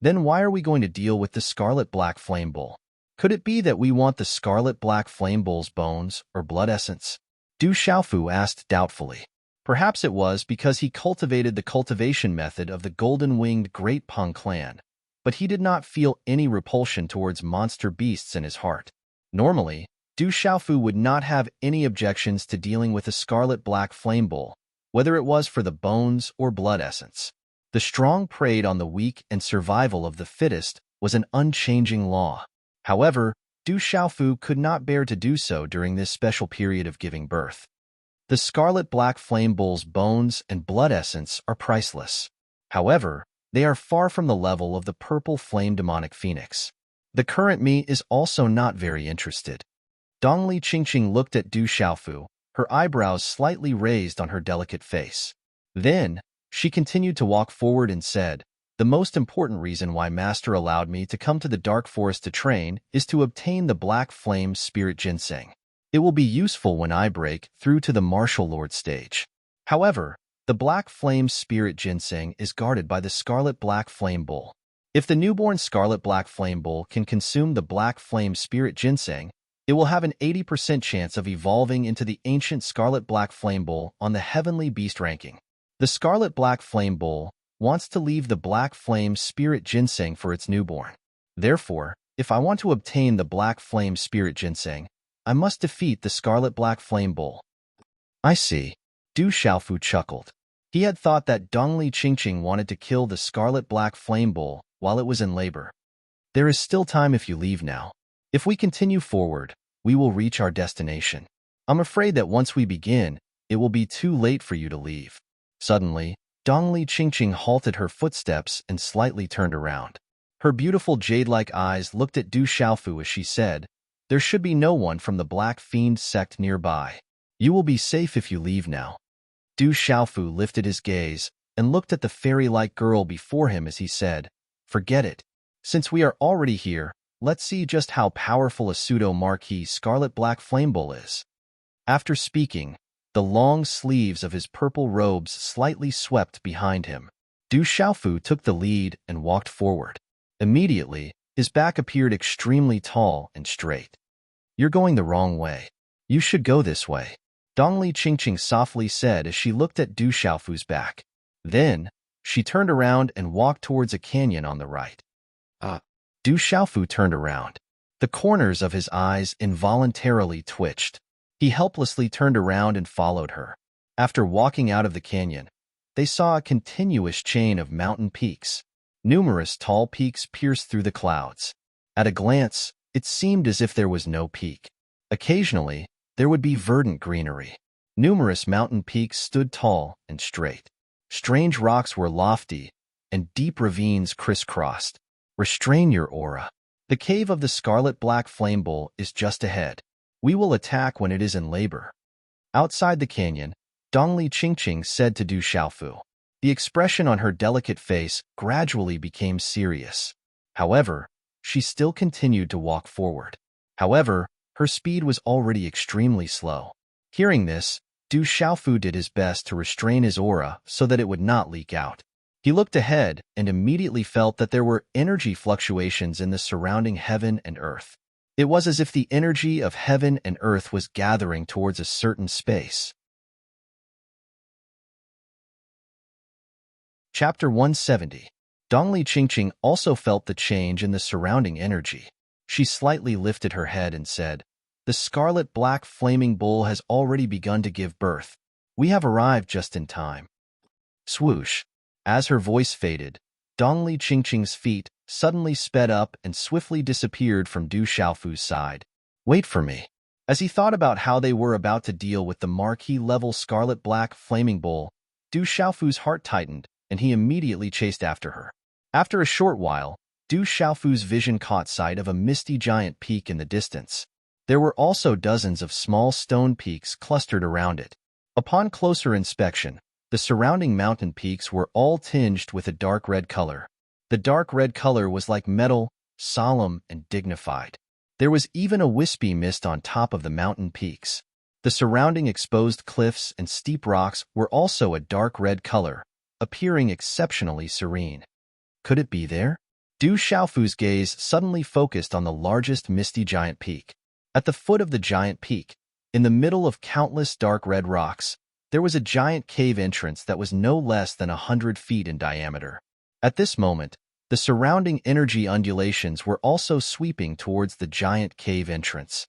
Then why are we going to deal with the Scarlet Black Flame Bull? Could it be that we want the Scarlet Black Flame Bull's bones or blood essence? Du Xiaofu asked doubtfully. Perhaps it was because he cultivated the cultivation method of the golden-winged Great Peng clan, but he did not feel any repulsion towards monster beasts in his heart. Normally, Du Xiaofu would not have any objections to dealing with a Scarlet Black Flame Bull, whether it was for the bones or blood essence. The strong preyed on the weak and survival of the fittest was an unchanging law. However, Du Xiaofu could not bear to do so during this special period of giving birth. The Scarlet Black Flame Bull's bones and blood essence are priceless. However, they are far from the level of the purple flame demonic phoenix. The current me is also not very interested. Dongli Qingqing looked at Du Xiaofu, her eyebrows slightly raised on her delicate face. Then, she continued to walk forward and said, "The most important reason why Master allowed me to come to the Dark Forest to train is to obtain the Black Flame Spirit Ginseng. It will be useful when I break through to the Martial Lord stage. However, the Black Flame Spirit Ginseng is guarded by the Scarlet Black Flame Bull. If the newborn Scarlet Black Flame Bull can consume the Black Flame Spirit Ginseng, it will have an 80% chance of evolving into the ancient Scarlet Black Flame Bull on the Heavenly Beast ranking. The Scarlet Black Flame Bull wants to leave the Black Flame Spirit Ginseng for its newborn. Therefore, if I want to obtain the Black Flame Spirit Ginseng, I must defeat the Scarlet Black Flame Bull." "I see." Du Xiaofu chuckled. He had thought that Dongli Qingqing wanted to kill the Scarlet Black Flame Bull while it was in labor. "There is still time if you leave now. If we continue forward, we will reach our destination. I'm afraid that once we begin, it will be too late for you to leave." Suddenly, Dongli Qingqing halted her footsteps and slightly turned around. Her beautiful jade-like eyes looked at Du Xiaofu as she said, "There should be no one from the Black Fiend sect nearby. You will be safe if you leave now." Du Xiaofu lifted his gaze and looked at the fairy-like girl before him as he said, "Forget it. Since we are already here, let's see just how powerful a pseudo-marquee Scarlet Black Flame Bull is." After speaking, the long sleeves of his purple robes slightly swept behind him. Du Xiaofu took the lead and walked forward. Immediately, his back appeared extremely tall and straight. "You're going the wrong way. You should go this way," Dongli Qingqing softly said as she looked at Du Xiaofu's back. Then, she turned around and walked towards a canyon on the right. Du Xiaofu turned around. The corners of his eyes involuntarily twitched. He helplessly turned around and followed her. After walking out of the canyon, they saw a continuous chain of mountain peaks. Numerous tall peaks pierced through the clouds. At a glance, it seemed as if there was no peak. Occasionally, there would be verdant greenery. Numerous mountain peaks stood tall and straight. Strange rocks were lofty, and deep ravines crisscrossed. Restrain your aura. The cave of the scarlet-black flame bowl is just ahead. We will attack when it is in labor. Outside the canyon, Dongli Qingqing said to Du Xiaofu. The expression on her delicate face gradually became serious. However, she still continued to walk forward. However, her speed was already extremely slow. Hearing this, Du Xiaofu did his best to restrain his aura so that it would not leak out. He looked ahead and immediately felt that there were energy fluctuations in the surrounding heaven and earth. It was as if the energy of heaven and earth was gathering towards a certain space. Chapter 170. Dongli Qingqing also felt the change in the surrounding energy. She slightly lifted her head and said, "The scarlet-black flaming bull has already begun to give birth. We have arrived just in time." Swoosh. As her voice faded, Dongli Qingqing's feet suddenly sped up and swiftly disappeared from Du Xiaofu's side. "Wait for me." As he thought about how they were about to deal with the marquee-level scarlet-black flaming bull, Du Xiaofu's heart tightened, and he immediately chased after her. After a short while, Du Xiaofu's vision caught sight of a misty giant peak in the distance. There were also dozens of small stone peaks clustered around it. Upon closer inspection, the surrounding mountain peaks were all tinged with a dark red color. The dark red color was like metal, solemn and dignified. There was even a wispy mist on top of the mountain peaks. The surrounding exposed cliffs and steep rocks were also a dark red color, appearing exceptionally serene. Could it be there? Du Xiaofu's gaze suddenly focused on the largest misty giant peak. At the foot of the giant peak, in the middle of countless dark red rocks, there was a giant cave entrance that was no less than 100 feet in diameter. At this moment, the surrounding energy undulations were also sweeping towards the giant cave entrance.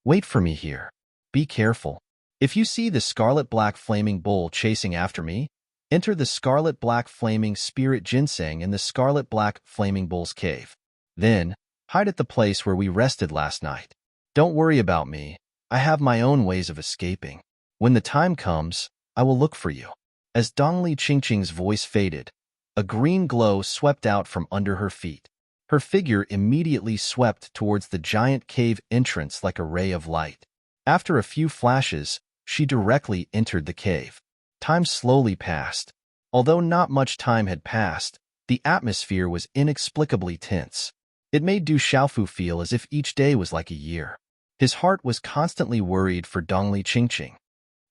"Wait for me here. Be careful. If you see the scarlet-black flaming bull chasing after me, enter the scarlet-black flaming spirit ginseng in the scarlet-black flaming bull's cave. Then, hide at the place where we rested last night. Don't worry about me. I have my own ways of escaping. When the time comes, I will look for you." As Dongli Qingqing's voice faded, a green glow swept out from under her feet. Her figure immediately swept towards the giant cave entrance like a ray of light. After a few flashes, she directly entered the cave. Time slowly passed. Although not much time had passed, the atmosphere was inexplicably tense. It made Du Xiaofu feel as if each day was like a year. His heart was constantly worried for Dongli Qingqing.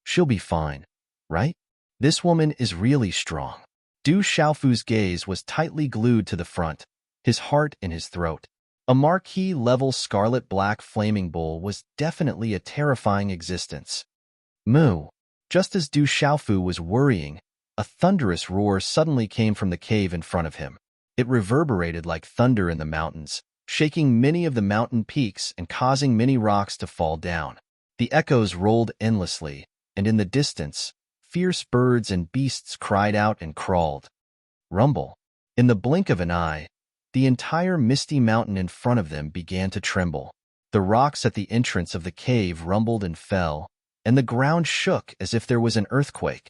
She'll be fine, right? This woman is really strong. Du Xiaofu's gaze was tightly glued to the front, his heart in his throat. A marquee-level scarlet-black flaming bull was definitely a terrifying existence. Moo! Just as Du Xiaofu was worrying, a thunderous roar suddenly came from the cave in front of him. It reverberated like thunder in the mountains, shaking many of the mountain peaks and causing many rocks to fall down. The echoes rolled endlessly, and in the distance, fierce birds and beasts cried out and crawled. Rumble. In the blink of an eye, the entire misty mountain in front of them began to tremble. The rocks at the entrance of the cave rumbled and fell, and the ground shook as if there was an earthquake.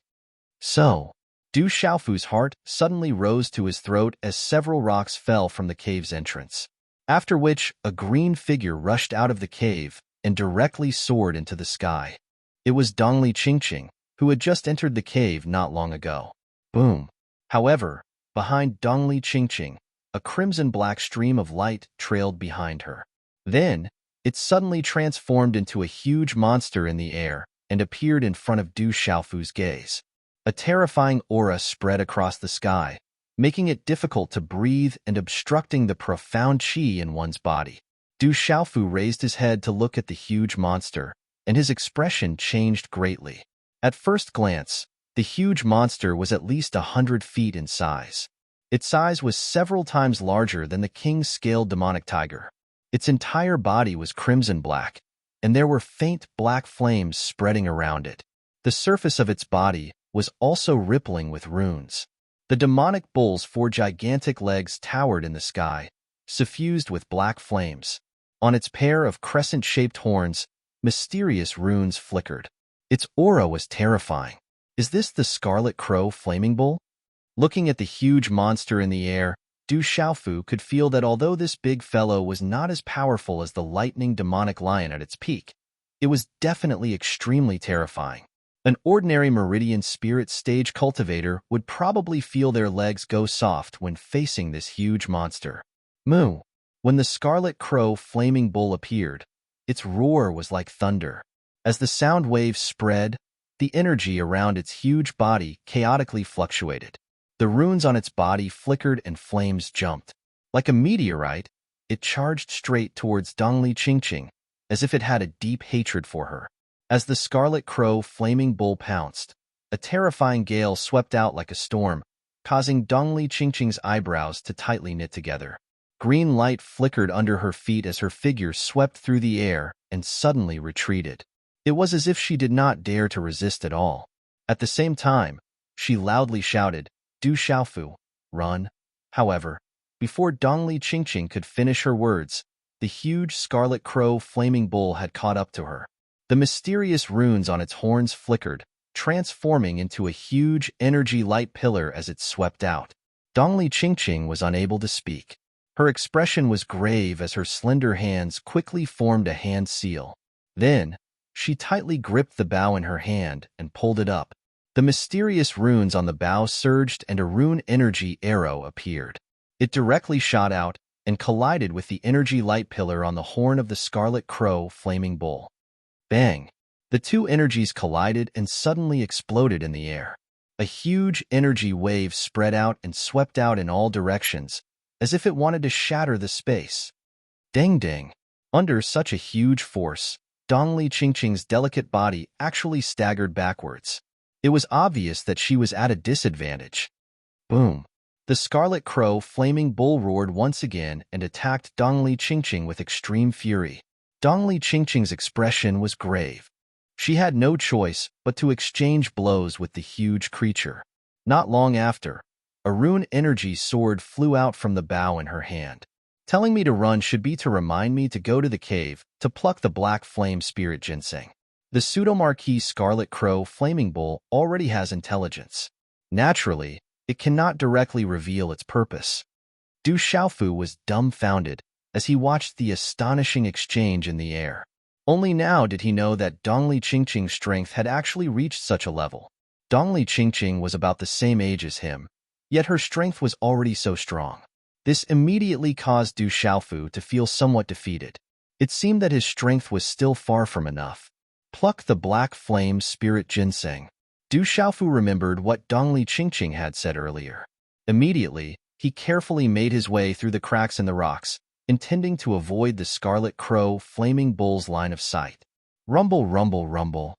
So, Du Xiaofu's heart suddenly rose to his throat as several rocks fell from the cave's entrance. After which, a green figure rushed out of the cave and directly soared into the sky. It was Dongli Qingqing, who had just entered the cave not long ago. Boom! However, behind Dongli Qingqing, a crimson-black stream of light trailed behind her. Then, it suddenly transformed into a huge monster in the air and appeared in front of Du Xiaofu's gaze. A terrifying aura spread across the sky, making it difficult to breathe and obstructing the profound qi in one's body. Du Xiaofu raised his head to look at the huge monster, and his expression changed greatly. At first glance, The huge monster was at least 100 feet in size. Its size was several times larger than the king's scaled demonic tiger. Its entire body was crimson black, and there were faint black flames spreading around it. The surface of its body was also rippling with runes. The demonic bull's 4 gigantic legs towered in the sky, suffused with black flames. On its pair of crescent-shaped horns, mysterious runes flickered. Its aura was terrifying. Is this the Scarlet Crow Flaming Bull? Looking at the huge monster in the air, Du Xiaofu could feel that although this big fellow was not as powerful as the lightning demonic lion at its peak, it was definitely extremely terrifying. An ordinary Meridian Spirit stage cultivator would probably feel their legs go soft when facing this huge monster. Moo! When the Scarlet Crow Flaming Bull appeared, its roar was like thunder. As the sound waves spread, the energy around its huge body chaotically fluctuated. The runes on its body flickered and flames jumped. Like a meteorite, it charged straight towards Dongli Qingqing, as if it had a deep hatred for her. As the Scarlet Crow Flaming Bull pounced, a terrifying gale swept out like a storm, causing Dongli Qingqing's eyebrows to tightly knit together. Green light flickered under her feet as her figure swept through the air and suddenly retreated. It was as if she did not dare to resist at all. At the same time, she loudly shouted, Du Xiaofu, run! However, before Dongli Qingqing could finish her words, the huge Scarlet Crow Flaming Bull had caught up to her. The mysterious runes on its horns flickered, transforming into a huge energy light pillar as it swept out. Dongli Qingqing was unable to speak. Her expression was grave as her slender hands quickly formed a hand seal. Then, she tightly gripped the bow in her hand and pulled it up. The mysterious runes on the bow surged and a rune energy arrow appeared. It directly shot out and collided with the energy light pillar on the horn of the Scarlet Crow Flaming Bull. Bang! The two energies collided and suddenly exploded in the air. A huge energy wave spread out and swept out in all directions, as if it wanted to shatter the space. Ding ding! Under such a huge force, Dongli Qingqing's delicate body actually staggered backwards. It was obvious that she was at a disadvantage. Boom! The Scarlet Crow Flaming Bull roared once again and attacked Dongli Qingqing with extreme fury. Dongli Qingqing's expression was grave. She had no choice but to exchange blows with the huge creature. Not long after, a rune energy sword flew out from the bow in her hand. Telling me to run should be to remind me to go to the cave to pluck the black flame spirit ginseng. The pseudo-marquis Scarlet Crow Flaming Bull already has intelligence. Naturally, it cannot directly reveal its purpose. Du Xiaofu was dumbfounded as he watched the astonishing exchange in the air. Only now did he know that Dongli Qingqing's strength had actually reached such a level. Dongli Qingqing was about the same age as him, yet her strength was already so strong. This immediately caused Du Xiaofu to feel somewhat defeated. It seemed that his strength was still far from enough. Pluck the black flame spirit ginseng. Du Xiaofu remembered what Dongli Qingqing had said earlier. Immediately, he carefully made his way through the cracks in the rocks, intending to avoid the Scarlet Crow Flaming Bull's line of sight. Rumble, rumble, rumble.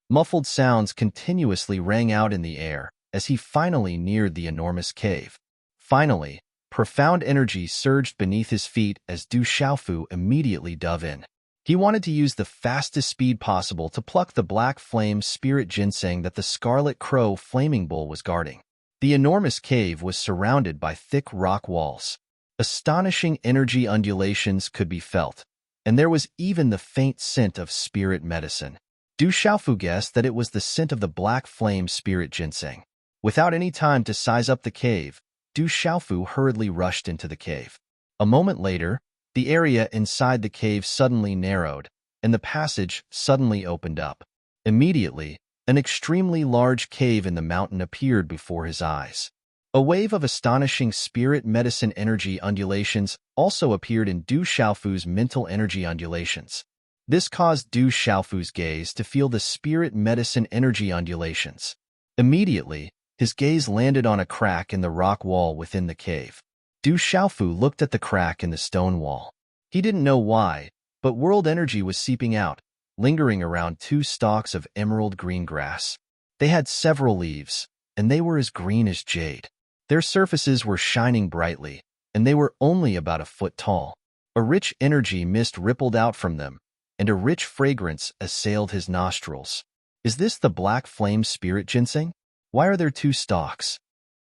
Muffled sounds continuously rang out in the air as he finally neared the enormous cave. Finally, profound energy surged beneath his feet as Du Xiaofu immediately dove in. He wanted to use the fastest speed possible to pluck the black flame spirit ginseng that the Scarlet Crow Flaming Bull was guarding. The enormous cave was surrounded by thick rock walls. Astonishing energy undulations could be felt, and there was even the faint scent of spirit medicine. Du Xiaofu guessed that it was the scent of the black flame spirit ginseng. Without any time to size up the cave, Du Xiaofu hurriedly rushed into the cave. A moment later, the area inside the cave suddenly narrowed, and the passage suddenly opened up. Immediately, an extremely large cave in the mountain appeared before his eyes. A wave of astonishing spirit medicine energy undulations also appeared in Du Xiaofu's mental energy undulations. This caused Du Xiaofu's gaze to feel the spirit medicine energy undulations. Immediately, his gaze landed on a crack in the rock wall within the cave. Du Xiaofu looked at the crack in the stone wall. He didn't know why, but world energy was seeping out, lingering around 2 stalks of emerald green grass. They had several leaves, and they were as green as jade. Their surfaces were shining brightly, and they were only about a foot tall. A rich energy mist rippled out from them, and a rich fragrance assailed his nostrils. Is this the black flame spirit ginseng? Why are there two stalks?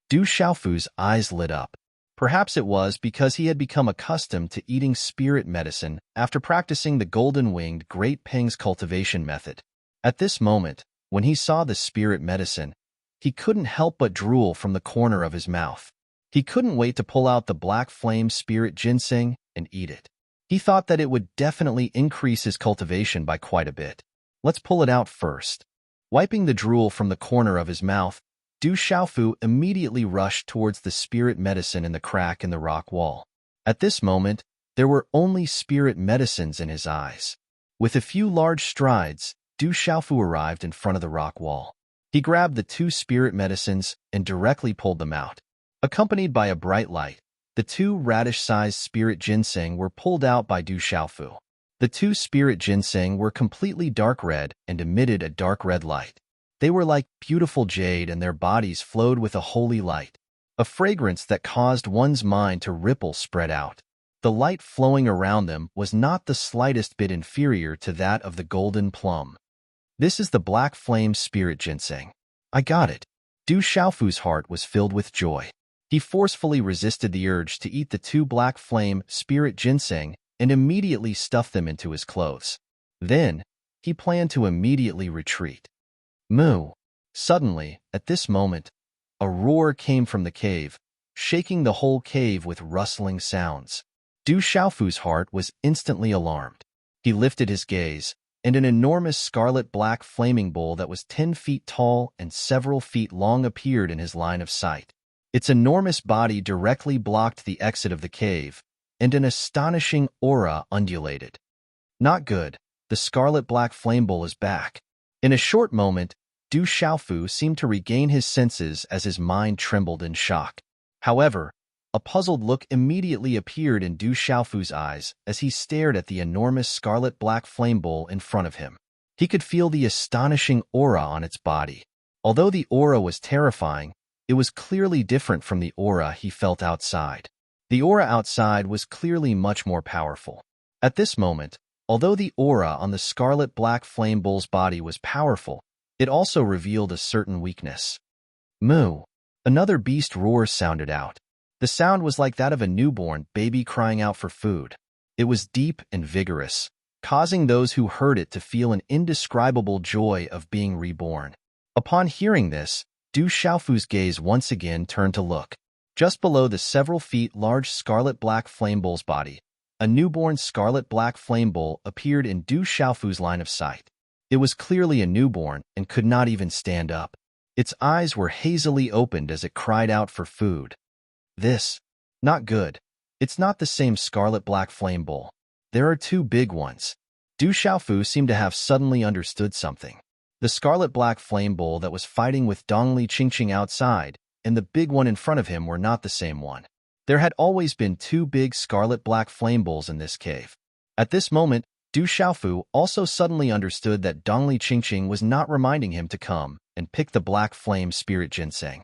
Du Xiaofu's eyes lit up. Perhaps it was because he had become accustomed to eating spirit medicine after practicing the golden-winged Great Peng's cultivation method. At this moment, when he saw the spirit medicine, he couldn't help but drool from the corner of his mouth. He couldn't wait to pull out the black flame spirit ginseng and eat it. He thought that it would definitely increase his cultivation by quite a bit. Let's pull it out first. Wiping the drool from the corner of his mouth, Du Xiaofu immediately rushed towards the spirit medicine in the crack in the rock wall. At this moment, there were only spirit medicines in his eyes. With a few large strides, Du Xiaofu arrived in front of the rock wall. He grabbed the two spirit medicines and directly pulled them out. Accompanied by a bright light, the two radish-sized spirit ginseng were pulled out by Du Xiaofu. The two spirit ginseng were completely dark red and emitted a dark red light. They were like beautiful jade, and their bodies flowed with a holy light. A fragrance that caused one's mind to ripple spread out. The light flowing around them was not the slightest bit inferior to that of the golden plum. This is the black flame spirit ginseng. I got it. Du Xiaofu's heart was filled with joy. He forcefully resisted the urge to eat the two black flame spirit ginseng and immediately stuffed them into his clothes. Then, he planned to immediately retreat. Moo! Suddenly, at this moment, a roar came from the cave, shaking the whole cave with rustling sounds. Du Xiaofu's heart was instantly alarmed. He lifted his gaze, and an enormous scarlet-black flaming bowl that was 10 feet tall and several feet long appeared in his line of sight. Its enormous body directly blocked the exit of the cave, and an astonishing aura undulated. Not good. The scarlet-black flame bowl is back. In a short moment, Du Xiaofu seemed to regain his senses as his mind trembled in shock. However, a puzzled look immediately appeared in Du Xiaofu's eyes as he stared at the enormous scarlet-black flame bowl in front of him. He could feel the astonishing aura on its body. Although the aura was terrifying, it was clearly different from the aura he felt outside. The aura outside was clearly much more powerful. At this moment, although the aura on the scarlet-black flame bowl's body was powerful, it also revealed a certain weakness. Moo! Another beast roar sounded out. The sound was like that of a newborn baby crying out for food. It was deep and vigorous, causing those who heard it to feel an indescribable joy of being reborn. Upon hearing this, Du Xiaofu's gaze once again turned to look. Just below the several feet large scarlet-black flame bowl's body, a newborn scarlet-black flame bowl appeared in Du Xiaofu's line of sight. It was clearly a newborn and could not even stand up. Its eyes were hazily opened as it cried out for food. This. Not good. It's not the same scarlet-black flame bowl. There are two big ones. Du Xiaofu seemed to have suddenly understood something. The scarlet-black flame bowl that was fighting with Dongli Qingqing outside and the big one in front of him were not the same one. There had always been two big scarlet-black flame bowls in this cave. At this moment, Du Xiaofu also suddenly understood that Dongli Qingqing was not reminding him to come and pick the black flame spirit ginseng.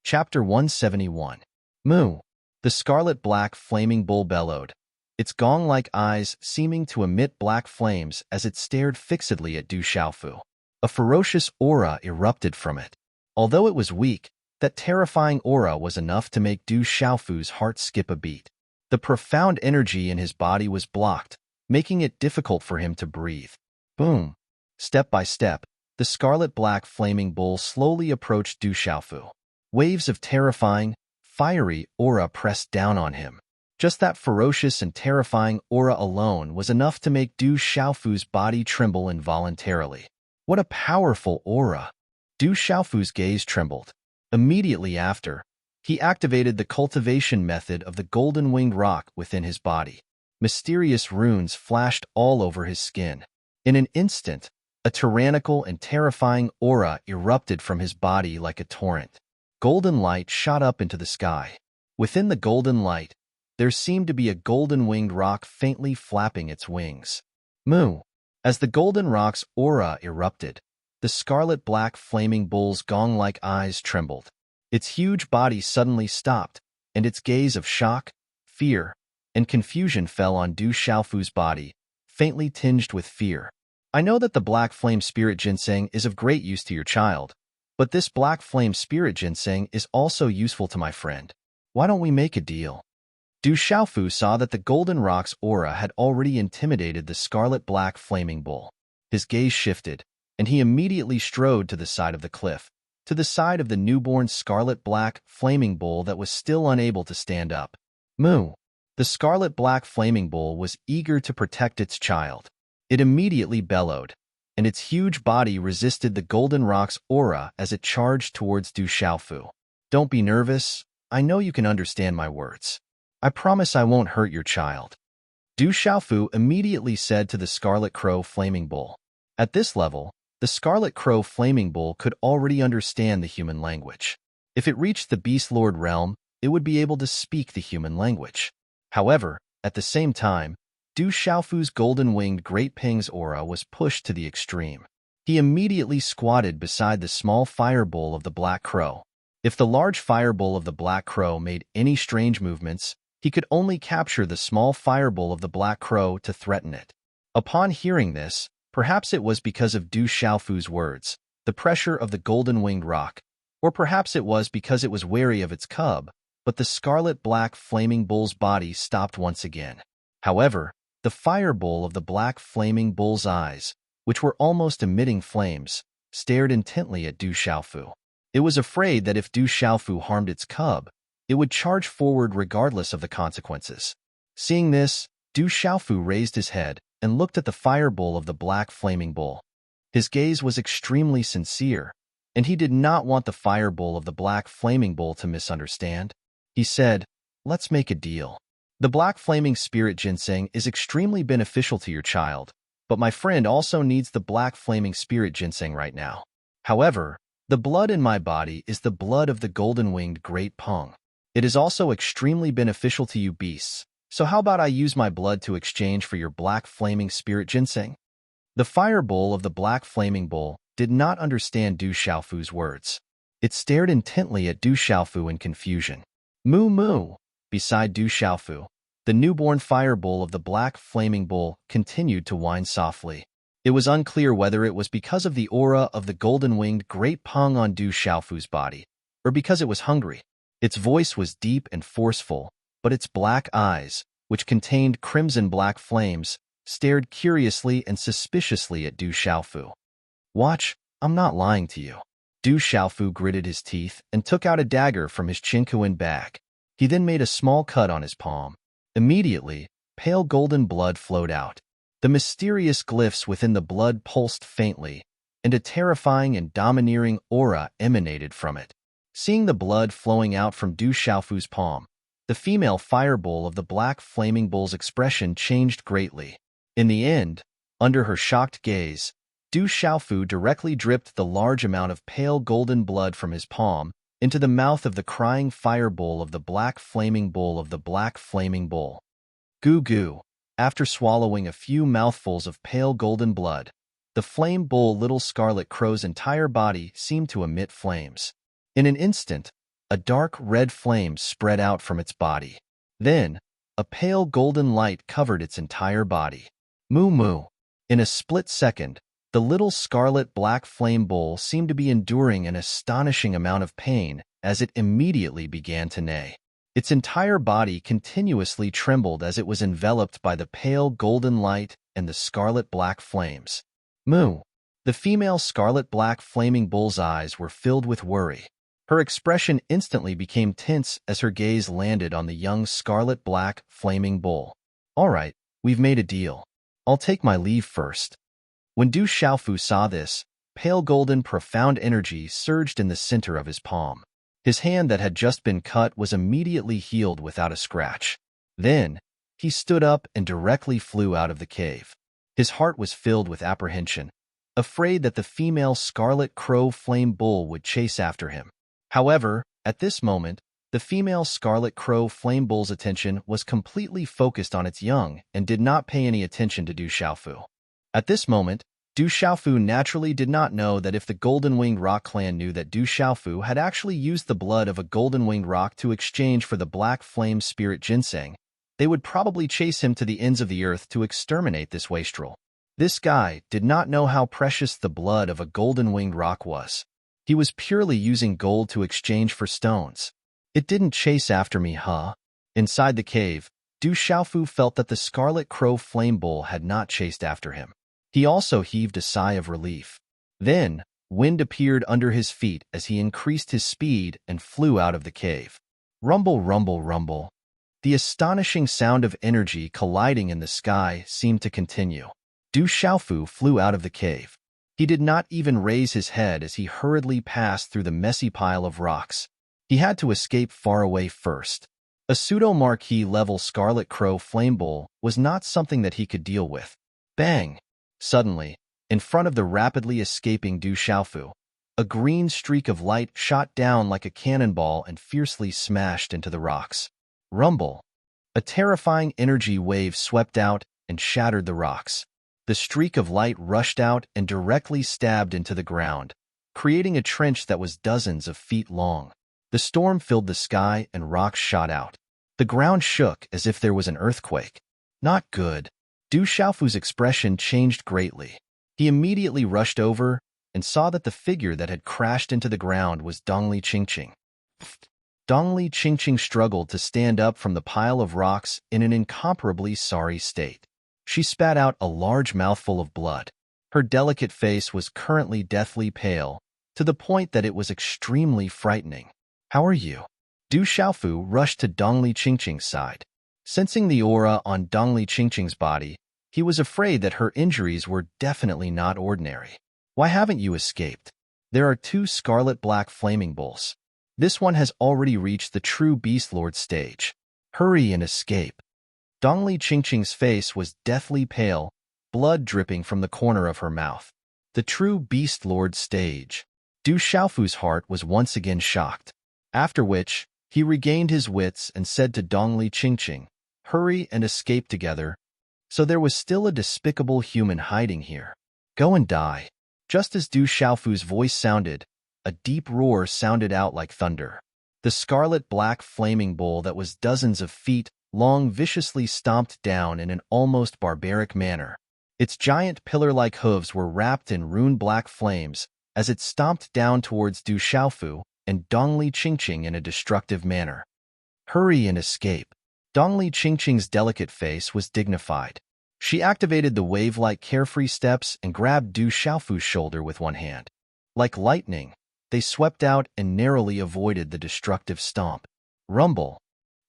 Chapter 171. Moo! The scarlet-black flaming bull bellowed, its gong-like eyes seeming to emit black flames as it stared fixedly at Du Xiaofu. A ferocious aura erupted from it. Although it was weak, that terrifying aura was enough to make Du Xiaofu's heart skip a beat. The profound energy in his body was blocked, making it difficult for him to breathe. Boom! Step by step, the scarlet-black flaming bull slowly approached Du Xiaofu. Waves of terrifying, fiery aura pressed down on him. Just that ferocious and terrifying aura alone was enough to make Du Xiaofu's body tremble involuntarily. What a powerful aura! Du Xiaofu's gaze trembled. Immediately after, he activated the cultivation method of the golden-winged rock within his body. Mysterious runes flashed all over his skin. In an instant, a tyrannical and terrifying aura erupted from his body like a torrent. Golden light shot up into the sky. Within the golden light, there seemed to be a golden-winged rock faintly flapping its wings. Moo! As the golden rock's aura erupted, the scarlet-black flaming bull's gong-like eyes trembled. Its huge body suddenly stopped, and its gaze of shock, fear, and confusion fell on Du Xiaofu's body, faintly tinged with fear. I know that the black flame spirit ginseng is of great use to your child, but this black flame spirit ginseng is also useful to my friend. Why don't we make a deal? Du Xiaofu saw that the golden rock's aura had already intimidated the scarlet-black flaming bull. His gaze shifted, and he immediately strode to the side of the cliff, to the side of the newborn scarlet-black flaming bull that was still unable to stand up. Moo! The scarlet-black flaming bull was eager to protect its child. It immediately bellowed, and its huge body resisted the golden rock's aura as it charged towards Du Xiaofu. Don't be nervous. I know you can understand my words. I promise I won't hurt your child. Du Xiaofu immediately said to the Scarlet Crow Flaming Bull. At this level, the Scarlet Crow Flaming Bull could already understand the human language. If it reached the Beast Lord realm, it would be able to speak the human language. However, at the same time, Du Xiaofu's golden-winged Great Ping's aura was pushed to the extreme. He immediately squatted beside the small fire bull of the Black Crow. If the large fire bull of the Black Crow made any strange movements, he could only capture the small fire bull of the Black Crow to threaten it. Upon hearing this, perhaps it was because of Du Xiaofu's words, the pressure of the golden-winged rock, or perhaps it was because it was wary of its cub, but the scarlet-black flaming bull's body stopped once again. However, the fire bull of the black flaming bull's eyes, which were almost emitting flames, stared intently at Du Xiaofu. It was afraid that if Du Xiaofu harmed its cub, it would charge forward regardless of the consequences. Seeing this, Du Xiaofu raised his head and looked at the fire bull of the black flaming bull. His gaze was extremely sincere, and he did not want the fire bull of the black flaming bull to misunderstand. He said, "Let's make a deal. The black flaming spirit ginseng is extremely beneficial to your child, but my friend also needs the black flaming spirit ginseng right now. However, the blood in my body is the blood of the golden-winged Great Peng. It is also extremely beneficial to you beasts, so how about I use my blood to exchange for your black flaming spirit ginseng?" The fire bull of the black flaming bull did not understand Du Xiaofu's words. It stared intently at Du Xiaofu in confusion. Moo moo! Beside Du Xiaofu, the newborn fire bull of the black flaming bull continued to whine softly. It was unclear whether it was because of the aura of the golden-winged Great Peng on Du Xiaofu's body, or because it was hungry. Its voice was deep and forceful, but its black eyes, which contained crimson-black flames, stared curiously and suspiciously at Du Xiaofu. "Watch, I'm not lying to you." Du Xiaofu gritted his teeth and took out a dagger from his Qinkuan bag. He then made a small cut on his palm. Immediately, pale golden blood flowed out. The mysterious glyphs within the blood pulsed faintly, and a terrifying and domineering aura emanated from it. Seeing the blood flowing out from Du Xiaofu's palm, the female fire bull of the black flaming bull's expression changed greatly. In the end, under her shocked gaze, Du Xiaofu directly dripped the large amount of pale golden blood from his palm into the mouth of the crying fire bull of the black flaming bull of the black flaming bull. Goo goo. After swallowing a few mouthfuls of pale golden blood, the flame bull Little Scarlet Crow's entire body seemed to emit flames. In an instant, a dark red flame spread out from its body. Then, a pale golden light covered its entire body. Moo moo. In a split second, the little scarlet black flame bull seemed to be enduring an astonishing amount of pain as it immediately began to neigh. Its entire body continuously trembled as it was enveloped by the pale golden light and the scarlet black flames. Moo. The female scarlet black flaming bull's eyes were filled with worry. Her expression instantly became tense as her gaze landed on the young scarlet black flaming bull. "All right, we've made a deal. I'll take my leave first." When Du Xiaofu saw this, pale golden profound energy surged in the center of his palm. His hand that had just been cut was immediately healed without a scratch. Then, he stood up and directly flew out of the cave. His heart was filled with apprehension, afraid that the female scarlet crow flame bull would chase after him. However, at this moment, the female scarlet crow flame bull's attention was completely focused on its young and did not pay any attention to Du Xiaofu. At this moment, Du Xiaofu naturally did not know that if the Golden-Winged Rock clan knew that Du Xiaofu had actually used the blood of a Golden-Winged Rock to exchange for the Black Flame Spirit Ginseng, they would probably chase him to the ends of the earth to exterminate this wastrel. This guy did not know how precious the blood of a Golden-Winged Rock was. He was purely using gold to exchange for stones. It didn't chase after me, huh? Inside the cave, Du Xiaofu felt that the Scarlet Crow Flame Bull had not chased after him. He also heaved a sigh of relief. Then, wind appeared under his feet as he increased his speed and flew out of the cave. Rumble, rumble, rumble. The astonishing sound of energy colliding in the sky seemed to continue. Du Xiaofu flew out of the cave. He did not even raise his head as he hurriedly passed through the messy pile of rocks. He had to escape far away first. A pseudo-marquee level Scarlet Crow Flame Bull was not something that he could deal with. Bang! Suddenly, in front of the rapidly escaping Du Xiaofu, a green streak of light shot down like a cannonball and fiercely smashed into the rocks. Rumble! A terrifying energy wave swept out and shattered the rocks. The streak of light rushed out and directly stabbed into the ground, creating a trench that was dozens of feet long. The storm filled the sky and rocks shot out. The ground shook as if there was an earthquake. Not good. Du Xiaofu's expression changed greatly. He immediately rushed over and saw that the figure that had crashed into the ground was Dongli Qingqing. Dongli Qingqing struggled to stand up from the pile of rocks in an incomparably sorry state. She spat out a large mouthful of blood. Her delicate face was currently deathly pale, to the point that it was extremely frightening. "How are you?" Du Xiaofu rushed to Dongli Qingqing's side. Sensing the aura on Dongli Qingqing's body, he was afraid that her injuries were definitely not ordinary. "Why haven't you escaped? There are 2 scarlet-black flaming bulls. This one has already reached the true Beast Lord stage. Hurry and escape." Dongli Qingqing's face was deathly pale, blood dripping from the corner of her mouth. The true Beast Lord stage. Du Xiaofu's heart was once again shocked. After which, he regained his wits and said to Dongli Qingqing, "Hurry and escape together." So there was still a despicable human hiding here. Go and die. Just as Du Xiaofu's voice sounded, a deep roar sounded out like thunder. The scarlet-black flaming bull that was dozens of feet long viciously stomped down in an almost barbaric manner. Its giant pillar-like hooves were wrapped in rune-black flames as it stomped down towards Du Xiaofu and Dongli Qingqing in a destructive manner. Hurry and escape. Dongli Qingqing's delicate face was dignified. She activated the wave-like carefree steps and grabbed Du Xiaofu's shoulder with one hand. Like lightning, they swept out and narrowly avoided the destructive stomp. Rumble.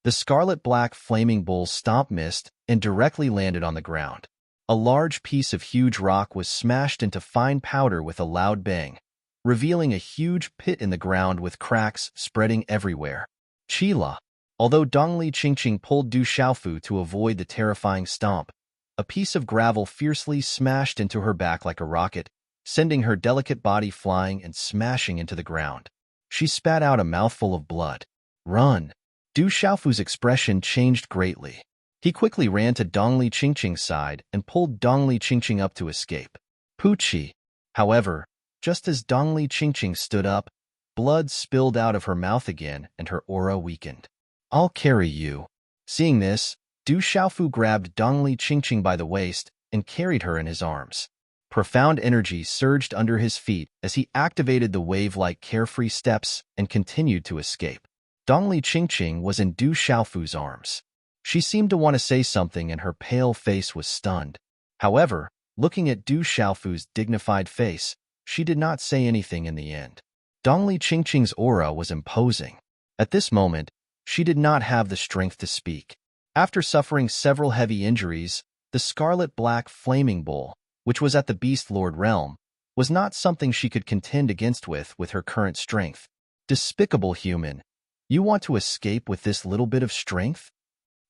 The scarlet-black flaming bull's stomp missed and directly landed on the ground. A large piece of huge rock was smashed into fine powder with a loud bang, revealing a huge pit in the ground with cracks spreading everywhere. Chila. Although Dongli Qingqing pulled Du Xiaofu to avoid the terrifying stomp, a piece of gravel fiercely smashed into her back like a rocket, sending her delicate body flying and smashing into the ground. She spat out a mouthful of blood. Run! Du Xiaofu's expression changed greatly. He quickly ran to Dongli Qingqing's side and pulled Dongli Qingqing up to escape. Poochie! However, just as Dongli Qingqing stood up, blood spilled out of her mouth again and her aura weakened. I'll carry you. Seeing this, Du Xiaofu grabbed Dongli Qingqing by the waist and carried her in his arms. Profound energy surged under his feet as he activated the wave-like carefree steps and continued to escape. Dongli Qingqing was in Du Xiaofu's arms. She seemed to want to say something and her pale face was stunned. However, looking at Du Xiaofu's dignified face, she did not say anything in the end. Dongli Qingqing's aura was imposing. At this moment, she did not have the strength to speak. After suffering several heavy injuries, the scarlet-black flaming bull, which was at the Beast Lord realm, was not something she could contend against with her current strength. Despicable human. You want to escape with this little bit of strength?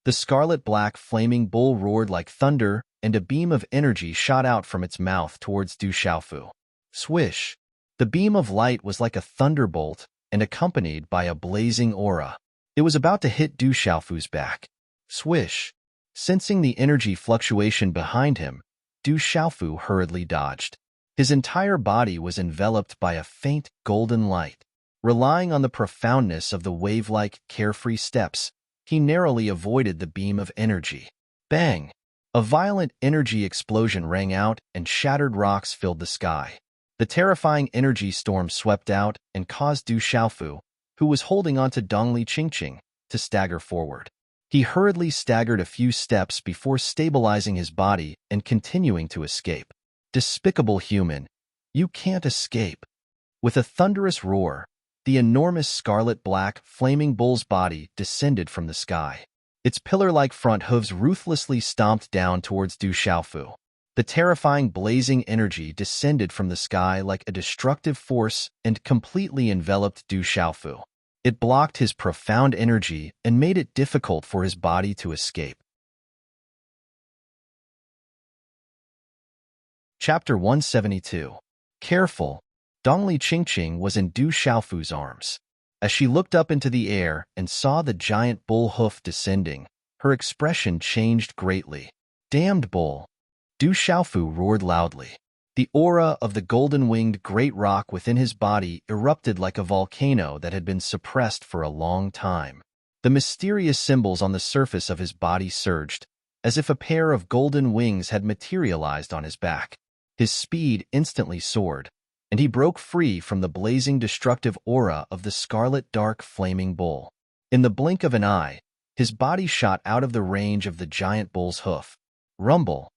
The scarlet-black flaming bull roared like thunder, and a beam of energy shot out from its mouth towards Du Xiaofu. Swish! The beam of light was like a thunderbolt and accompanied by a blazing aura. It was about to hit Du Xiaofu's back. Swish! Sensing the energy fluctuation behind him, Du Xiaofu hurriedly dodged. His entire body was enveloped by a faint golden light. Relying on the profoundness of the wave-like, carefree steps, he narrowly avoided the beam of energy. Bang! A violent energy explosion rang out and shattered rocks filled the sky. The terrifying energy storm swept out and caused Du Xiaofu, who was holding onto Dongli Qingqing, to stagger forward. He hurriedly staggered a few steps before stabilizing his body and continuing to escape. Despicable human, you can't escape. With a thunderous roar, the enormous scarlet-black, flaming bull's body descended from the sky. Its pillar-like front hooves ruthlessly stomped down towards Du Xiaofu. The terrifying blazing energy descended from the sky like a destructive force and completely enveloped Du Xiaofu. It blocked his profound energy and made it difficult for his body to escape. Chapter 172. Careful. Dongli Qingqing was in Du Xiaofu's arms. As she looked up into the air and saw the giant bull hoof descending, her expression changed greatly. Damned bull! Du Xiaofu roared loudly. The aura of the golden-winged great rock within his body erupted like a volcano that had been suppressed for a long time. The mysterious symbols on the surface of his body surged, as if a pair of golden wings had materialized on his back. His speed instantly soared, and he broke free from the blazing destructive aura of the scarlet dark flaming bull. In the blink of an eye, his body shot out of the range of the giant bull's hoof. Rumble!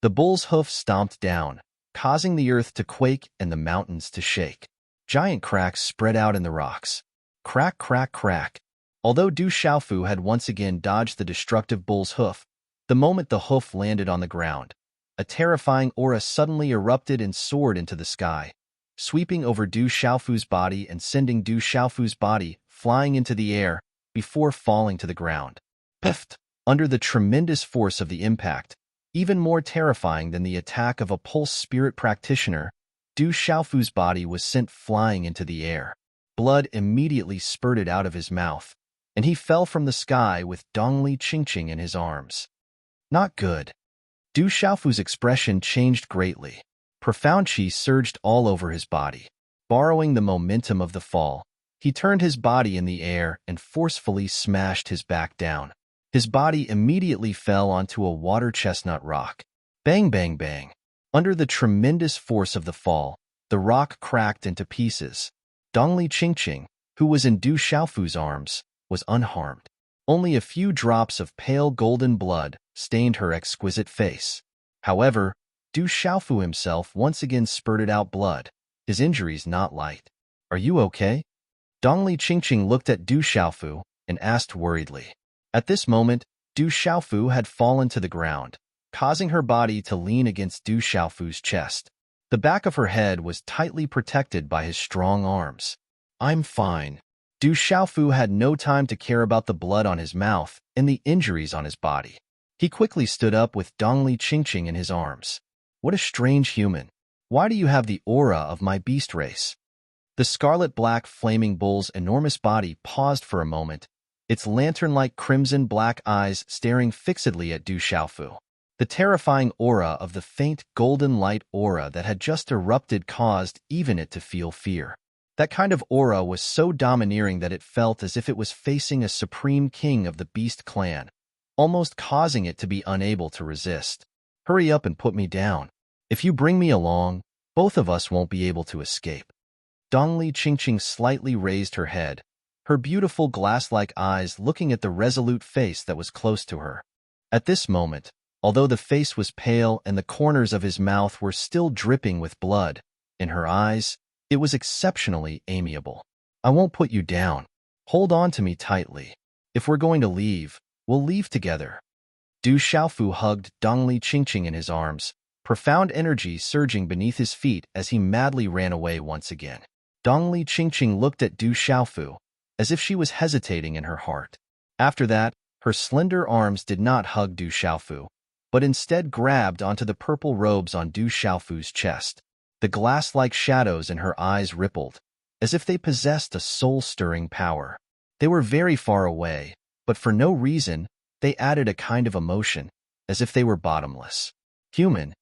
The bull's hoof stomped down, causing the earth to quake and the mountains to shake. Giant cracks spread out in the rocks. Crack, crack, crack. Although Du Xiaofu had once again dodged the destructive bull's hoof, the moment the hoof landed on the ground, a terrifying aura suddenly erupted and soared into the sky, sweeping over Du Xiaofu's body and sending Du Xiaofu's body flying into the air before falling to the ground. Piffed! Under the tremendous force of the impact, even more terrifying than the attack of a pulse spirit practitioner, Du Xiaofu's body was sent flying into the air. Blood immediately spurted out of his mouth, and he fell from the sky with Dongli Qingqing in his arms. Not good. Du Xiaofu's expression changed greatly. Profound qi surged all over his body. Borrowing the momentum of the fall, he turned his body in the air and forcefully smashed his back down. His body immediately fell onto a water chestnut rock. Bang, bang, bang. Under the tremendous force of the fall, the rock cracked into pieces. Dongli Qingqing, who was in Du Xiaofu's arms, was unharmed. Only a few drops of pale golden blood stained her exquisite face. However, Du Xiaofu himself once again spurted out blood, his injuries not light. Are you okay? Dongli Qingqing looked at Du Xiaofu and asked worriedly. At this moment, Du Xiaofu had fallen to the ground, causing her body to lean against Du Xiaofu's chest. The back of her head was tightly protected by his strong arms. I'm fine. Du Xiaofu had no time to care about the blood on his mouth and the injuries on his body. He quickly stood up with Dongli Qingqing in his arms. What a strange human. Why do you have the aura of my beast race? The scarlet-black flaming bull's enormous body paused for a moment, its lantern-like crimson-black eyes staring fixedly at Du Xiaofu. The terrifying aura of the faint golden light aura that had just erupted caused even it to feel fear. That kind of aura was so domineering that it felt as if it was facing a supreme king of the beast clan, almost causing it to be unable to resist. Hurry up and put me down. If you bring me along, both of us won't be able to escape. Dongli Qingqing slightly raised her head, her beautiful glass-like eyes looking at the resolute face that was close to her. At this moment, although the face was pale and the corners of his mouth were still dripping with blood, in her eyes, it was exceptionally amiable. I won't put you down. Hold on to me tightly. If we're going to leave, we'll leave together. Du Xiaofu hugged Dongli Qingqing in his arms, profound energy surging beneath his feet as he madly ran away once again. Dongli Qingqing looked at Du Xiaofu, as if she was hesitating in her heart. After that, her slender arms did not hug Du Xiaofu, but instead grabbed onto the purple robes on Du Xiaofu's chest. The glass-like shadows in her eyes rippled, as if they possessed a soul-stirring power. They were very far away, but for no reason, they added a kind of emotion, as if they were bottomless. Human,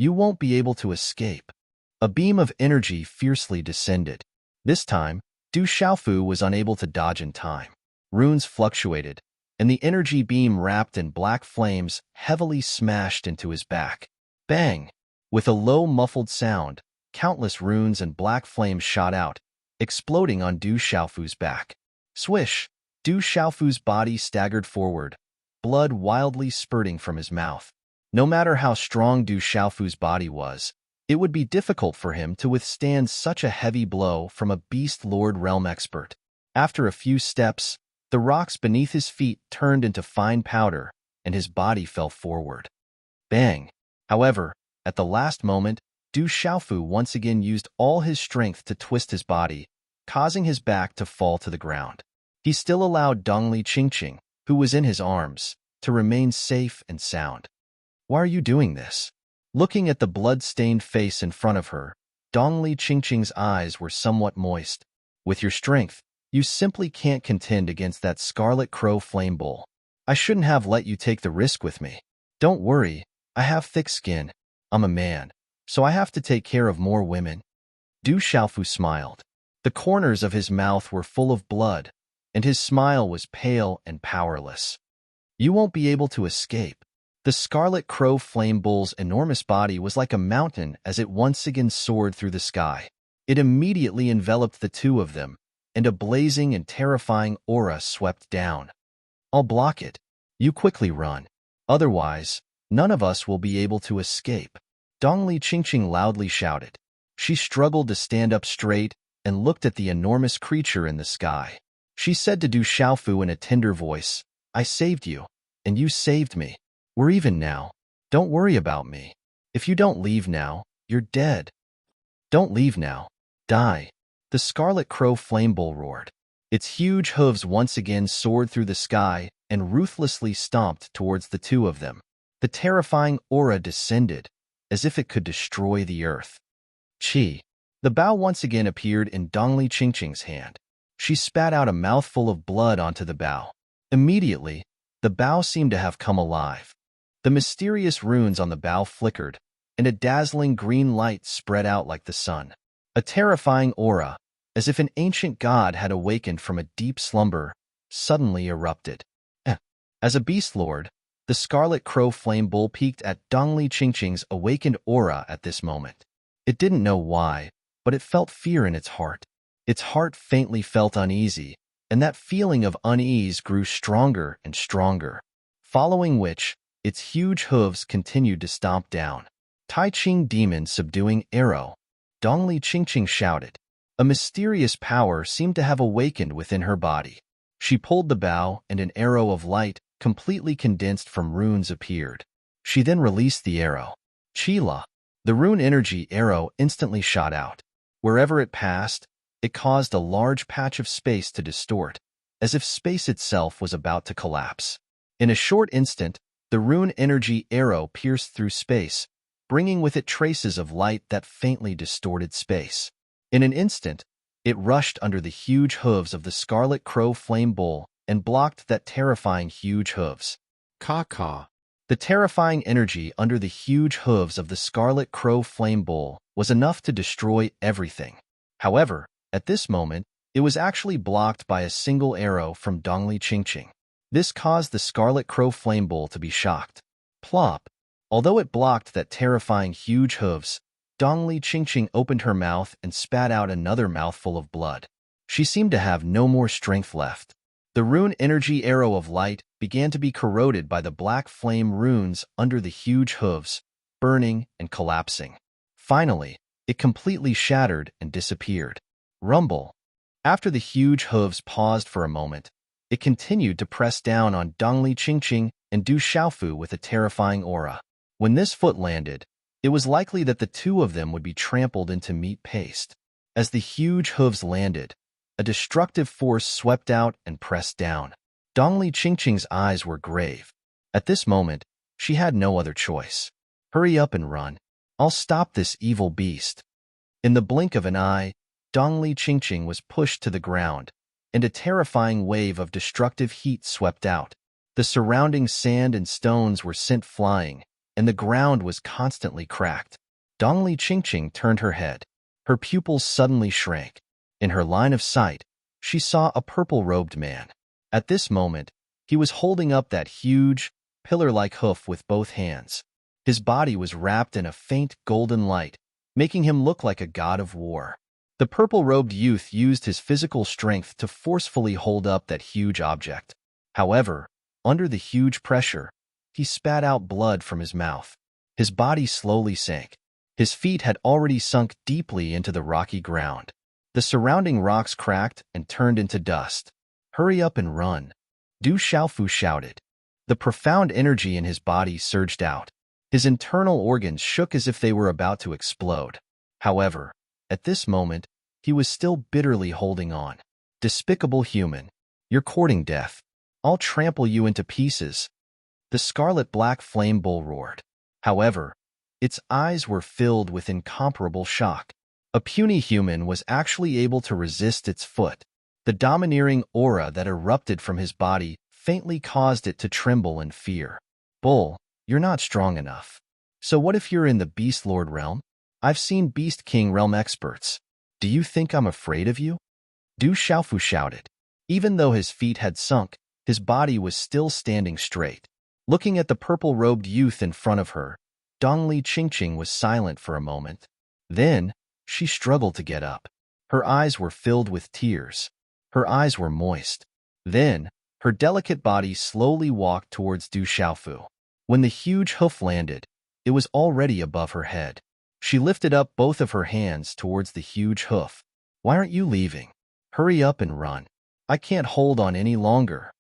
You won't be able to escape. A beam of energy fiercely descended. This time, Du Xiaofu was unable to dodge in time. Runes fluctuated, and the energy beam wrapped in black flames heavily smashed into his back. Bang! With a low muffled sound, countless runes and black flames shot out, exploding on Du Xiaofu's back. Swish! Du Xiaofu's body staggered forward, blood wildly spurting from his mouth. No matter how strong Du Xiaofu's body was, it would be difficult for him to withstand such a heavy blow from a Beast Lord realm expert. After a few steps, the rocks beneath his feet turned into fine powder, and his body fell forward. Bang! However, at the last moment, Du Xiaofu once again used all his strength to twist his body, causing his back to fall to the ground. He still allowed Dongli Qingqing, who was in his arms, to remain safe and sound. Why are you doing this? Looking at the blood-stained face in front of her, Dongli Qingqing's eyes were somewhat moist. With your strength, you simply can't contend against that Scarlet Crow Flame Bull. I shouldn't have let you take the risk with me. Don't worry, I have thick skin. I'm a man, so I have to take care of more women. Du Xiaofu smiled. The corners of his mouth were full of blood, and his smile was pale and powerless. You won't be able to escape. The Scarlet Crow Flame Bull's enormous body was like a mountain as it once again soared through the sky. It immediately enveloped the two of them, and a blazing and terrifying aura swept down. I'll block it. You quickly run. Otherwise, none of us will be able to escape. Dongli Qingqing loudly shouted. She struggled to stand up straight and looked at the enormous creature in the sky. She said to Du Xiaofu in a tender voice, I saved you, and you saved me. We're even now. Don't worry about me. If you don't leave now, you're dead. Don't leave now. Die. The Scarlet Crow Flame Bull roared. Its huge hooves once again soared through the sky and ruthlessly stomped towards the two of them. The terrifying aura descended, as if it could destroy the earth. Qi. The bow once again appeared in Dongli Qingqing's hand. She spat out a mouthful of blood onto the bow. Immediately, the bow seemed to have come alive. The mysterious runes on the bow flickered, and a dazzling green light spread out like the sun. A terrifying aura, as if an ancient god had awakened from a deep slumber, suddenly erupted. As a beast lord, the Scarlet Crow Flame Bull peeked at Dongli Qingqing's awakened aura at this moment. It didn't know why, but it felt fear in its heart. Its heart faintly felt uneasy, and that feeling of unease grew stronger and stronger, following which, its huge hooves continued to stomp down. Tai Ching Demon Subduing Arrow. Dongli Qingqing shouted. A mysterious power seemed to have awakened within her body. She pulled the bow, and an arrow of light, completely condensed from runes, appeared. She then released the arrow. Qila. The rune energy arrow instantly shot out. Wherever it passed, it caused a large patch of space to distort, as if space itself was about to collapse. In a short instant, the rune energy arrow pierced through space, bringing with it traces of light that faintly distorted space. In an instant, it rushed under the huge hooves of the Scarlet Crow Flame Bull and blocked that terrifying huge hooves. Caw-caw. The terrifying energy under the huge hooves of the Scarlet Crow Flame Bull was enough to destroy everything. However, at this moment, it was actually blocked by a single arrow from Dongli Qingqing. This caused the Scarlet Crow Flame Bull to be shocked. Plop. Although it blocked that terrifying huge hooves, Dongli Qingqing opened her mouth and spat out another mouthful of blood. She seemed to have no more strength left. The rune energy arrow of light began to be corroded by the black flame runes under the huge hooves, burning and collapsing. Finally, it completely shattered and disappeared. Rumble. After the huge hooves paused for a moment, it continued to press down on Dongli Qingqing and Du Xiaofu with a terrifying aura. When this foot landed, it was likely that the two of them would be trampled into meat paste. As the huge hooves landed, a destructive force swept out and pressed down. Dongli Qingqing's eyes were grave. At this moment, she had no other choice. Hurry up and run. I'll stop this evil beast. In the blink of an eye, Dongli Qingqing was pushed to the ground, and a terrifying wave of destructive heat swept out. The surrounding sand and stones were sent flying, and the ground was constantly cracked. Dongli Qingqing turned her head. Her pupils suddenly shrank. In her line of sight, she saw a purple-robed man. At this moment, he was holding up that huge, pillar-like hoof with both hands. His body was wrapped in a faint golden light, making him look like a god of war. The purple-robed youth used his physical strength to forcefully hold up that huge object. However, under the huge pressure, he spat out blood from his mouth. His body slowly sank. His feet had already sunk deeply into the rocky ground. The surrounding rocks cracked and turned into dust. "Hurry up and run," Du Xiaofu shouted. The profound energy in his body surged out. His internal organs shook as if they were about to explode. However, at this moment, he was still bitterly holding on. "Despicable human, you're courting death. I'll trample you into pieces," the scarlet-black flame bull roared. However, its eyes were filled with incomparable shock. A puny human was actually able to resist its foot. The domineering aura that erupted from his body faintly caused it to tremble in fear. "Bull, you're not strong enough. So what if you're in the Beast Lord realm? I've seen Beast King realm experts. Do you think I'm afraid of you?" Du Xiaofu shouted. Even though his feet had sunk, his body was still standing straight. Looking at the purple-robed youth in front of her, Dongli Qingqing was silent for a moment. Then, she struggled to get up. Her eyes were filled with tears. Her eyes were moist. Then, her delicate body slowly walked towards Du Xiaofu. When the huge hoof landed, it was already above her head. She lifted up both of her hands towards the huge hoof. "Why aren't you leaving? Hurry up and run. I can't hold on any longer,"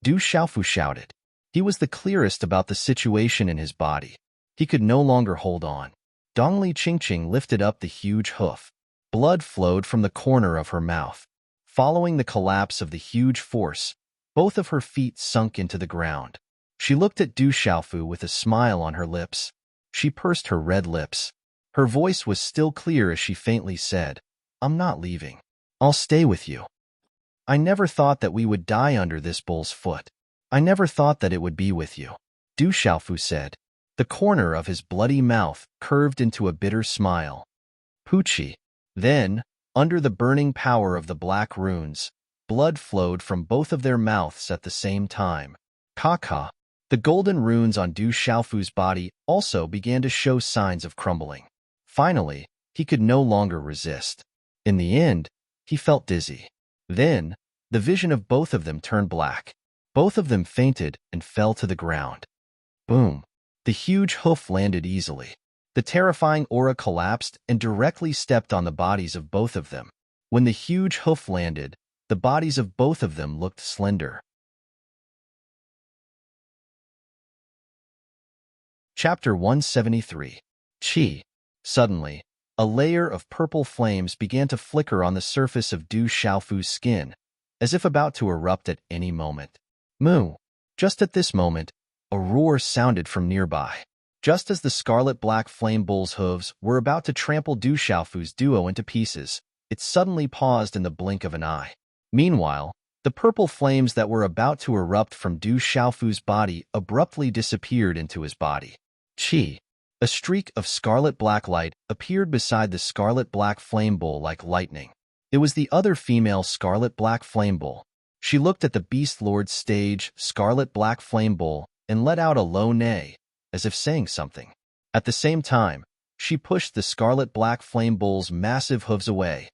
Du Xiaofu shouted. He was the clearest about the situation in his body. He could no longer hold on. Dongli Qingqing lifted up the huge hoof. Blood flowed from the corner of her mouth. Following the collapse of the huge force, both of her feet sunk into the ground. She looked at Du Xiaofu with a smile on her lips. She pursed her red lips. Her voice was still clear as she faintly said, "I'm not leaving. I'll stay with you. I never thought that we would die under this bull's foot. I never thought that it would be with you," Du Xiaofu said. The corner of his bloody mouth curved into a bitter smile. "Poochie." Then, under the burning power of the black runes, blood flowed from both of their mouths at the same time. Ka-ka. The golden runes on Du Xiaofu's body also began to show signs of crumbling. Finally, he could no longer resist. In the end, he felt dizzy. Then, the vision of both of them turned black. Both of them fainted and fell to the ground. Boom. The huge hoof landed easily. The terrifying aura collapsed and directly stepped on the bodies of both of them. When the huge hoof landed, the bodies of both of them looked slender. Chapter 173. Qi. Suddenly, a layer of purple flames began to flicker on the surface of Du Xiaofu's skin, as if about to erupt at any moment. Moo! Just at this moment, a roar sounded from nearby. Just as the scarlet-black flame bull's hooves were about to trample Du Xiaofu's duo into pieces, it suddenly paused in the blink of an eye. Meanwhile, the purple flames that were about to erupt from Du Xiaofu's body abruptly disappeared into his body. Qi. A streak of scarlet-black light appeared beside the scarlet-black flame bull like lightning. It was the other female scarlet-black flame bull. She looked at the Beast Lord's stage scarlet-black flame bull and let out a low neigh, as if saying something. At the same time, she pushed the scarlet-black flame bull's massive hooves away.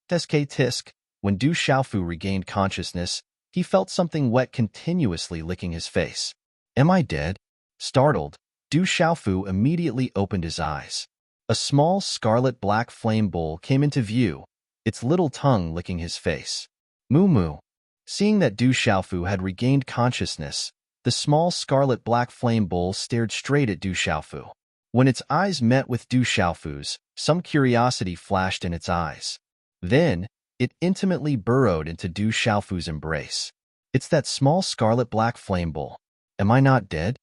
Tisk tisk. When Du Xiaofu regained consciousness, he felt something wet continuously licking his face. "Am I dead?" Startled, Du Xiaofu immediately opened his eyes. A small scarlet-black flame bull came into view, its little tongue licking his face. Moo moo. Seeing that Du Xiaofu had regained consciousness, the small scarlet-black flame bull stared straight at Du Xiaofu. When its eyes met with Du Xiaofu's, some curiosity flashed in its eyes. Then, it intimately burrowed into Du Xiaofu's embrace. "It's that small scarlet-black flame bull. Am I not dead?"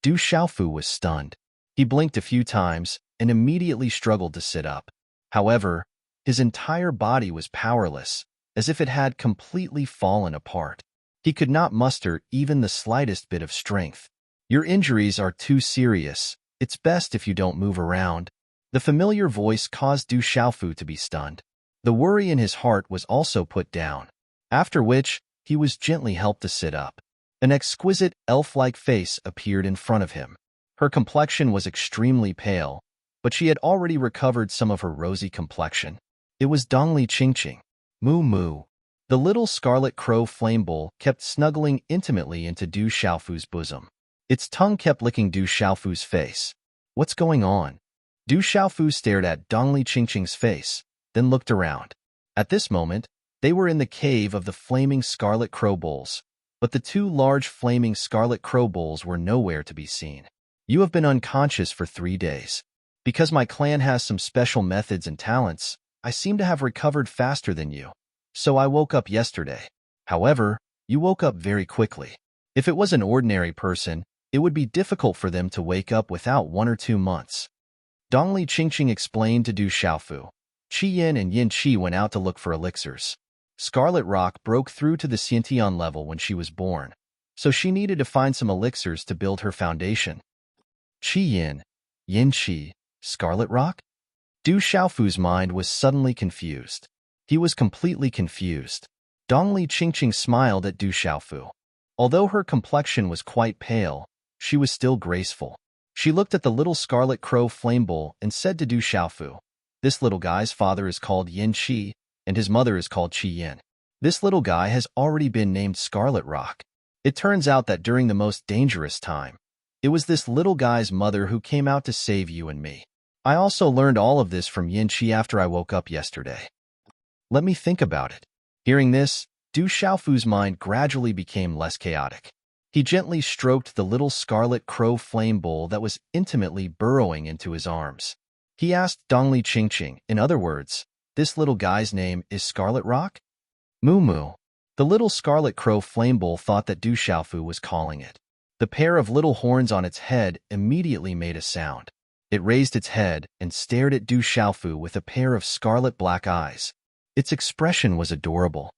Du Xiaofu was stunned. He blinked a few times and immediately struggled to sit up. However, his entire body was powerless, as if it had completely fallen apart. He could not muster even the slightest bit of strength. Your injuries are too serious. It's best if you don't move around. The familiar voice caused Du Xiaofu to be stunned. The worry in his heart was also put down, after which he was gently helped to sit up. An exquisite, elf-like face appeared in front of him. Her complexion was extremely pale, but she had already recovered some of her rosy complexion. It was Dongli Qingqing. Moo moo. The little scarlet crow flame bowl kept snuggling intimately into Du Xiaofu's bosom. Its tongue kept licking Du Xiaofu's face. What's going on? Du Xiaofu stared at Dongli Qingqing's face, then looked around. At this moment, they were in the cave of the flaming scarlet crow bowls, but the two large flaming scarlet crow bowls were nowhere to be seen. You have been unconscious for 3 days. Because my clan has some special methods and talents, I seem to have recovered faster than you. So I woke up yesterday. However, you woke up very quickly. If it was an ordinary person, it would be difficult for them to wake up without 1 or 2 months. Dongli Qingqing explained to Du Xiaofu. Qi Yin and Yin Qi went out to look for elixirs. Scarlet Rock broke through to the Xiantian level when she was born, so she needed to find some elixirs to build her foundation. Qi Yin, Yin Qi, Scarlet Rock? Du Xiaofu's mind was suddenly confused. He was completely confused. Dongli Qingqing smiled at Du Xiaofu. Although her complexion was quite pale, she was still graceful. She looked at the little scarlet crow flame bowl and said to Du Xiaofu, "This little guy's father is called Yin Qi, and his mother is called Qi Yin. This little guy has already been named Scarlet Rock. It turns out that during the most dangerous time, it was this little guy's mother who came out to save you and me. I also learned all of this from Yin Qi after I woke up yesterday." Let me think about it. Hearing this, Du Xiaofu's mind gradually became less chaotic. He gently stroked the little scarlet crow flame bowl that was intimately burrowing into his arms. He asked Dongli Qingqing, in other words, "This little guy's name is Scarlet Rock?" Moo moo. The little scarlet crow flame bowl thought that Du Xiaofu was calling it. The pair of little horns on its head immediately made a sound. It raised its head and stared at Du Xiaofu with a pair of scarlet black eyes. Its expression was adorable.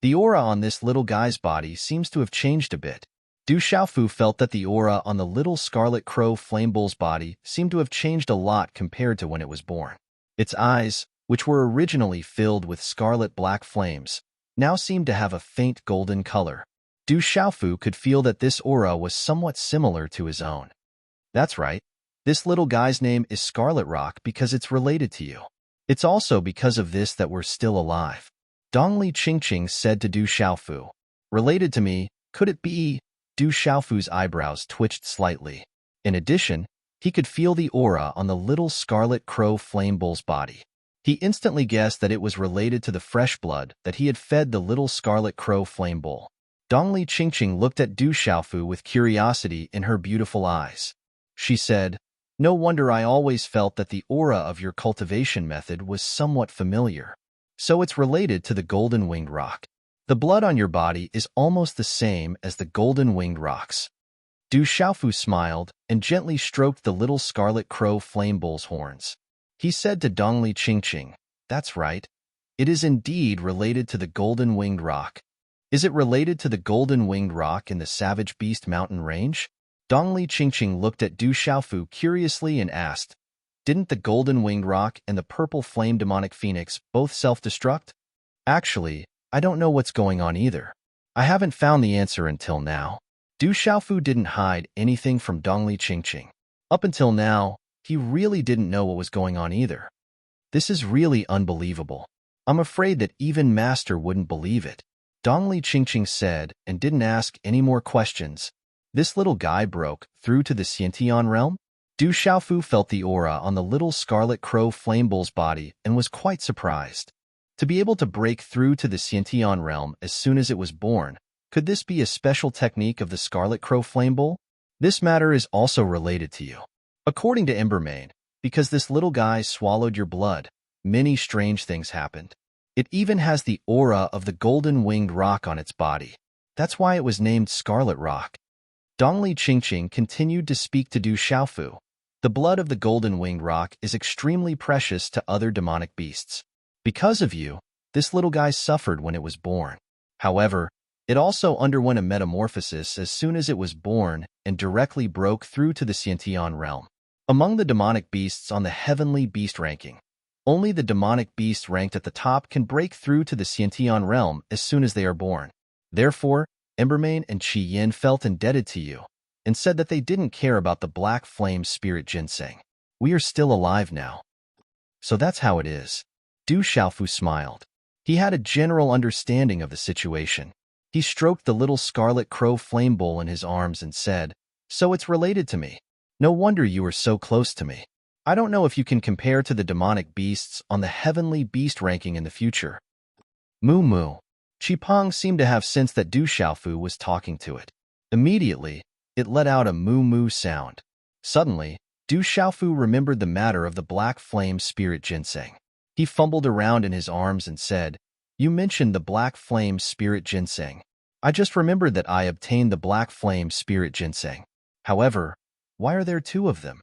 The aura on this little guy's body seems to have changed a bit. Du Xiaofu felt that the aura on the little scarlet crow flame bowl's body seemed to have changed a lot compared to when it was born. Its eyes, which were originally filled with scarlet black flames, now seemed to have a faint golden color. Du Xiaofu could feel that this aura was somewhat similar to his own. That's right. This little guy's name is Scarlet Rock because it's related to you. It's also because of this that we're still alive. Dongli Qingqing said to Du Xiaofu. Related to me, could it be? Du Xiaofu's eyebrows twitched slightly. In addition, he could feel the aura on the little scarlet crow flame bowl's body. He instantly guessed that it was related to the fresh blood that he had fed the little scarlet crow flame bowl. Dongli Qingqing looked at Du Xiaofu with curiosity in her beautiful eyes. She said, "No wonder I always felt that the aura of your cultivation method was somewhat familiar. So it's related to the golden-winged rock. The blood on your body is almost the same as the golden-winged rocks." Du Xiaofu smiled and gently stroked the little scarlet crow flame bowl's horns. He said to Dongli Qingqing, "That's right. It is indeed related to the golden-winged rock." "Is it related to the golden-winged rock in the Savage Beast Mountain Range?" Dongli Qingqing looked at Du Xiaofu curiously and asked, "Didn't the golden-winged rock and the purple flame demonic phoenix both self-destruct?" "Actually, I don't know what's going on either. I haven't found the answer until now." Du Xiaofu didn't hide anything from Dongli Qingqing. Up until now, he really didn't know what was going on either. This is really unbelievable. I'm afraid that even Master wouldn't believe it. Dongli Qingqing said and didn't ask any more questions. This little guy broke through to the Xiantian realm? Du Xiaofu felt the aura on the little scarlet crow flame bowl's body and was quite surprised. To be able to break through to the Xiantian realm as soon as it was born, could this be a special technique of the scarlet crow flame bowl? This matter is also related to you. According to Embark, because this little guy swallowed your blood, many strange things happened. It even has the aura of the golden-winged rock on its body. That's why it was named Scarlet Rock. Dongli Qingqing continued to speak to Du Xiaofu. The blood of the golden-winged rock is extremely precious to other demonic beasts. Because of you, this little guy suffered when it was born. However, It also underwent a metamorphosis as soon as it was born and directly broke through to the Xiantian realm. Among the demonic beasts on the heavenly beast ranking, only the demonic beasts ranked at the top can break through to the Xiantian realm as soon as they are born. Therefore, Embermane and Qi Yin felt indebted to you and said that they didn't care about the black flame spirit ginseng. We are still alive now. So that's how it is. Du Xiaofu smiled. He had a general understanding of the situation. He stroked the little scarlet crow flame bowl in his arms and said, "So it's related to me. No wonder you are so close to me. I don't know if you can compare to the demonic beasts on the heavenly beast ranking in the future." Moo moo. Qipeng seemed to have sensed that Du Xiaofu was talking to it. Immediately, it let out a moo moo sound. Suddenly, Du Xiaofu remembered the matter of the black flame spirit ginseng. He fumbled around in his arms and said, "You mentioned the black flame spirit ginseng. I just remembered that I obtained the black flame spirit ginseng. However, why are there two of them?"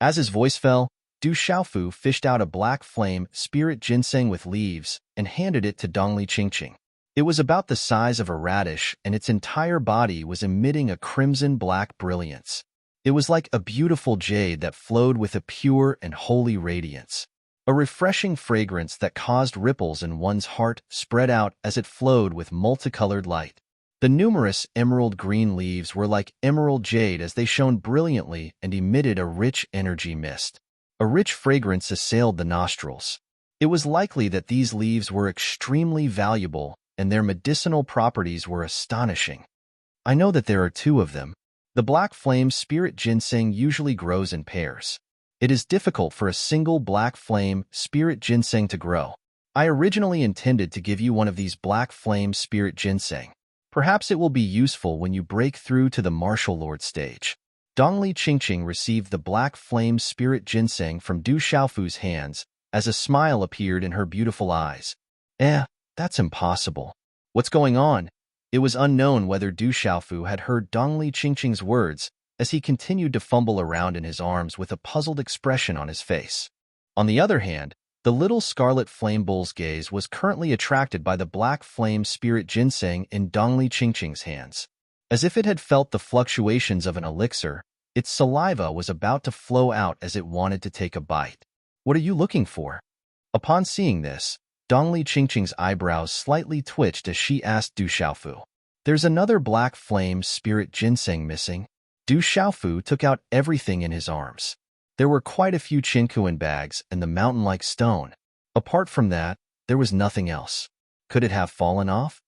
As his voice fell, Du Xiaofu fished out a black flame spirit ginseng with leaves and handed it to Dongli Qingqing. It was about the size of a radish, and its entire body was emitting a crimson-black brilliance. It was like a beautiful jade that flowed with a pure and holy radiance. A refreshing fragrance that caused ripples in one's heart spread out as it flowed with multicolored light. The numerous emerald green leaves were like emerald jade as they shone brilliantly and emitted a rich energy mist. A rich fragrance assailed the nostrils. It was likely that these leaves were extremely valuable and their medicinal properties were astonishing. I know that there are two of them. The black flame spirit ginseng usually grows in pairs. It is difficult for a single black flame spirit ginseng to grow. I originally intended to give you one of these black flame spirit ginseng. Perhaps it will be useful when you break through to the martial lord stage. Dongli Qingqing received the black flame spirit ginseng from Du Xiaofu's hands as a smile appeared in her beautiful eyes. That's impossible. What's going on? It was unknown whether Du Xiaofu had heard Dongli Qingqing's words as he continued to fumble around in his arms with a puzzled expression on his face. On the other hand, the little scarlet flame bull's gaze was currently attracted by the black flame spirit ginseng in Dongli Qingqing's hands. As if it had felt the fluctuations of an elixir, its saliva was about to flow out as it wanted to take a bite. "What are you looking for?" Upon seeing this, Dongli Qingqing's eyebrows slightly twitched as she asked Du Xiaofu, "There's another black flame spirit ginseng missing." Du Xiaofu took out everything in his arms. There were quite a few chinkuan bags and the mountain-like stone. Apart from that, there was nothing else. Could it have fallen off?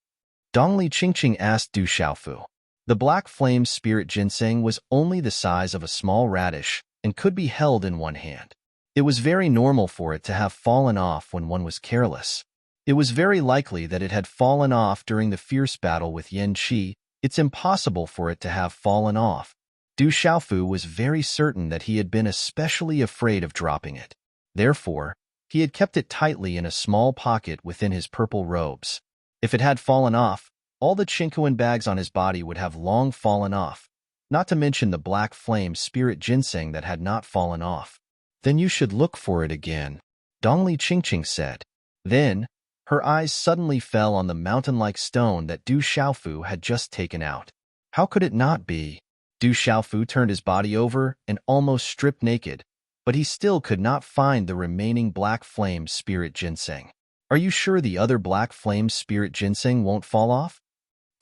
Dongli Qingqing asked Du Xiaofu. The black flame spirit ginseng was only the size of a small radish and could be held in one hand. It was very normal for it to have fallen off when one was careless. It was very likely that it had fallen off during the fierce battle with Yan Qi. It's impossible for it to have fallen off. Du Xiaofu was very certain that he had been especially afraid of dropping it. Therefore, he had kept it tightly in a small pocket within his purple robes. If it had fallen off, all the chinkuan bags on his body would have long fallen off, not to mention the black flame spirit ginseng that had not fallen off. "Then you should look for it again," Dongli Qingqing said. Then, her eyes suddenly fell on the mountain-like stone that Du Xiaofu had just taken out. How could it not be? Du Xiaofu turned his body over and almost stripped naked, but he still could not find the remaining black flame spirit ginseng. "Are you sure the other black flame spirit ginseng won't fall off?"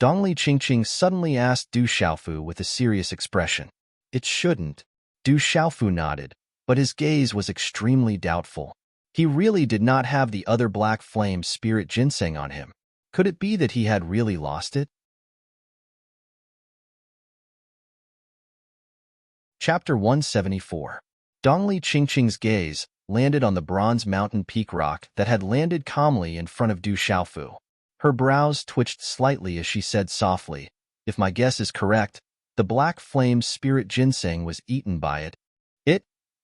Dongli Qingqing suddenly asked Du Xiaofu with a serious expression. "It shouldn't." Du Xiaofu nodded, but his gaze was extremely doubtful. He really did not have the other black flame spirit ginseng on him. Could it be that he had really lost it? Chapter 174. Dongli Qingqing's gaze landed on the bronze mountain peak rock that had landed calmly in front of Du Xiaofu. Her brows twitched slightly as she said softly, "If my guess is correct, the black flame spirit ginseng was eaten by it."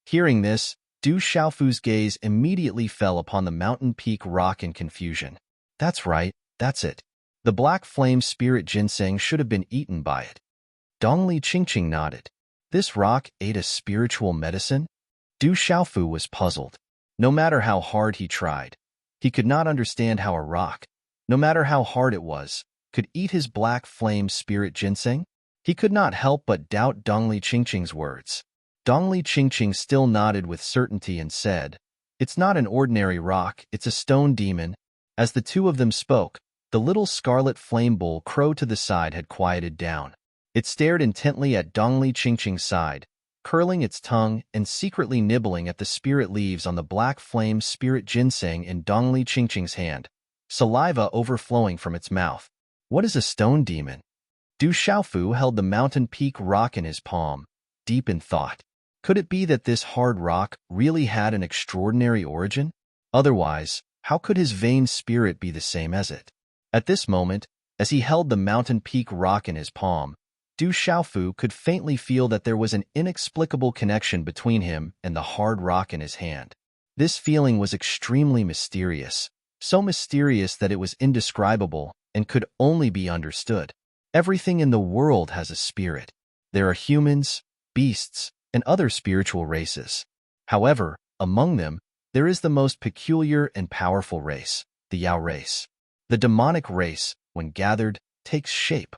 Hearing this, Du Xiaofu's gaze immediately fell upon the mountain peak rock in confusion. "That's right, that's it. The black flame spirit ginseng should have been eaten by it." Dongli Qingqing nodded. This rock ate a spiritual medicine? Du Xiaofu was puzzled. No matter how hard he tried, he could not understand how a rock, no matter how hard it was, could eat his black flame spirit ginseng? He could not help but doubt Dongli Qingqing's words. Dongli Qingqing still nodded with certainty and said, "It's not an ordinary rock, it's a stone demon." As the two of them spoke, the little scarlet flame bull crow to the side had quieted down. It stared intently at Dongli Qingqing's side, curling its tongue and secretly nibbling at the spirit leaves on the black flame spirit ginseng in Dongli Qingqing's hand, saliva overflowing from its mouth. What is a stone demon? Du Xiaofu held the mountain peak rock in his palm, deep in thought. Could it be that this hard rock really had an extraordinary origin? Otherwise, how could his vain spirit be the same as it? At this moment, as he held the mountain peak rock in his palm, Du Xiaofu could faintly feel that there was an inexplicable connection between him and the hard rock in his hand. This feeling was extremely mysterious, so mysterious that it was indescribable and could only be understood. Everything in the world has a spirit. There are humans, beasts, and other spiritual races. However, among them, there is the most peculiar and powerful race, the Yao race. The demonic race, when gathered, takes shape.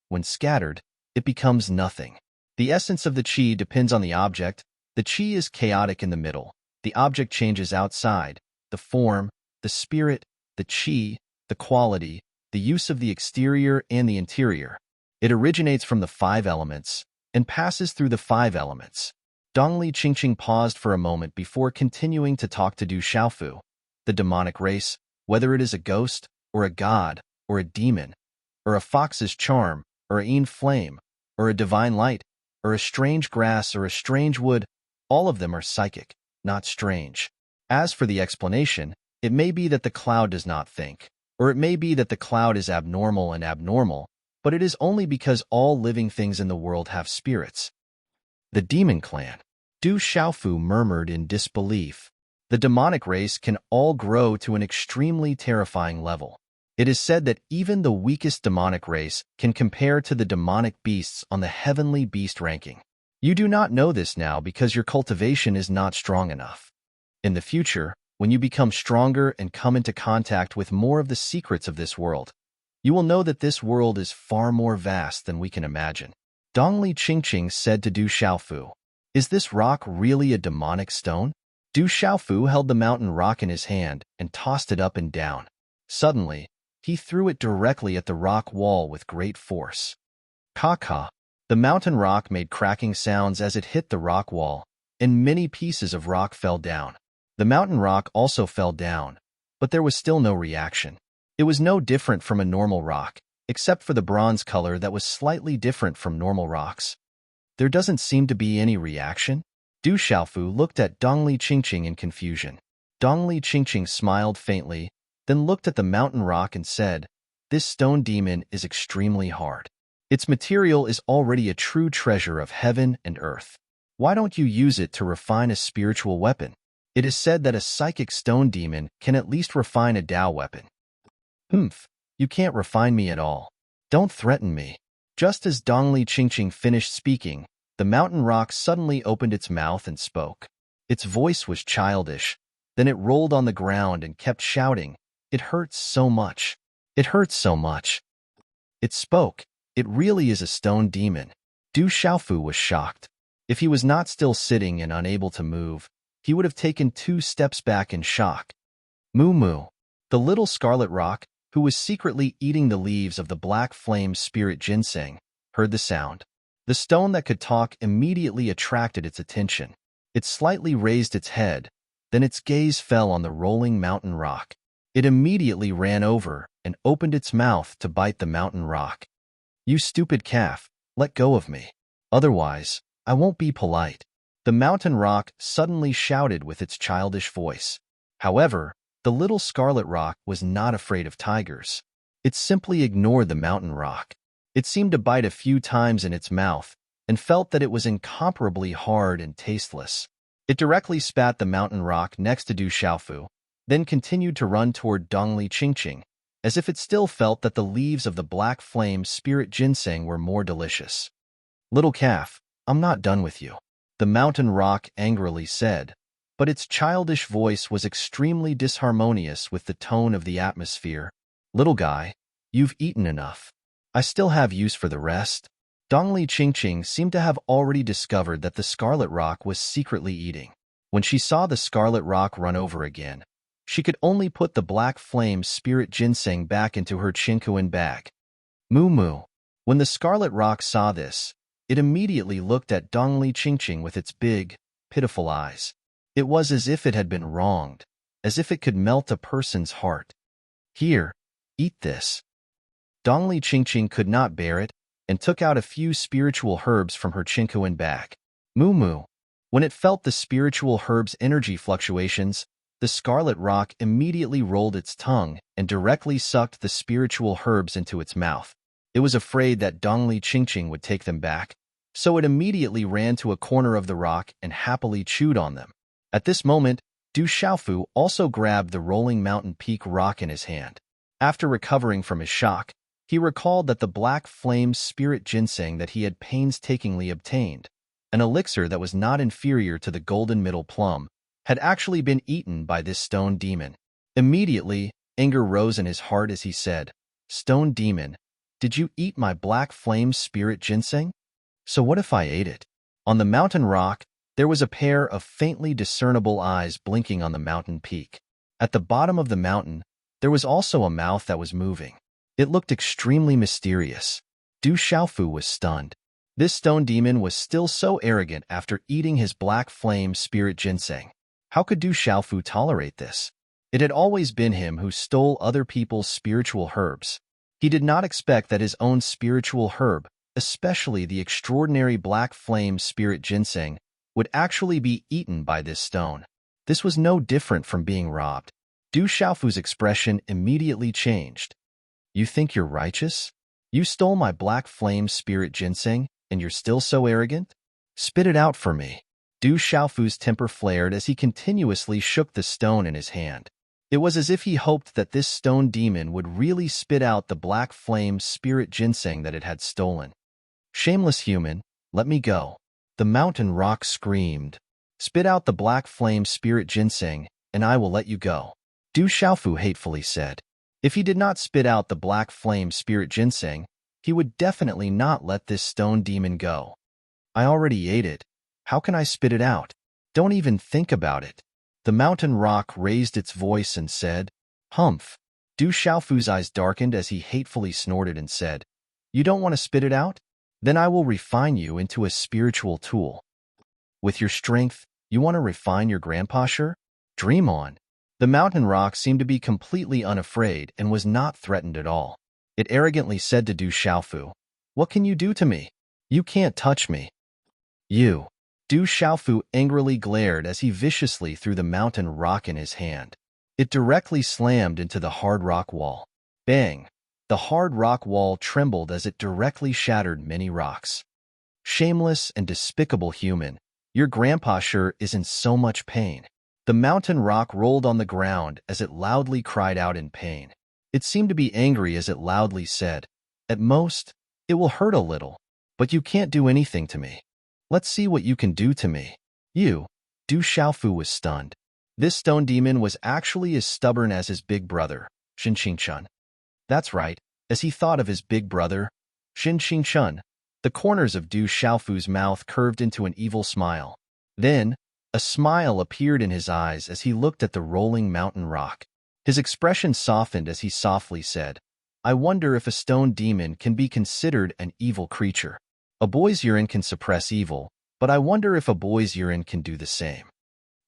When scattered, it becomes nothing. The essence of the qi depends on the object. The qi is chaotic in the middle. The object changes outside. The form, the spirit, the qi, the quality, the use of the exterior and the interior. It originates from the 5 elements and passes through the 5 elements. Dongli Qingqing paused for a moment before continuing to talk to Du Xiaofu. The demonic race, whether it is a ghost, or a god, or a demon, or a fox's charm, or a yin flame, or a divine light, or a strange grass, or a strange wood, all of them are psychic, not strange. As for the explanation, it may be that the cloud does not think, or it may be that the cloud is abnormal, but it is only because all living things in the world have spirits. The demon clan. Du Xiaofu murmured in disbelief. The demonic race can all grow to an extremely terrifying level. It is said that even the weakest demonic race can compare to the demonic beasts on the heavenly beast ranking. You do not know this now because your cultivation is not strong enough. In the future, when you become stronger and come into contact with more of the secrets of this world, you will know that this world is far more vast than we can imagine. Dongli Qingqing said to Du Xiaofu, "Is this rock really a demonic stone?" Du Xiaofu held the mountain rock in his hand and tossed it up and down. Suddenly, he threw it directly at the rock wall with great force. Ka-ka! The mountain rock made cracking sounds as it hit the rock wall, and many pieces of rock fell down. The mountain rock also fell down, but there was still no reaction. It was no different from a normal rock, except for the bronze color that was slightly different from normal rocks. There doesn't seem to be any reaction? Du Xiaofu looked at Dongli Qingqing in confusion. Dongli Qingqing smiled faintly, then looked at the mountain rock and said, "This stone demon is extremely hard. Its material is already a true treasure of heaven and earth. Why don't you use it to refine a spiritual weapon? It is said that a psychic stone demon can at least refine a Tao weapon." "Humph, you can't refine me at all. Don't threaten me." Just as Dongli Qingqing finished speaking, the mountain rock suddenly opened its mouth and spoke. Its voice was childish. Then it rolled on the ground and kept shouting, "It hurts so much. It hurts so much." It spoke. It really is a stone demon. Du Xiaofu was shocked. If he was not still sitting and unable to move, he would have taken 2 steps back in shock. Moo moo. The little scarlet rock, who was secretly eating the leaves of the black flame spirit ginseng, heard the sound. The stone that could talk immediately attracted its attention. It slightly raised its head, then its gaze fell on the rolling mountain rock. It immediately ran over and opened its mouth to bite the mountain rock. "You stupid calf, let go of me. Otherwise, I won't be polite," the mountain rock suddenly shouted with its childish voice. However, the little scarlet rock was not afraid of tigers. It simply ignored the mountain rock. It seemed to bite a few times in its mouth and felt that it was incomparably hard and tasteless. It directly spat the mountain rock next to Du Xiaofu, then continued to run toward Dongli Qingqing, as if it still felt that the leaves of the black flame spirit ginseng were more delicious. "Little calf, I'm not done with you," the mountain rock angrily said, but its childish voice was extremely disharmonious with the tone of the atmosphere. "Little guy, You've eaten enough. I still have use for the rest. Dongli Qingqing seemed to have already discovered that the scarlet rock was secretly eating. When she saw the scarlet rock run over again, she could only put the black flame spirit ginseng back into her chinkuan bag. Moo moo. When the scarlet rock saw this, it immediately looked at Dongli Qingqing with its big, pitiful eyes. It was as if it had been wronged, as if it could melt a person's heart. Here, eat this. Dongli Qingqing could not bear it and took out a few spiritual herbs from her chinkuan bag. Moo moo. When it felt the spiritual herb's energy fluctuations, the scarlet rock immediately rolled its tongue and directly sucked the spiritual herbs into its mouth. It was afraid that Dongli Qingqing would take them back, so it immediately ran to a corner of the rock and happily chewed on them. At this moment, Du Xiaofu also grabbed the rolling mountain peak rock in his hand. After recovering from his shock, he recalled that the black flame spirit ginseng that he had painstakingly obtained, an elixir that was not inferior to the golden middle plum, had actually been eaten by this stone demon. Immediately, anger rose in his heart as he said, "Stone demon, did you eat my black flame spirit ginseng? So what if I ate it?" On the mountain rock, there was a pair of faintly discernible eyes blinking on the mountain peak. At the bottom of the mountain, there was also a mouth that was moving. It looked extremely mysterious. Du Xiaofu was stunned. This stone demon was still so arrogant after eating his black flame spirit ginseng. How could Du Xiaofu tolerate this? It had always been him who stole other people's spiritual herbs. He did not expect that his own spiritual herb, especially the extraordinary black flame spirit ginseng, would actually be eaten by this stone. This was no different from being robbed. Du Xiaofu's expression immediately changed. You think you're righteous? You stole my black flame spirit ginseng, and you're still so arrogant? Spit it out for me. Du Xiaofu's temper flared as he continuously shook the stone in his hand. It was as if he hoped that this stone demon would really spit out the black flame spirit ginseng that it had stolen. Shameless human, let me go. The mountain rock screamed. Spit out the black flame spirit ginseng, and I will let you go. Du Xiaofu hatefully said. If he did not spit out the black flame spirit ginseng, he would definitely not let this stone demon go. I already ate it. How can I spit it out? Don't even think about it. The mountain rock raised its voice and said, Humph. Du Xiaofu's eyes darkened as he hatefully snorted and said, You don't want to spit it out? Then I will refine you into a spiritual tool. With your strength, you want to refine your grandpa, sure? Dream on. The mountain rock seemed to be completely unafraid and was not threatened at all. It arrogantly said to Du Xiaofu, What can you do to me? You can't touch me. You. Du Xiaofu angrily glared as he viciously threw the mountain rock in his hand. It directly slammed into the hard rock wall. Bang! The hard rock wall trembled as it directly shattered many rocks. Shameless and despicable human, your grandpa sure is in so much pain. The mountain rock rolled on the ground as it loudly cried out in pain. It seemed to be angry as it loudly said, At most, it will hurt a little, but you can't do anything to me. Let's see what you can do to me. You. Du Xiaofu was stunned. This stone demon was actually as stubborn as his big brother, Xin Qingchun. That's right, as he thought of his big brother, Xin Qingchun, the corners of Du Xiaofu's mouth curved into an evil smile. Then, a smile appeared in his eyes as he looked at the rolling mountain rock. His expression softened as he softly said, I wonder if a stone demon can be considered an evil creature. A boy's urine can suppress evil, but I wonder if a boy's urine can do the same.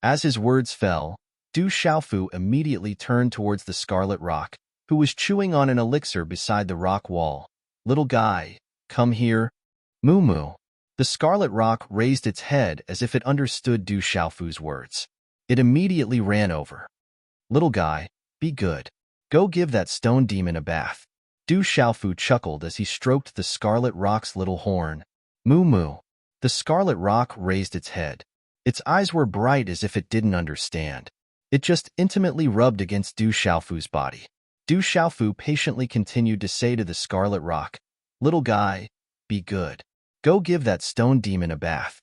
As his words fell, Du Xiaofu immediately turned towards the scarlet rock, who was chewing on an elixir beside the rock wall. Little guy, come here. Moo moo. The scarlet rock raised its head as if it understood Du Xiaofu's words. It immediately ran over. Little guy, be good. Go give that stone demon a bath. Du Xiaofu chuckled as he stroked the scarlet rock's little horn. Moo moo. The scarlet rock raised its head. Its eyes were bright as if it didn't understand. It just intimately rubbed against Du Xiaofu's body. Du Xiaofu patiently continued to say to the scarlet rock, Little guy, be good. Go give that stone demon a bath.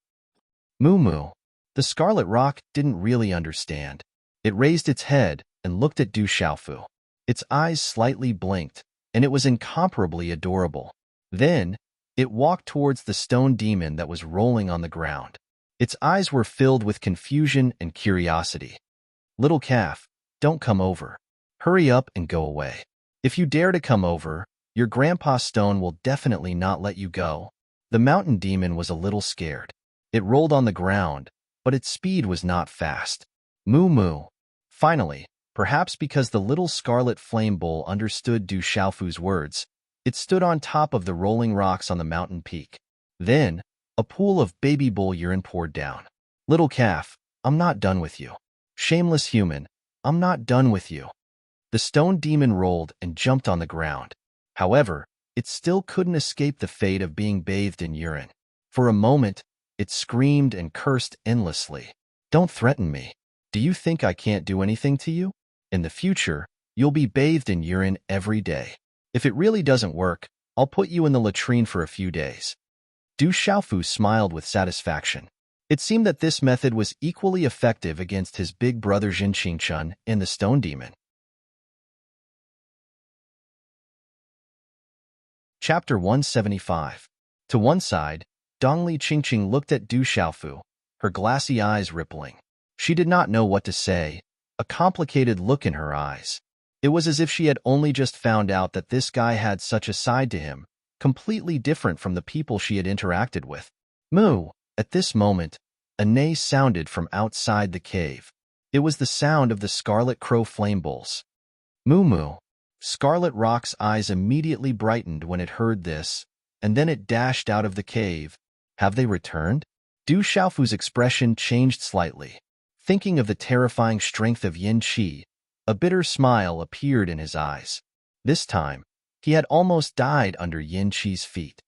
Moo moo. The scarlet rock didn't really understand. It raised its head and looked at Du Xiaofu. Its eyes slightly blinked, and it was incomparably adorable. Then, it walked towards the stone demon that was rolling on the ground. Its eyes were filled with confusion and curiosity. "Little calf, don't come over. Hurry up and go away. If you dare to come over, your grandpa stone will definitely not let you go." The mountain demon was a little scared. It rolled on the ground, but its speed was not fast. Moo moo. Finally, perhaps because the little scarlet flame bull understood Du Xiaofu's words, it stood on top of the rolling rocks on the mountain peak. Then, a pool of baby bull urine poured down. "Little calf, I'm not done with you. Shameless human, I'm not done with you." The stone demon rolled and jumped on the ground. However, it still couldn't escape the fate of being bathed in urine. For a moment, it screamed and cursed endlessly. "Don't threaten me. Do you think I can't do anything to you? In the future, you'll be bathed in urine every day. If it really doesn't work, I'll put you in the latrine for a few days." Du Xiaofu smiled with satisfaction. It seemed that this method was equally effective against his big brother Jin Qingchun and the stone demon. Chapter 175. To one side, Dongli Qingqing looked at Du Xiaofu, her glassy eyes rippling. She did not know what to say, a complicated look in her eyes. It was as if she had only just found out that this guy had such a side to him, completely different from the people she had interacted with. Moo! At this moment, a neigh sounded from outside the cave. It was the sound of the scarlet crow flame bulls. Moo moo! Scarlet Rock's eyes immediately brightened when it heard this, and then it dashed out of the cave. Have they returned? Du Xiaofu's expression changed slightly. Thinking of the terrifying strength of Yin Qi, a bitter smile appeared in his eyes. This time, he had almost died under Yin Qi's feet.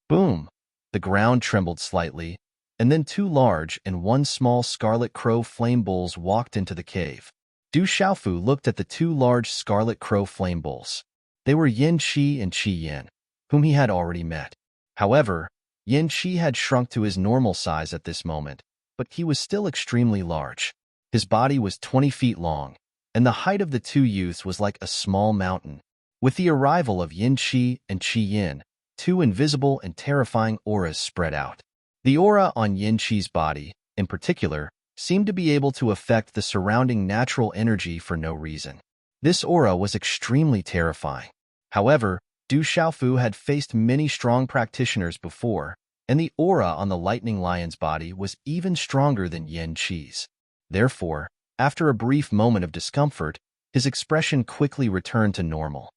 Boom! The ground trembled slightly, and then 2 large and 1 small scarlet crow flame bulls walked into the cave. Du Xiaofu looked at the 2 large scarlet crow flame bulls. They were Yin Qi and Qi Yin, whom he had already met. However, Yin Qi had shrunk to his normal size at this moment, but he was still extremely large. His body was 20 feet long, and the height of the 2 youths was like a small mountain. With the arrival of Yin Qi and Qi Yin, 2 invisible and terrifying auras spread out. The aura on Yin Qi's body, in particular, seemed to be able to affect the surrounding natural energy for no reason. This aura was extremely terrifying. However, Du Xiaofu had faced many strong practitioners before, and the aura on the lightning lion's body was even stronger than Yin Qi's. Therefore, after a brief moment of discomfort, his expression quickly returned to normal.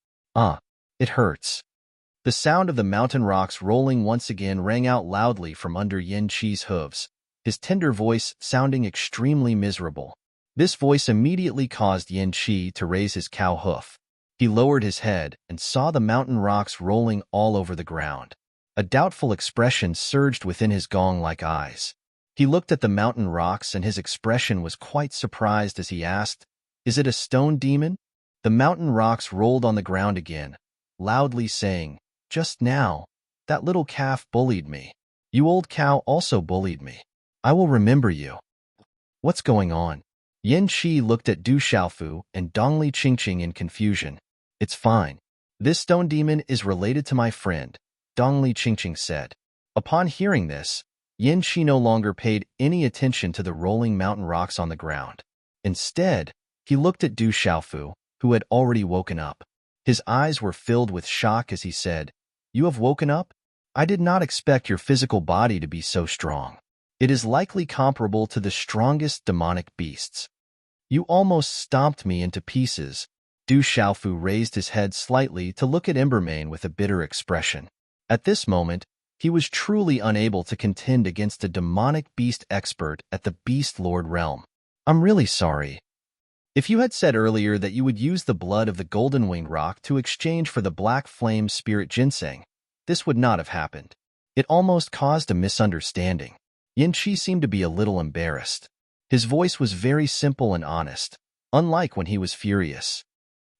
It hurts." The sound of the mountain rocks rolling once again rang out loudly from under Yin Qi's hooves, his tender voice sounding extremely miserable. This voice immediately caused Yin Qi to raise his cow hoof. He lowered his head and saw the mountain rocks rolling all over the ground. A doubtful expression surged within his gong-like eyes. He looked at the mountain rocks and his expression was quite surprised as he asked, "Is it a stone demon?" The mountain rocks rolled on the ground again, loudly saying, "Just now, that little calf bullied me. You old cow also bullied me. I will remember you." "What's going on?" Yin Qi looked at Du Xiaofu and Dongli Qingqing in confusion. "It's fine. This stone demon is related to my friend," Dongli Qingqing said. Upon hearing this, Yin Qi no longer paid any attention to the rolling mountain rocks on the ground. Instead, he looked at Du Xiaofu, who had already woken up. His eyes were filled with shock as he said, "You have woken up? I did not expect your physical body to be so strong. It is likely comparable to the strongest demonic beasts. You almost stomped me into pieces." Du Xiaofu raised his head slightly to look at Embermane with a bitter expression. At this moment, he was truly unable to contend against a demonic beast expert at the Beast Lord realm. "I'm really sorry. If you had said earlier that you would use the blood of the golden-winged rock to exchange for the black flame spirit ginseng, this would not have happened. It almost caused a misunderstanding." Yin Qi seemed to be a little embarrassed. His voice was very simple and honest, unlike when he was furious.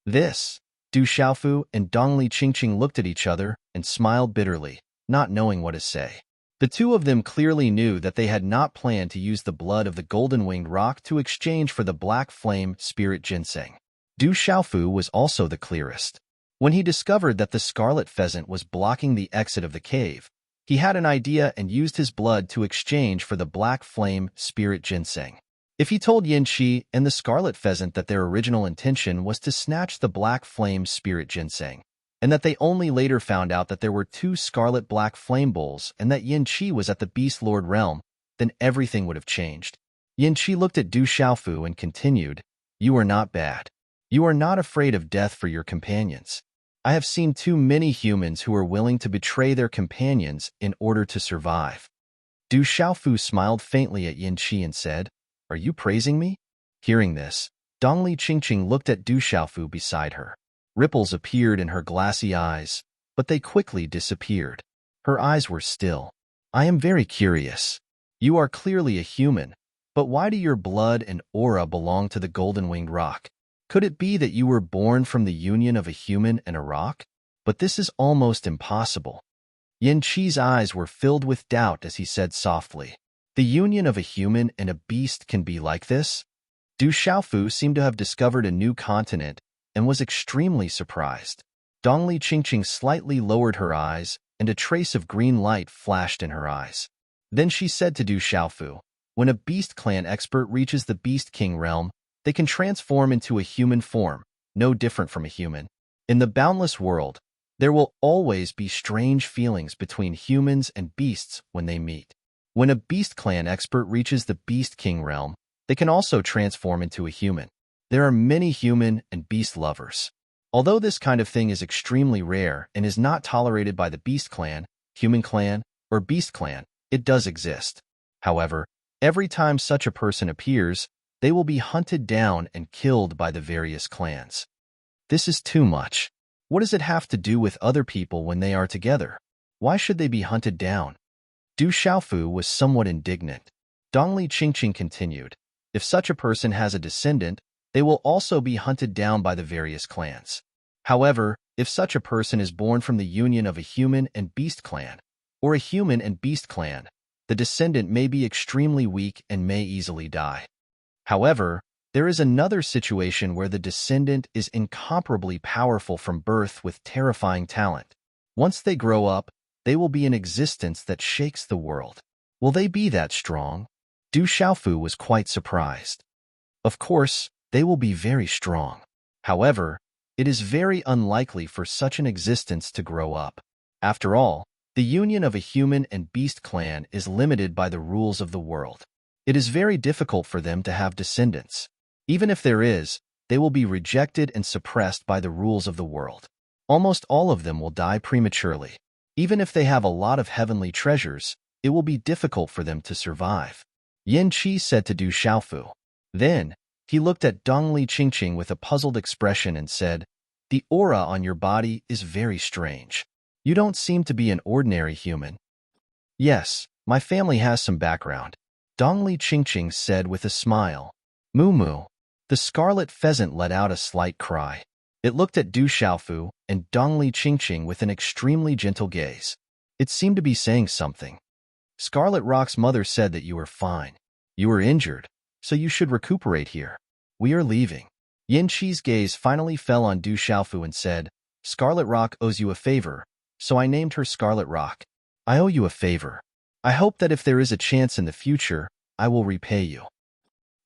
Du Xiaofu and Dongli Qingqing looked at each other and smiled bitterly, not knowing what to say. The 2 of them clearly knew that they had not planned to use the blood of the golden-winged rock to exchange for the black flame spirit ginseng. Du Xiaofu was also the clearest. When he discovered that the scarlet pheasant was blocking the exit of the cave, he had an idea and used his blood to exchange for the black flame spirit ginseng. If he told Yanqi and the scarlet pheasant that their original intention was to snatch the black flame spirit ginseng, and that they only later found out that there were 2 scarlet black flame bowls and that Yanqi was at the Beast Lord realm, then everything would have changed. Yanqi looked at Du Xiaofu and continued, "You are not bad. You are not afraid of death for your companions. I have seen too many humans who are willing to betray their companions in order to survive." Du Xiaofu smiled faintly at Yanqi and said, "Are you praising me?" Hearing this, Dongli Qingqing looked at Du Xiaofu beside her. Ripples appeared in her glassy eyes, but they quickly disappeared. Her eyes were still. "I am very curious. You are clearly a human, but why do your blood and aura belong to the golden-winged rock? Could it be that you were born from the union of a human and a rock? But this is almost impossible." Yanqi's eyes were filled with doubt as he said softly, "The union of a human and a beast can be like this?" Du Xiaofu seemed to have discovered a new continent and was extremely surprised. Dongli Qingqing slightly lowered her eyes, and a trace of green light flashed in her eyes. Then she said to Du Xiaofu, "When a Beast Clan expert reaches the Beast King realm, they can transform into a human form, no different from a human. In the boundless world, there will always be strange feelings between humans and beasts when they meet. When a Beast Clan expert reaches the Beast King realm, they can also transform into a human. There are many human and beast lovers. Although this kind of thing is extremely rare and is not tolerated by the Beast Clan, Human Clan, or Beast Clan, it does exist. However, every time such a person appears, they will be hunted down and killed by the various clans. This is too much. What does it have to do with other people when they are together? Why should they be hunted down?" Du Xiaofu was somewhat indignant. Dongli Qingqing continued, "If such a person has a descendant, they will also be hunted down by the various clans. However, if such a person is born from the union of a human and beast clan, or a human and beast clan, the descendant may be extremely weak and may easily die. However, there is another situation where the descendant is incomparably powerful from birth with terrifying talent. Once they grow up, they will be an existence that shakes the world. Will they be that strong?" Du Xiaofu was quite surprised. "Of course, they will be very strong. However, it is very unlikely for such an existence to grow up. After all, the union of a human and beast clan is limited by the rules of the world. It is very difficult for them to have descendants. Even if there is, they will be rejected and suppressed by the rules of the world. Almost all of them will die prematurely. Even if they have a lot of heavenly treasures, it will be difficult for them to survive." Yanqi said to Du Xiaofu. Then, he looked at Dongli Qingqing with a puzzled expression and said, "The aura on your body is very strange. You don't seem to be an ordinary human." "Yes, my family has some background," Dongli Qingqing said with a smile. "Moo moo." The scarlet pheasant let out a slight cry. It looked at Du Xiaofu and Dongli Qingqing with an extremely gentle gaze. It seemed to be saying something. "Scarlet Rock's mother said that you were fine. You were injured, so you should recuperate here. We are leaving." Yanqi's gaze finally fell on Du Xiaofu and said, "Scarlet Rock owes you a favor, so I named her Scarlet Rock. I owe you a favor. I hope that if there is a chance in the future, I will repay you."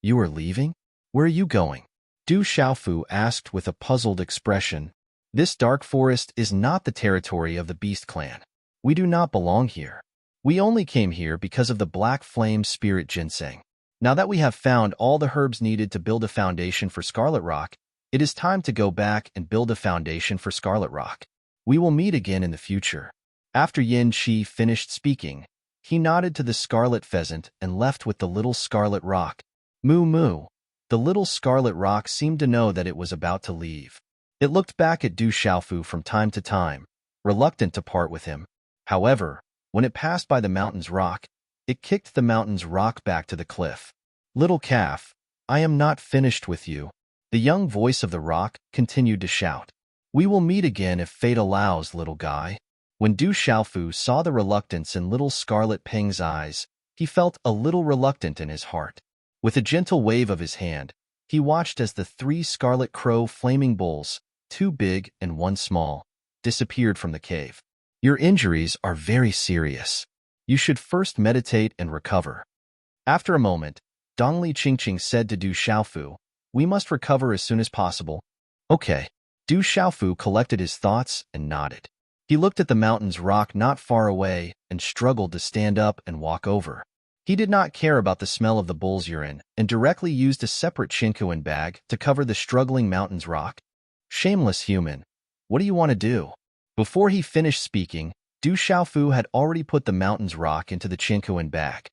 "You are leaving? Where are you going?" Du Xiaofu asked with a puzzled expression. "This dark forest is not the territory of the Beast Clan. We do not belong here. We only came here because of the black flame spirit ginseng. Now that we have found all the herbs needed to build a foundation for Scarlet Rock, it is time to go back and build a foundation for Scarlet Rock. We will meet again in the future." After Yanqi finished speaking, he nodded to the scarlet pheasant and left with the little scarlet rock. Moo moo. The little scarlet rock seemed to know that it was about to leave. It looked back at Du Xiaofu from time to time, reluctant to part with him. However, when it passed by the mountain's rock, it kicked the mountain's rock back to the cliff. "Little calf, I am not finished with you," the young voice of the rock continued to shout. "We will meet again if fate allows, little guy." When Du Xiaofu saw the reluctance in little Scarlet Peng's eyes, he felt a little reluctant in his heart. With a gentle wave of his hand, he watched as the 3 scarlet crow flaming bulls two big and one small, disappeared from the cave. Your injuries are very serious. You should first meditate and recover. After a moment, Dongli Qingqing said to Du Xiaofu, we must recover as soon as possible. Okay. Du Xiaofu collected his thoughts and nodded. He looked at the mountain's rock not far away and struggled to stand up and walk over. He did not care about the smell of the bull's urine and directly used a separate chinkuan bag to cover the struggling mountain's rock. Shameless human. What do you want to do? Before he finished speaking, Du Xiaofu had already put the mountain's rock into the chinkuan bag.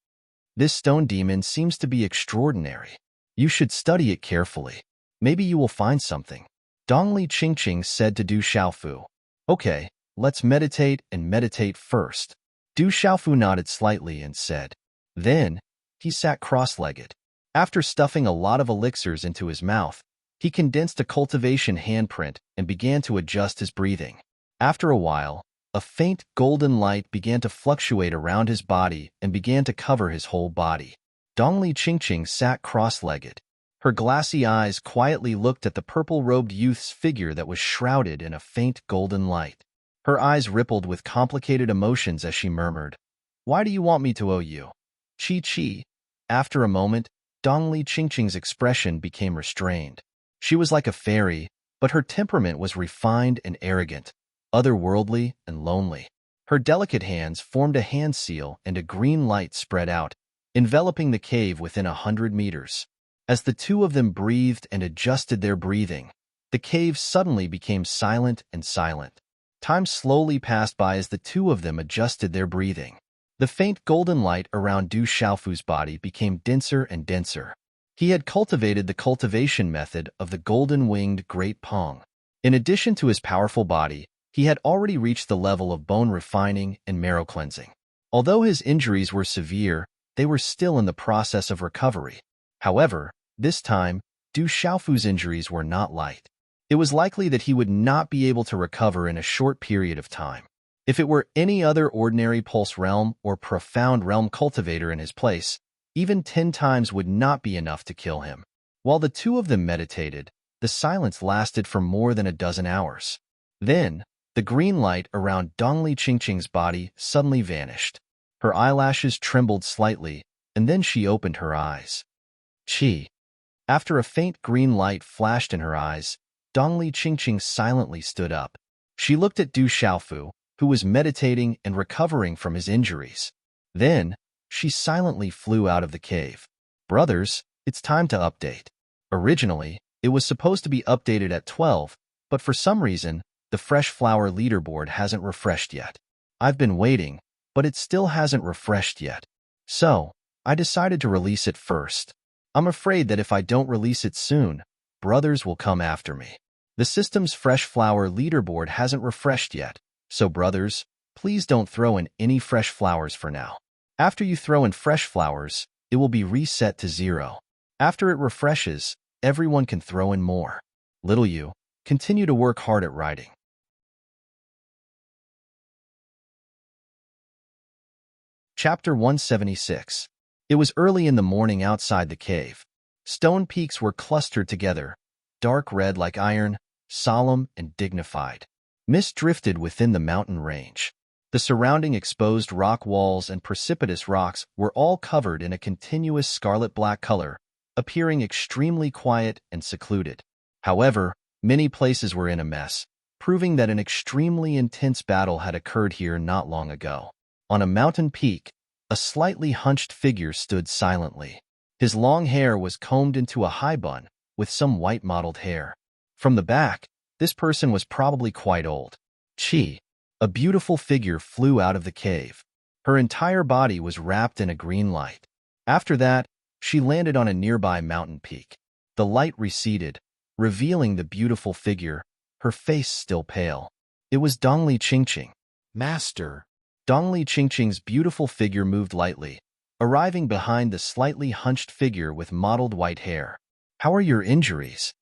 This stone demon seems to be extraordinary. You should study it carefully. Maybe you will find something. Dongli Qingqing said to Du Xiaofu. Okay, let's meditate and meditate first. Du Xiaofu nodded slightly and said. Then, he sat cross-legged. After stuffing a lot of elixirs into his mouth, he condensed a cultivation handprint and began to adjust his breathing. After a while, a faint golden light began to fluctuate around his body and began to cover his whole body. Dongli Qingqing sat cross-legged. Her glassy eyes quietly looked at the purple-robed youth's figure that was shrouded in a faint golden light. Her eyes rippled with complicated emotions as she murmured, Why do you want me to owe you? Chi. After a moment, Dongli Qingqing's expression became restrained. She was like a fairy, but her temperament was refined and arrogant, otherworldly and lonely. Her delicate hands formed a hand seal and a green light spread out, enveloping the cave within 100 meters. As the two of them breathed and adjusted their breathing, the cave suddenly became silent and silent. Time slowly passed by as the two of them adjusted their breathing. The faint golden light around Du Xiaofu's body became denser and denser. He had cultivated the cultivation method of the golden-winged Great Pong. In addition to his powerful body, he had already reached the level of bone refining and marrow cleansing. Although his injuries were severe, they were still in the process of recovery. However, this time, Du Xiaofu's injuries were not light. It was likely that he would not be able to recover in a short period of time. If it were any other ordinary pulse realm or profound realm cultivator in his place, even 10 times would not be enough to kill him. While the two of them meditated, the silence lasted for more than a dozen hours. Then, the green light around Dongli Qingqing's body suddenly vanished. Her eyelashes trembled slightly, and then she opened her eyes. Chi. After a faint green light flashed in her eyes, Dongli Qingqing silently stood up. She looked at Du Xiaofu, who was meditating and recovering from his injuries. Then, she silently flew out of the cave. Brothers, it's time to update. Originally, it was supposed to be updated at 12, but for some reason, the Fresh Flower leaderboard hasn't refreshed yet. I've been waiting, but it still hasn't refreshed yet. So, I decided to release it first. I'm afraid that if I don't release it soon, brothers will come after me. The system's Fresh Flower leaderboard hasn't refreshed yet, so brothers, please don't throw in any fresh flowers for now. After you throw in fresh flowers, it will be reset to 0. After it refreshes, everyone can throw in more. Little you, continue to work hard at writing. Chapter 176. It was early in the morning outside the cave. Stone peaks were clustered together, dark red like iron, solemn and dignified. Mist drifted within the mountain range. The surrounding exposed rock walls and precipitous rocks were all covered in a continuous scarlet-black color, appearing extremely quiet and secluded. However, many places were in a mess, proving that an extremely intense battle had occurred here not long ago. On a mountain peak, a slightly hunched figure stood silently. His long hair was combed into a high bun, with some white mottled hair. From the back, this person was probably quite old. Chi. A beautiful figure flew out of the cave. Her entire body was wrapped in a green light. After that, she landed on a nearby mountain peak. The light receded, revealing the beautiful figure, her face still pale. It was Dongli Qingqing. Master. Dongli Qingqing's beautiful figure moved lightly, arriving behind the slightly hunched figure with mottled white hair. How are your injuries?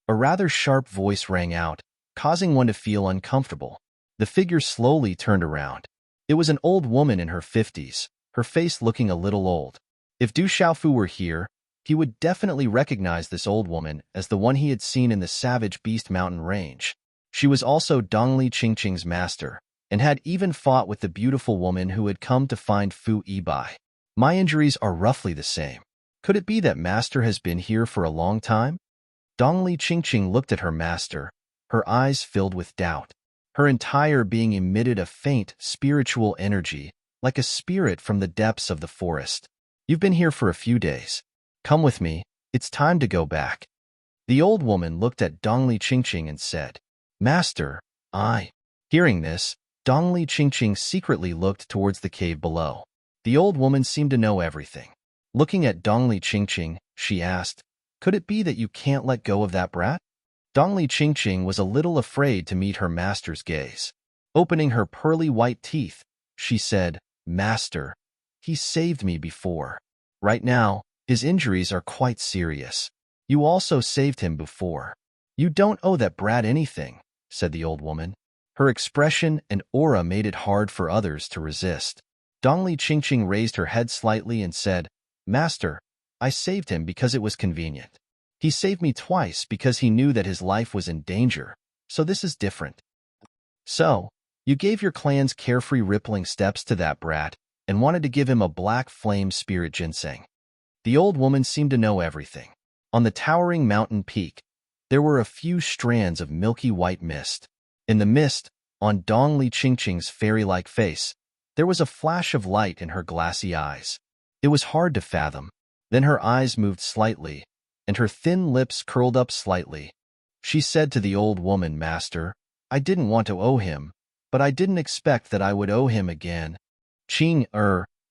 A rather sharp voice rang out, causing one to feel uncomfortable. The figure slowly turned around. It was an old woman in her 50s, her face looking a little old. If Du Xiaofu were here, he would definitely recognize this old woman as the one he had seen in the Savage Beast Mountain range. She was also Dongli Qingqing's master, and had even fought with the beautiful woman who had come to find Fu Yibai. My injuries are roughly the same. Could it be that master has been here for a long time? Dongli Qingqing looked at her master, her eyes filled with doubt. Her entire being emitted a faint, spiritual energy, like a spirit from the depths of the forest. You've been here for a few days. Come with me, it's time to go back. The old woman looked at Dongli Qingqing and said, Master, I. Hearing this, Dongli Qingqing secretly looked towards the cave below. The old woman seemed to know everything. Looking at Dongli Qingqing, she asked, Could it be that you can't let go of that brat? Dongli Qingqing was a little afraid to meet her master's gaze. Opening her pearly white teeth, she said, Master, he saved me before. Right now, his injuries are quite serious. You also saved him before. You don't owe that brat anything, said the old woman. Her expression and aura made it hard for others to resist. Dongli Qingqing raised her head slightly and said, Master, I saved him because it was convenient. He saved me twice because he knew that his life was in danger, so this is different. So, you gave your clan's carefree rippling steps to that brat and wanted to give him a black flame spirit ginseng. The old woman seemed to know everything. On the towering mountain peak, there were a few strands of milky white mist. In the mist, on Dongli Qingqing's fairy-like face, there was a flash of light in her glassy eyes. It was hard to fathom. Then her eyes moved slightly, and her thin lips curled up slightly. She said to the old woman, Master, I didn't want to owe him, but I didn't expect that I would owe him again.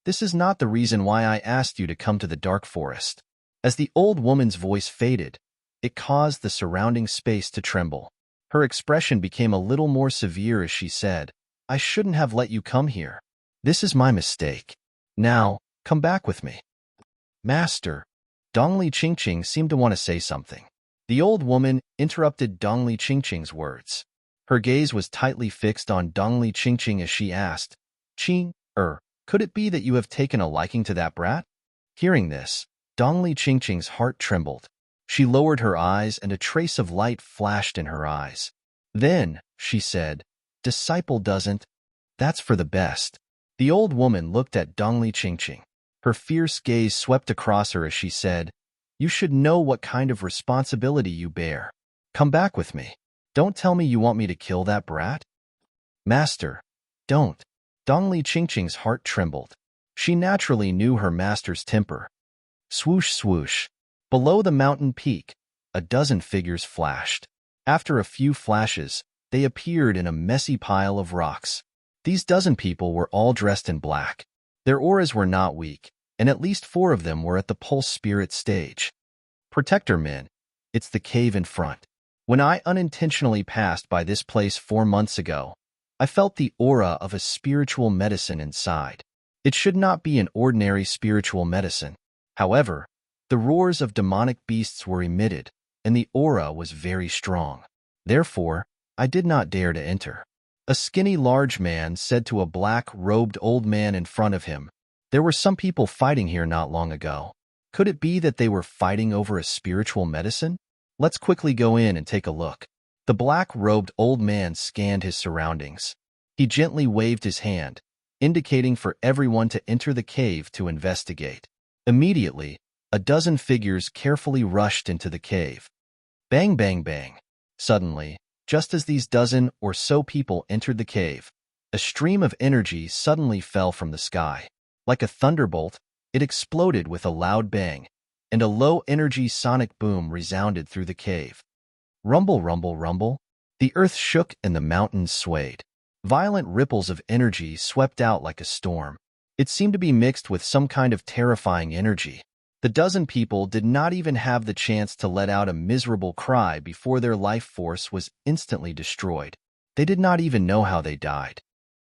This is not the reason why I asked you to come to the dark forest. As the old woman's voice faded, it caused the surrounding space to tremble. Her expression became a little more severe as she said, I shouldn't have let you come here. This is my mistake. Now, come back with me. Master, Dongli Qingqing seemed to want to say something. The old woman interrupted Dongli Qingqing's words. Her gaze was tightly fixed on Dongli Qingqing as she asked, could it be that you have taken a liking to that brat? Hearing this, Dongli Qingqing's heart trembled. She lowered her eyes and a trace of light flashed in her eyes. Then, she said, Disciple doesn't. That's for the best. The old woman looked at Dongli Qingqing. Her fierce gaze swept across her as she said, You should know what kind of responsibility you bear. Come back with me. Don't tell me you want me to kill that brat. Master, don't. Dongli Qingqing's heart trembled. She naturally knew her master's temper. Swoosh, swoosh. Below the mountain peak, a dozen figures flashed. After a few flashes, they appeared in a messy pile of rocks. These dozen people were all dressed in black. Their auras were not weak, and at least 4 of them were at the pulse spirit stage. Protector men, it's the cave in front. When I unintentionally passed by this place 4 months ago, I felt the aura of a spiritual medicine inside. It should not be an ordinary spiritual medicine. However, the roars of demonic beasts were emitted, and the aura was very strong. Therefore, I did not dare to enter. A skinny large man said to a black-robed old man in front of him, There were some people fighting here not long ago. Could it be that they were fighting over a spiritual medicine? Let's quickly go in and take a look. The black-robed old man scanned his surroundings. He gently waved his hand, indicating for everyone to enter the cave to investigate. Immediately, a dozen figures carefully rushed into the cave. Bang, bang, bang. Suddenly, just as these dozen or so people entered the cave, a stream of energy suddenly fell from the sky. Like a thunderbolt, it exploded with a loud bang, and a low-energy sonic boom resounded through the cave. Rumble, rumble, rumble. The earth shook and the mountains swayed. Violent ripples of energy swept out like a storm. It seemed to be mixed with some kind of terrifying energy. The dozen people did not even have the chance to let out a miserable cry before their life force was instantly destroyed. They did not even know how they died.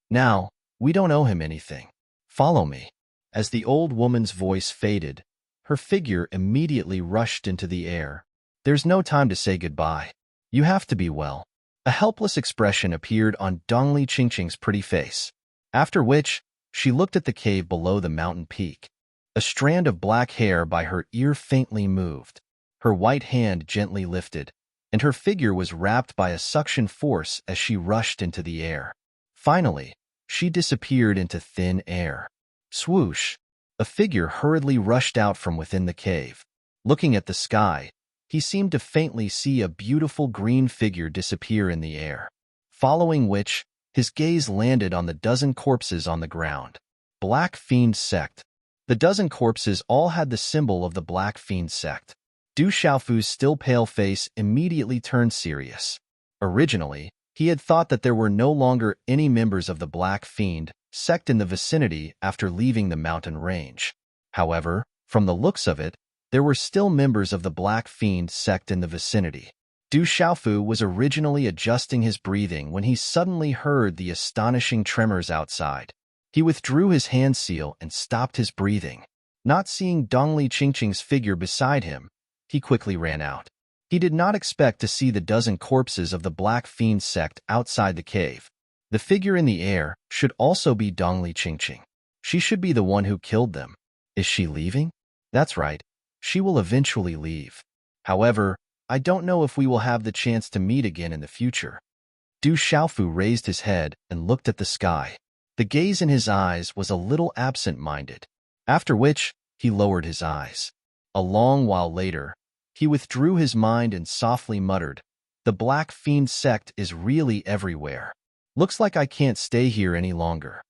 Now, we don't owe him anything. Follow me. As the old woman's voice faded, her figure immediately rushed into the air. There's no time to say goodbye. You have to be well. A helpless expression appeared on Dongli Qingqing's pretty face, after which she looked at the cave below the mountain peak. A strand of black hair by her ear faintly moved. Her white hand gently lifted, and her figure was wrapped by a suction force as she rushed into the air. Finally, she disappeared into thin air. Swoosh! A figure hurriedly rushed out from within the cave. Looking at the sky, he seemed to faintly see a beautiful green figure disappear in the air, following which, his gaze landed on the dozen corpses on the ground. Black Fiend Sect. The dozen corpses all had the symbol of the Black Fiend Sect. Du Xiaofu's still pale face immediately turned serious. Originally, he had thought that there were no longer any members of the Black Fiend Sect in the vicinity after leaving the mountain range. However, from the looks of it, there were still members of the Black Fiend Sect in the vicinity. Du Xiaofu was originally adjusting his breathing when he suddenly heard the astonishing tremors outside. He withdrew his hand seal and stopped his breathing. Not seeing Dongli Qingqing's figure beside him, he quickly ran out. He did not expect to see the dozen corpses of the Black Fiend Sect outside the cave. The figure in the air should also be Dongli Qingqing. She should be the one who killed them. Is she leaving? That's right. She will eventually leave. However, I don't know if we will have the chance to meet again in the future. Du Xiaofu raised his head and looked at the sky. The gaze in his eyes was a little absent-minded, after which he lowered his eyes. A long while later, he withdrew his mind and softly muttered, "The Black Fiend Sect is really everywhere. Looks like I can't stay here any longer."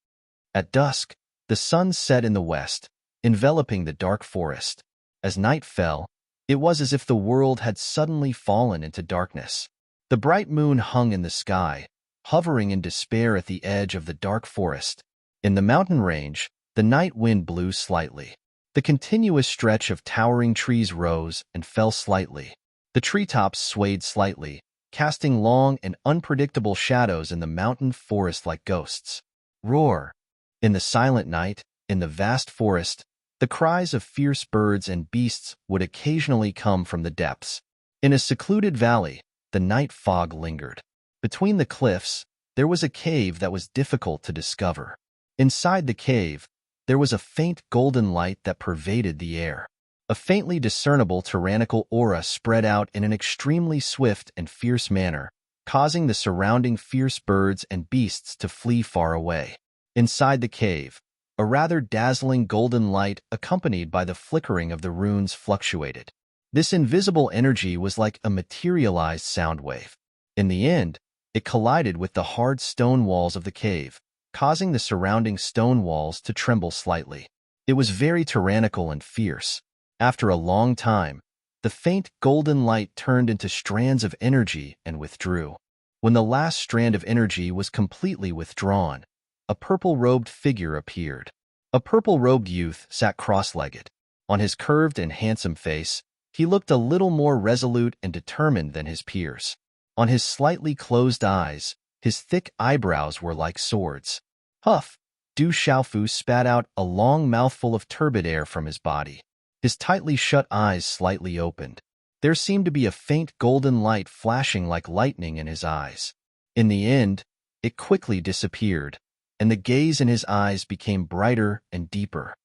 At dusk, the sun set in the west, enveloping the dark forest. As night fell, it was as if the world had suddenly fallen into darkness. The bright moon hung in the sky, hovering in despair at the edge of the dark forest. In the mountain range, the night wind blew slightly. The continuous stretch of towering trees rose and fell slightly. The treetops swayed slightly, casting long and unpredictable shadows in the mountain forest like ghosts. Roar! In the silent night, in the vast forest, the cries of fierce birds and beasts would occasionally come from the depths. In a secluded valley, the night fog lingered. Between the cliffs, there was a cave that was difficult to discover. Inside the cave, there was a faint golden light that pervaded the air. A faintly discernible tyrannical aura spread out in an extremely swift and fierce manner, causing the surrounding fierce birds and beasts to flee far away. Inside the cave, a rather dazzling golden light accompanied by the flickering of the runes fluctuated. This invisible energy was like a materialized sound wave. In the end, it collided with the hard stone walls of the cave, causing the surrounding stone walls to tremble slightly. It was very tyrannical and fierce. After a long time, the faint golden light turned into strands of energy and withdrew. When the last strand of energy was completely withdrawn, a purple-robed figure appeared. A purple-robed youth sat cross-legged. On his curved and handsome face, he looked a little more resolute and determined than his peers. On his slightly closed eyes, his thick eyebrows were like swords. Huff! Du Xiaofu spat out a long mouthful of turbid air from his body. His tightly shut eyes slightly opened. There seemed to be a faint golden light flashing like lightning in his eyes. In the end, it quickly disappeared, and the gaze in his eyes became brighter and deeper.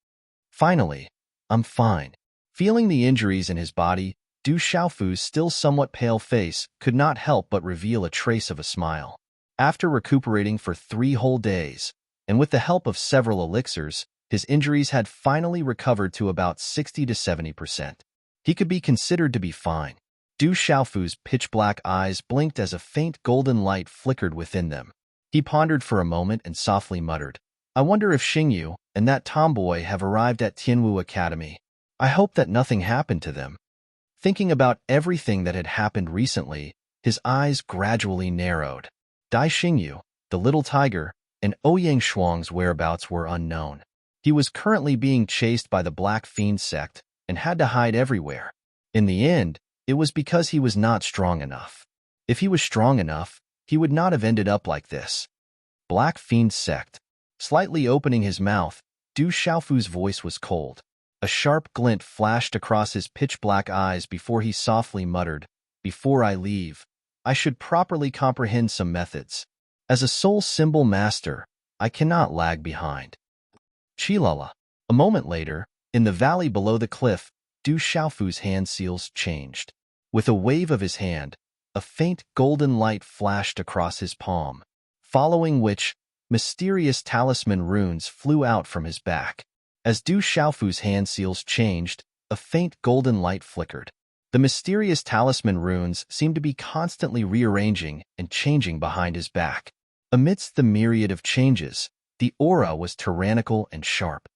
Finally, "I'm fine." Feeling the injuries in his body, Du Xiaofu's still somewhat pale face could not help but reveal a trace of a smile. After recuperating for 3 whole days, and with the help of several elixirs, his injuries had finally recovered to about 60 to 70%. He could be considered to be fine. Du Xiaofu's pitch-black eyes blinked as a faint golden light flickered within them. He pondered for a moment and softly muttered, "I wonder if Xingyu and that tomboy have arrived at Tianwu Academy. I hope that nothing happened to them." Thinking about everything that had happened recently, his eyes gradually narrowed. Dai Xingyu, the little tiger, and Ouyang Shuang's whereabouts were unknown. He was currently being chased by the Black Fiend Sect and had to hide everywhere. In the end, it was because he was not strong enough. If he was strong enough, he would not have ended up like this. Black Fiend Sect. Slightly opening his mouth, Du Xiaofu's voice was cold. A sharp glint flashed across his pitch-black eyes before he softly muttered, "Before I leave, I should properly comprehend some methods. As a soul symbol master, I cannot lag behind." Chilala. A moment later, in the valley below the cliff, Du Xiaofu's hand seals changed. With a wave of his hand, a faint golden light flashed across his palm, following which, mysterious talisman runes flew out from his back. As Du Xiaofu's hand seals changed, a faint golden light flickered. The mysterious talisman runes seemed to be constantly rearranging and changing behind his back. Amidst the myriad of changes, the aura was tyrannical and sharp.